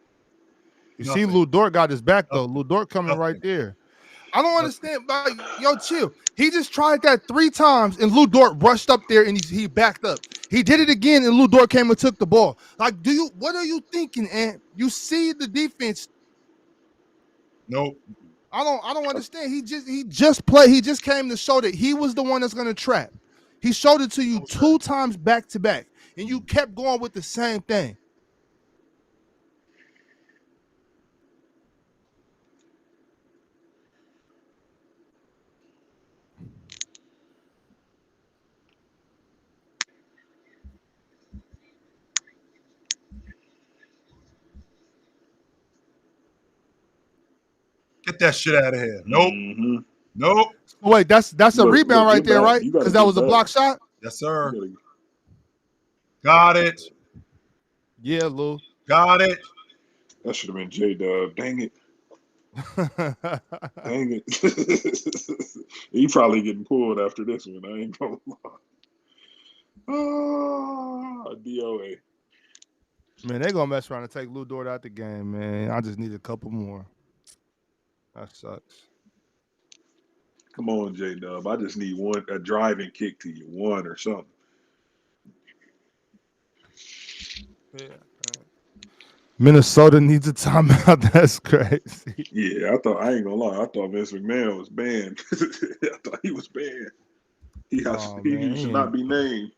You see, Lou Dort got his back though. Lou Dort coming right Nothing. there. I don't understand. Like, yo, chill. He just tried that 3 times, and Lou Dort rushed up there and he backed up. He did it again, and Lou Dort came and took the ball. Like, what are you thinking, Ant? You see the defense. Nope. I don't understand. He just played. He just came to show that he was the one that's gonna trap. He showed it to you 2 times back to back, and you kept going with the same thing. Get that shit out of here. Nope. Mm-hmm. Nope. Wait, that's a rebound right there, right? Because that was a block shot. Yes, sir. Got it. Yeah, Lou. Got it. That should have been J-Dub. Dang it. Dang it. He probably getting pulled after this one. I ain't gonna lie. DOA. Man, they gonna mess around and take Lou Dort out the game, man. I just need a couple more. That sucks. Come on, J-Dub. I just need a driving kick to you, one or something. Yeah. Minnesota needs a timeout. That's crazy. Yeah, I ain't gonna lie. I thought Vince McMahon was banned. I thought he was banned. He should not be named.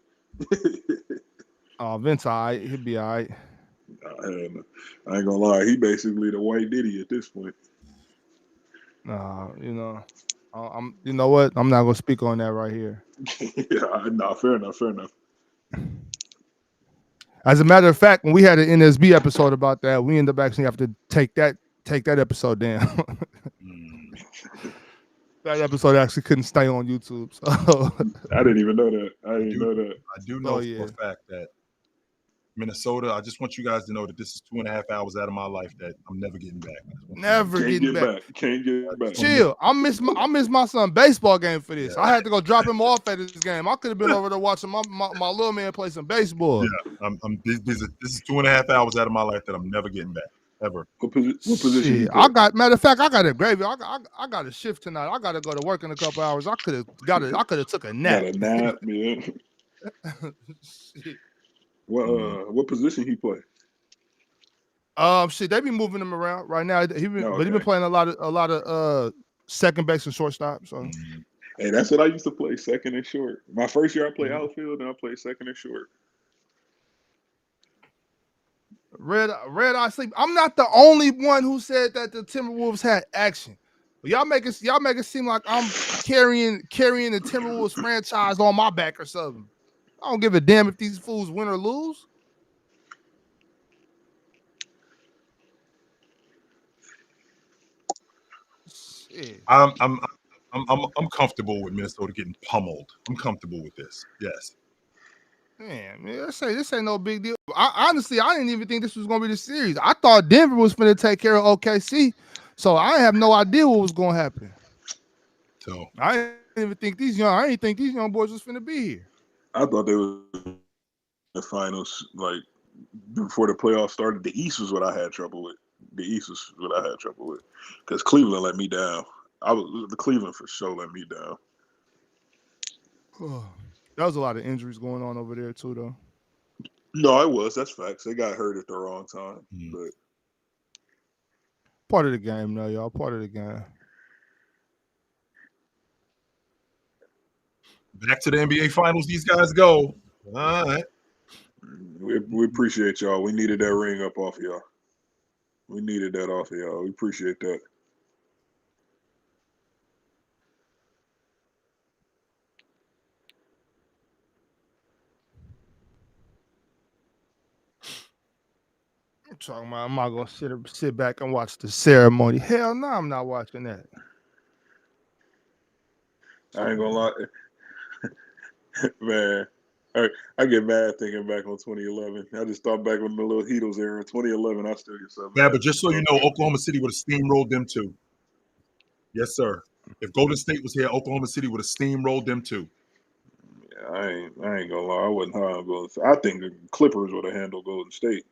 Vince, all right. He'll be all right. I ain't gonna lie. He basically the white Diddy at this point. You know what? I'm not gonna speak on that right here. Yeah, fair enough. As a matter of fact, when we had an NSB episode about that, we ended up actually have to take that episode down. That episode actually couldn't stay on YouTube. So I didn't even know that. I do know for a fact that Minnesota, I just want you guys to know that this is 2.5 hours out of my life that I'm never getting back. Can't get back. Chill. I miss my son's baseball game for this. Yeah. I had to go drop him off at this game. I could have been over there watching my little man play some baseball. Yeah, I'm busy. This is 2.5 hours out of my life that I'm never getting back. Ever. What position? Matter of fact, I got a gravy. I got a shift tonight. I got to go to work in a couple hours. I could have took a nap. Got a nap, man. What position he play? They be moving him around right now. He been playing a lot of second base and shortstop. So, hey, that's what I used to play, second and short. My first year I played outfield, and I played second and short. Red Eye Sleep. I'm not the only one who said that the Timberwolves had action. Y'all make it seem like I'm carrying the Timberwolves franchise on my back or something. I don't give a damn if these fools win or lose. Shit. I'm comfortable with Minnesota getting pummeled. I'm comfortable with this. Yes. Man, this ain't no big deal. Honestly, I didn't even think this was gonna be the series. I thought Denver was gonna take care of OKC, so I have no idea what was gonna happen. So I didn't think these young boys was gonna be here. I thought they were in the finals, like before the playoffs started. The East was what I had trouble with. Because Cleveland let me down. The Cleveland for sure let me down. There was a lot of injuries going on over there too, though. No, it was. That's facts. They got hurt at the wrong time. But part of the game, though, y'all. Part of the game. Back to the NBA Finals. These guys go. All right. We appreciate y'all. We needed that ring up off of y'all. We needed that off of y'all. We appreciate that. I'm talking about I'm not gonna sit back and watch the ceremony. Hell no, I'm not watching that. I ain't gonna lie, man. I get mad thinking back on 2011. I just thought back on the little Heatles era. 2011, I still get something. Yeah, but just so you know, Oklahoma City would have steamrolled them too. Yes, sir. If Golden State was here, Oklahoma City would have steamrolled them too. Yeah, I ain't gonna lie. I wasn't high on Golden State. I think the Clippers would have handled Golden State.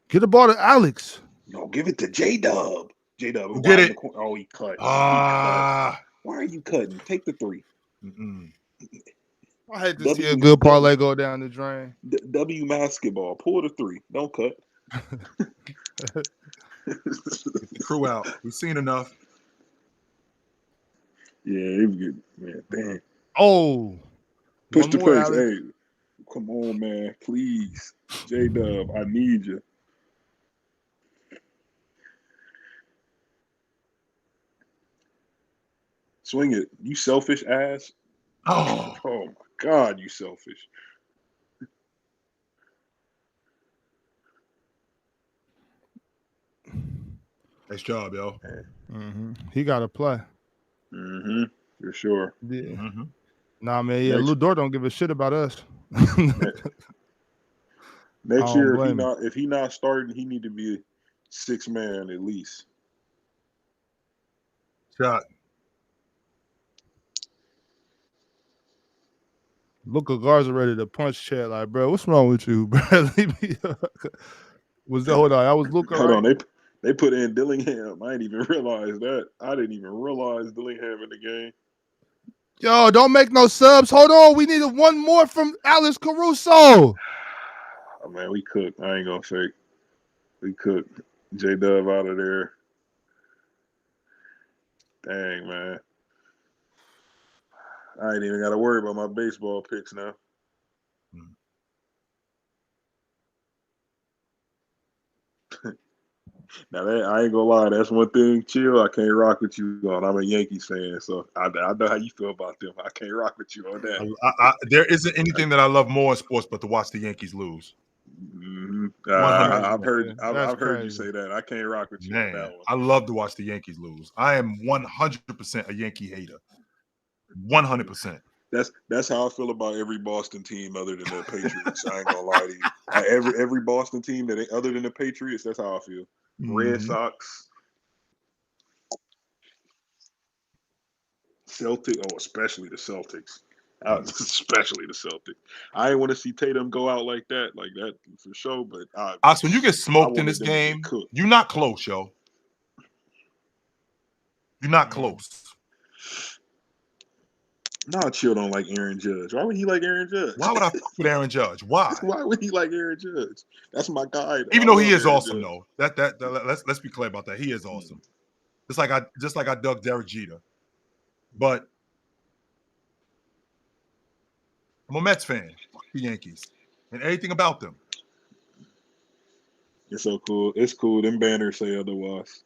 Get the ball to Alex. No, give it to J-Dub. J-Dub. Get it. Oh, he cut. Ah. Why are you cutting? Take the three. I hate to see a good parlay go down the drain. W basketball. Pull the three. Don't cut. Get the crew out. We've seen enough. Yeah, it was good. Man, damn. Oh. Push the pace. Alex. Hey, come on, man. Please. J-Dub, I need you. Swing it. You selfish ass. Oh my God, you selfish. Nice job, yo. Mm-hmm. He got to play. Mm-hmm. For sure. Yeah. Mm-hmm. Nah, man. Yeah, Lou Dort don't give a shit about us. Next year, if he not starting, he need to be 6 man at least. Shot. Luka Garza ready to punch Chet. Like, bro, what's wrong with you, bro? Leave me was that, hold on, that was Luka, Hold right? on, they put in Dillingham. I didn't even realize that. I didn't even realize Dillingham in the game. Yo, don't make no subs. Hold on, we needed one more from Alex Caruso. Oh, man, we cooked. I ain't gonna fake. We cooked. J-Dub out of there. Dang, man. I ain't even got to worry about my baseball picks now. Now, I ain't gonna lie, that's one thing, Chill, I can't rock with you on. I'm a Yankees fan, so I know how you feel about them. I can't rock with you on that. There isn't anything that I love more in sports but to watch the Yankees lose. Mm-hmm. 100%. I've heard you say that. I can't rock with you on that Man, one. I love to watch the Yankees lose. I am 100% a Yankee hater. 100%. That's how I feel about every Boston team other than the Patriots. I ain't gonna lie to you. Every Boston team that ain't other than the Patriots, that's how I feel. Red Sox, Celtics, especially the Celtics. Especially the Celtics. I didn't want to see Tatum go out like that for sure. But when you get smoked in this game, you're not close, yo. You're not close. Nah, Chill don't like Aaron Judge. Why would he like Aaron Judge? Why would I fuck with Aaron Judge? Why? Why would he like Aaron Judge? That's my guy. Even though he is awesome, though. Let's be clear about that. He is awesome. Just like I dug Derek Jeter. But I'm a Mets fan. Fuck the Yankees. And everything about them. It's so cool. It's cool. Them banners say otherwise.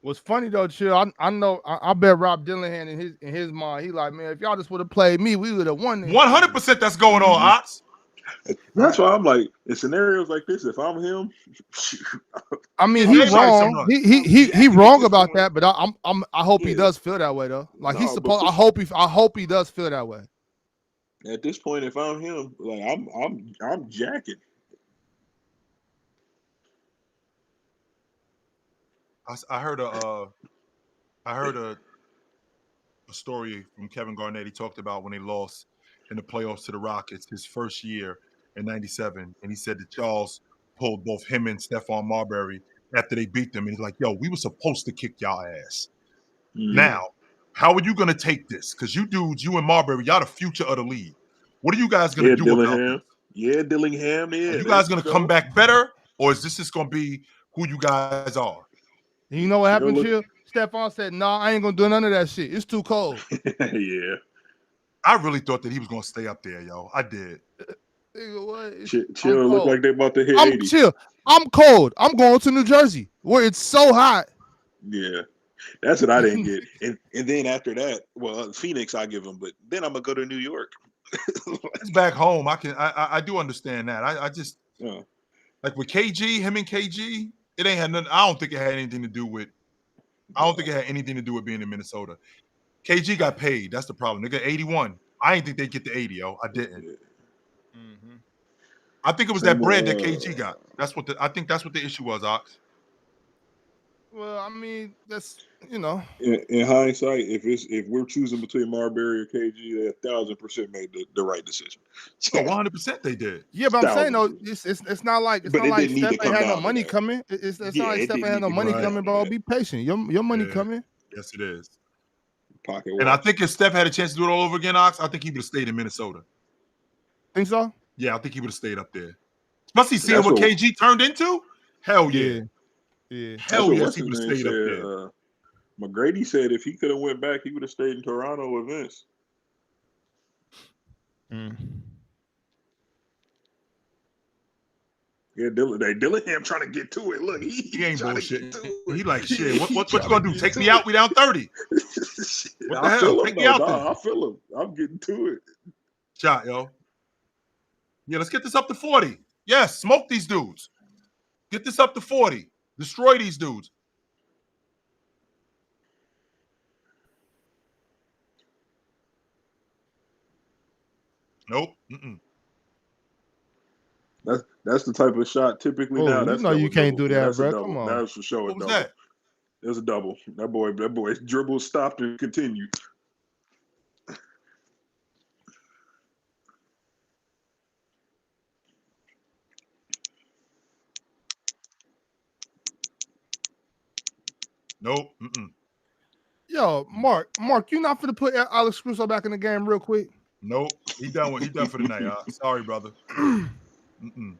What's funny though, Chill, I know I bet Rob Dillingham in his mind, he like, man, if y'all just would have played me, we would have won this. 100% that's going on, Ox. That's why I'm like, in scenarios like this, if I'm him, I mean, he's wrong. He wrong about that, but I hope he does feel that way though. Like he's supposed. I hope he does feel that way. At this point, if I'm him, like I'm jacking. I heard a story from Kevin Garnett. He talked about when they lost in the playoffs to the Rockets his first year in '97, and he said that Charles pulled both him and Stephon Marbury after they beat them, and he's like, "Yo, we were supposed to kick y'all ass." Mm-hmm. Now, how are you gonna take this? Because you dudes, you and Marbury, y'all the future of the league. What are you guys gonna do about this? Yeah, Dillingham. Yeah, are you guys gonna come back better, or is this just gonna be who you guys are? You know what happened, Chill? Stephon said, "Nah, I ain't gonna do none of that shit. It's too cold." Yeah. I really thought that he was gonna stay up there, yo. I did. Chill look like they about to hit 80. Chill. I'm cold. I'm going to New Jersey where it's so hot. Yeah. That's what I didn't get. And then after that, well, Phoenix I give them, but then I'm gonna go to New York. It's back home. I do understand that. I just like with KG, him and KG, it ain't had nothing. I don't think it had anything to do with. I don't think it had anything to do with being in Minnesota. KG got paid. That's the problem. They got 81. I didn't think they'd get to 80, yo. I didn't. Mm-hmm. I think it was that bread that KG got. I think that's what the issue was, Ox. Well, I mean, that's In hindsight, if we're choosing between Marbury or KG, they 1,000% made the right decision. So 100% they did. Yeah, but I'm saying though, it's not like Steph ain't had no money coming. It's not like Steph ain't had no money coming, bro. Be patient. Your money coming. Yes, it is. Pocket and I think if Steph had a chance to do it all over again, Ox, I think he would have stayed in Minnesota. Think so? Yeah, I think he would have stayed up there. Especially seeing what KG turned into. Hell yeah. Yeah. Hell yes, he would have stayed up there. McGrady said if he could have went back, he would have stayed in Toronto with Vince. Yeah, Dillingham trying to get to it. Look, he ain't bullshit. He like shit. What you gonna do? Take me out? We down 30. What the hell? Take me out. I feel him. I'm getting to it. Shot, yo. Yeah, let's get this up to 40. Yes, smoke these dudes. Get this up to 40. Destroy these dudes. Nope. That's the type of shot typically Oh, now. you That's know you double, can't double. do Yeah, that, that's a bro. double. Come on. That's for sure a What was double. that? It was a double. That boy dribble stopped and continued. Nope. Mm-mm. Yo, Mark, you not finna put Alex Caruso back in the game real quick? Nope. He done for the night. Sorry, brother. Mm-mm.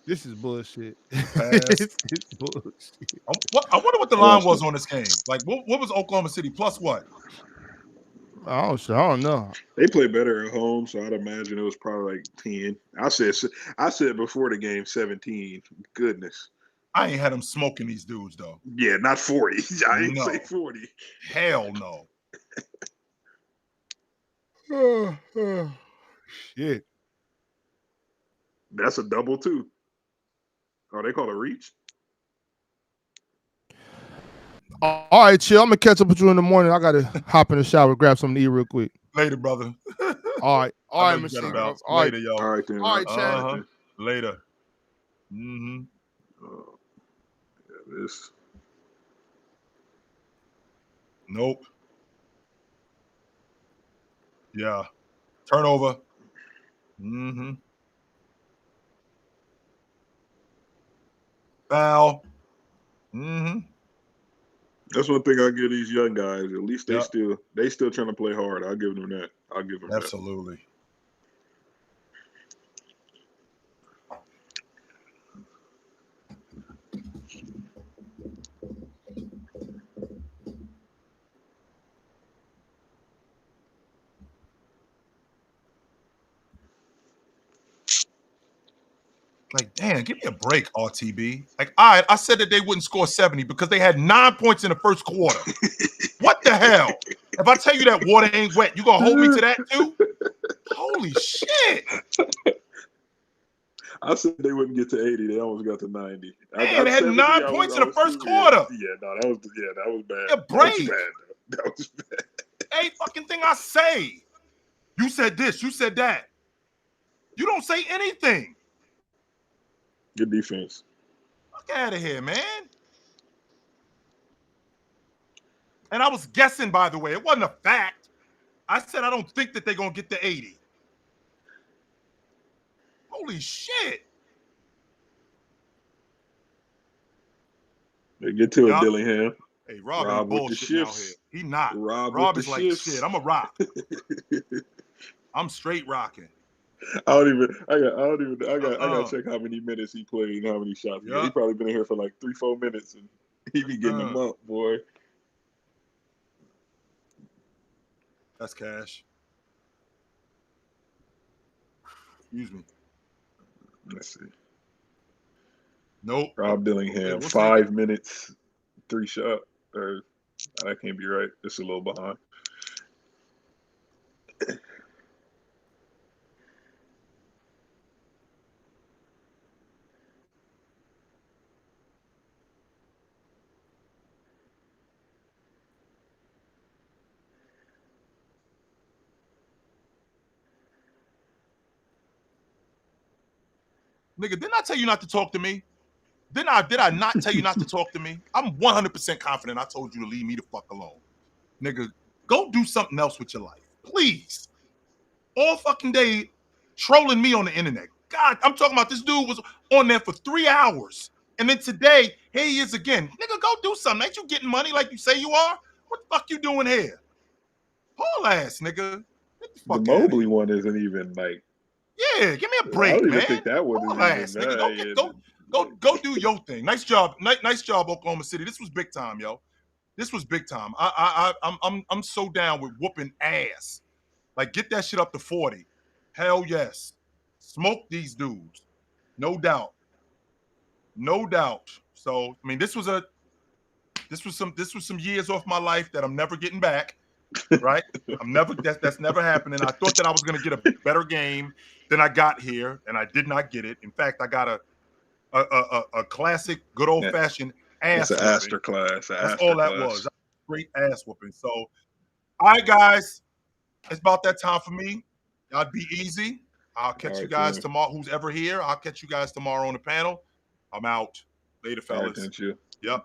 This is bullshit. Pass. It's bullshit. I wonder what the line was on this game. Like, what was Oklahoma City plus what? I don't know. They play better at home, so I'd imagine it was probably like 10. I said before the game 17. Goodness. I ain't had them smoking these dudes though. Yeah, not 40. I ain't No. say 40. Hell no. Shit. That's a double too. Oh, they call it a reach? All right, chill. I'm gonna catch up with you in the morning. I gotta hop in the shower, grab something to eat real quick. Later, brother. All right, I know you machine. gotta bounce. All right, Later, yo. All right, then. All right, Chad. All right, then. Later. Mm-hmm. Yeah, this. Nope. Yeah. Turnover. Mm-hmm. Foul. Mm-hmm. That's one thing I give these young guys. At least they Yep. still trying to play hard. I'll give them that. I'll give them Absolutely. Like, damn, give me a break, RTB. Like, all right, I said that they wouldn't score 70 because they had 9 points in the first quarter. What the hell? If I tell you that water ain't wet, you gonna hold me to that too? Holy shit. I said they wouldn't get to 80. They almost got to 90. Man, they had 70, 9 points in the first quarter. Yeah, no, that was bad. A break. That was bad. Hey, fucking thing I say. You said this, you said that. You don't say anything. Good defense. Fuck out of here, man. And I was guessing, by the way. It wasn't a fact. I said I don't think that they're going to get to 80. Holy shit. They get to it, Dillingham. Hey, Rob Rob ain't with the bullshitting out shifts. here. He not. Rob is with the like, shifts. shit, I'm a rock. I'm straight rocking. I gotta check how many minutes he played and how many shots. Yeah. He probably been in here for like 3-4 minutes and he be getting them up, boy. That's cash. Excuse me. Let's see. Nope. Rob Dillingham, What's 5 minutes, 3 shot. Or that can't be right. It's a little behind. Nigga, didn't I tell you not to talk to me? Did I not tell you not to talk to me? I'm 100% confident I told you to leave me the fuck alone. Nigga, go do something else with your life. Please. All fucking day trolling me on the internet. God, I'm talking about this dude was on there for 3 hours. And then today, here he is again. Nigga, go do something. Ain't you getting money like you say you are? What the fuck you doing here? Whole ass, nigga. Get the fuck The out of Mobley here. one isn't even like. Yeah, give me a break, I don't man. even think that one is Whole ass, even nigga. Go do your thing. Nice job. Nice job, Oklahoma City. This was big time, yo. This was big time. I'm so down with whooping ass. Like, get that shit up to 40. Hell yes. Smoke these dudes. No doubt. No doubt. So, I mean, this was some years off my life that I'm never getting back. Right? That's never happening. I thought that I was gonna get a better game than I got here, and I did not get it. In fact, I got a classic, good old fashioned ass. It's an Astor class. That's all that was. Great ass whooping. So, all right, guys, it's about that time for me. Y'all be easy. I'll catch All you right, guys Tim. tomorrow. Who's ever here, I'll catch you guys tomorrow on the panel. I'm out. Later, All right, fellas. thank you. Yep.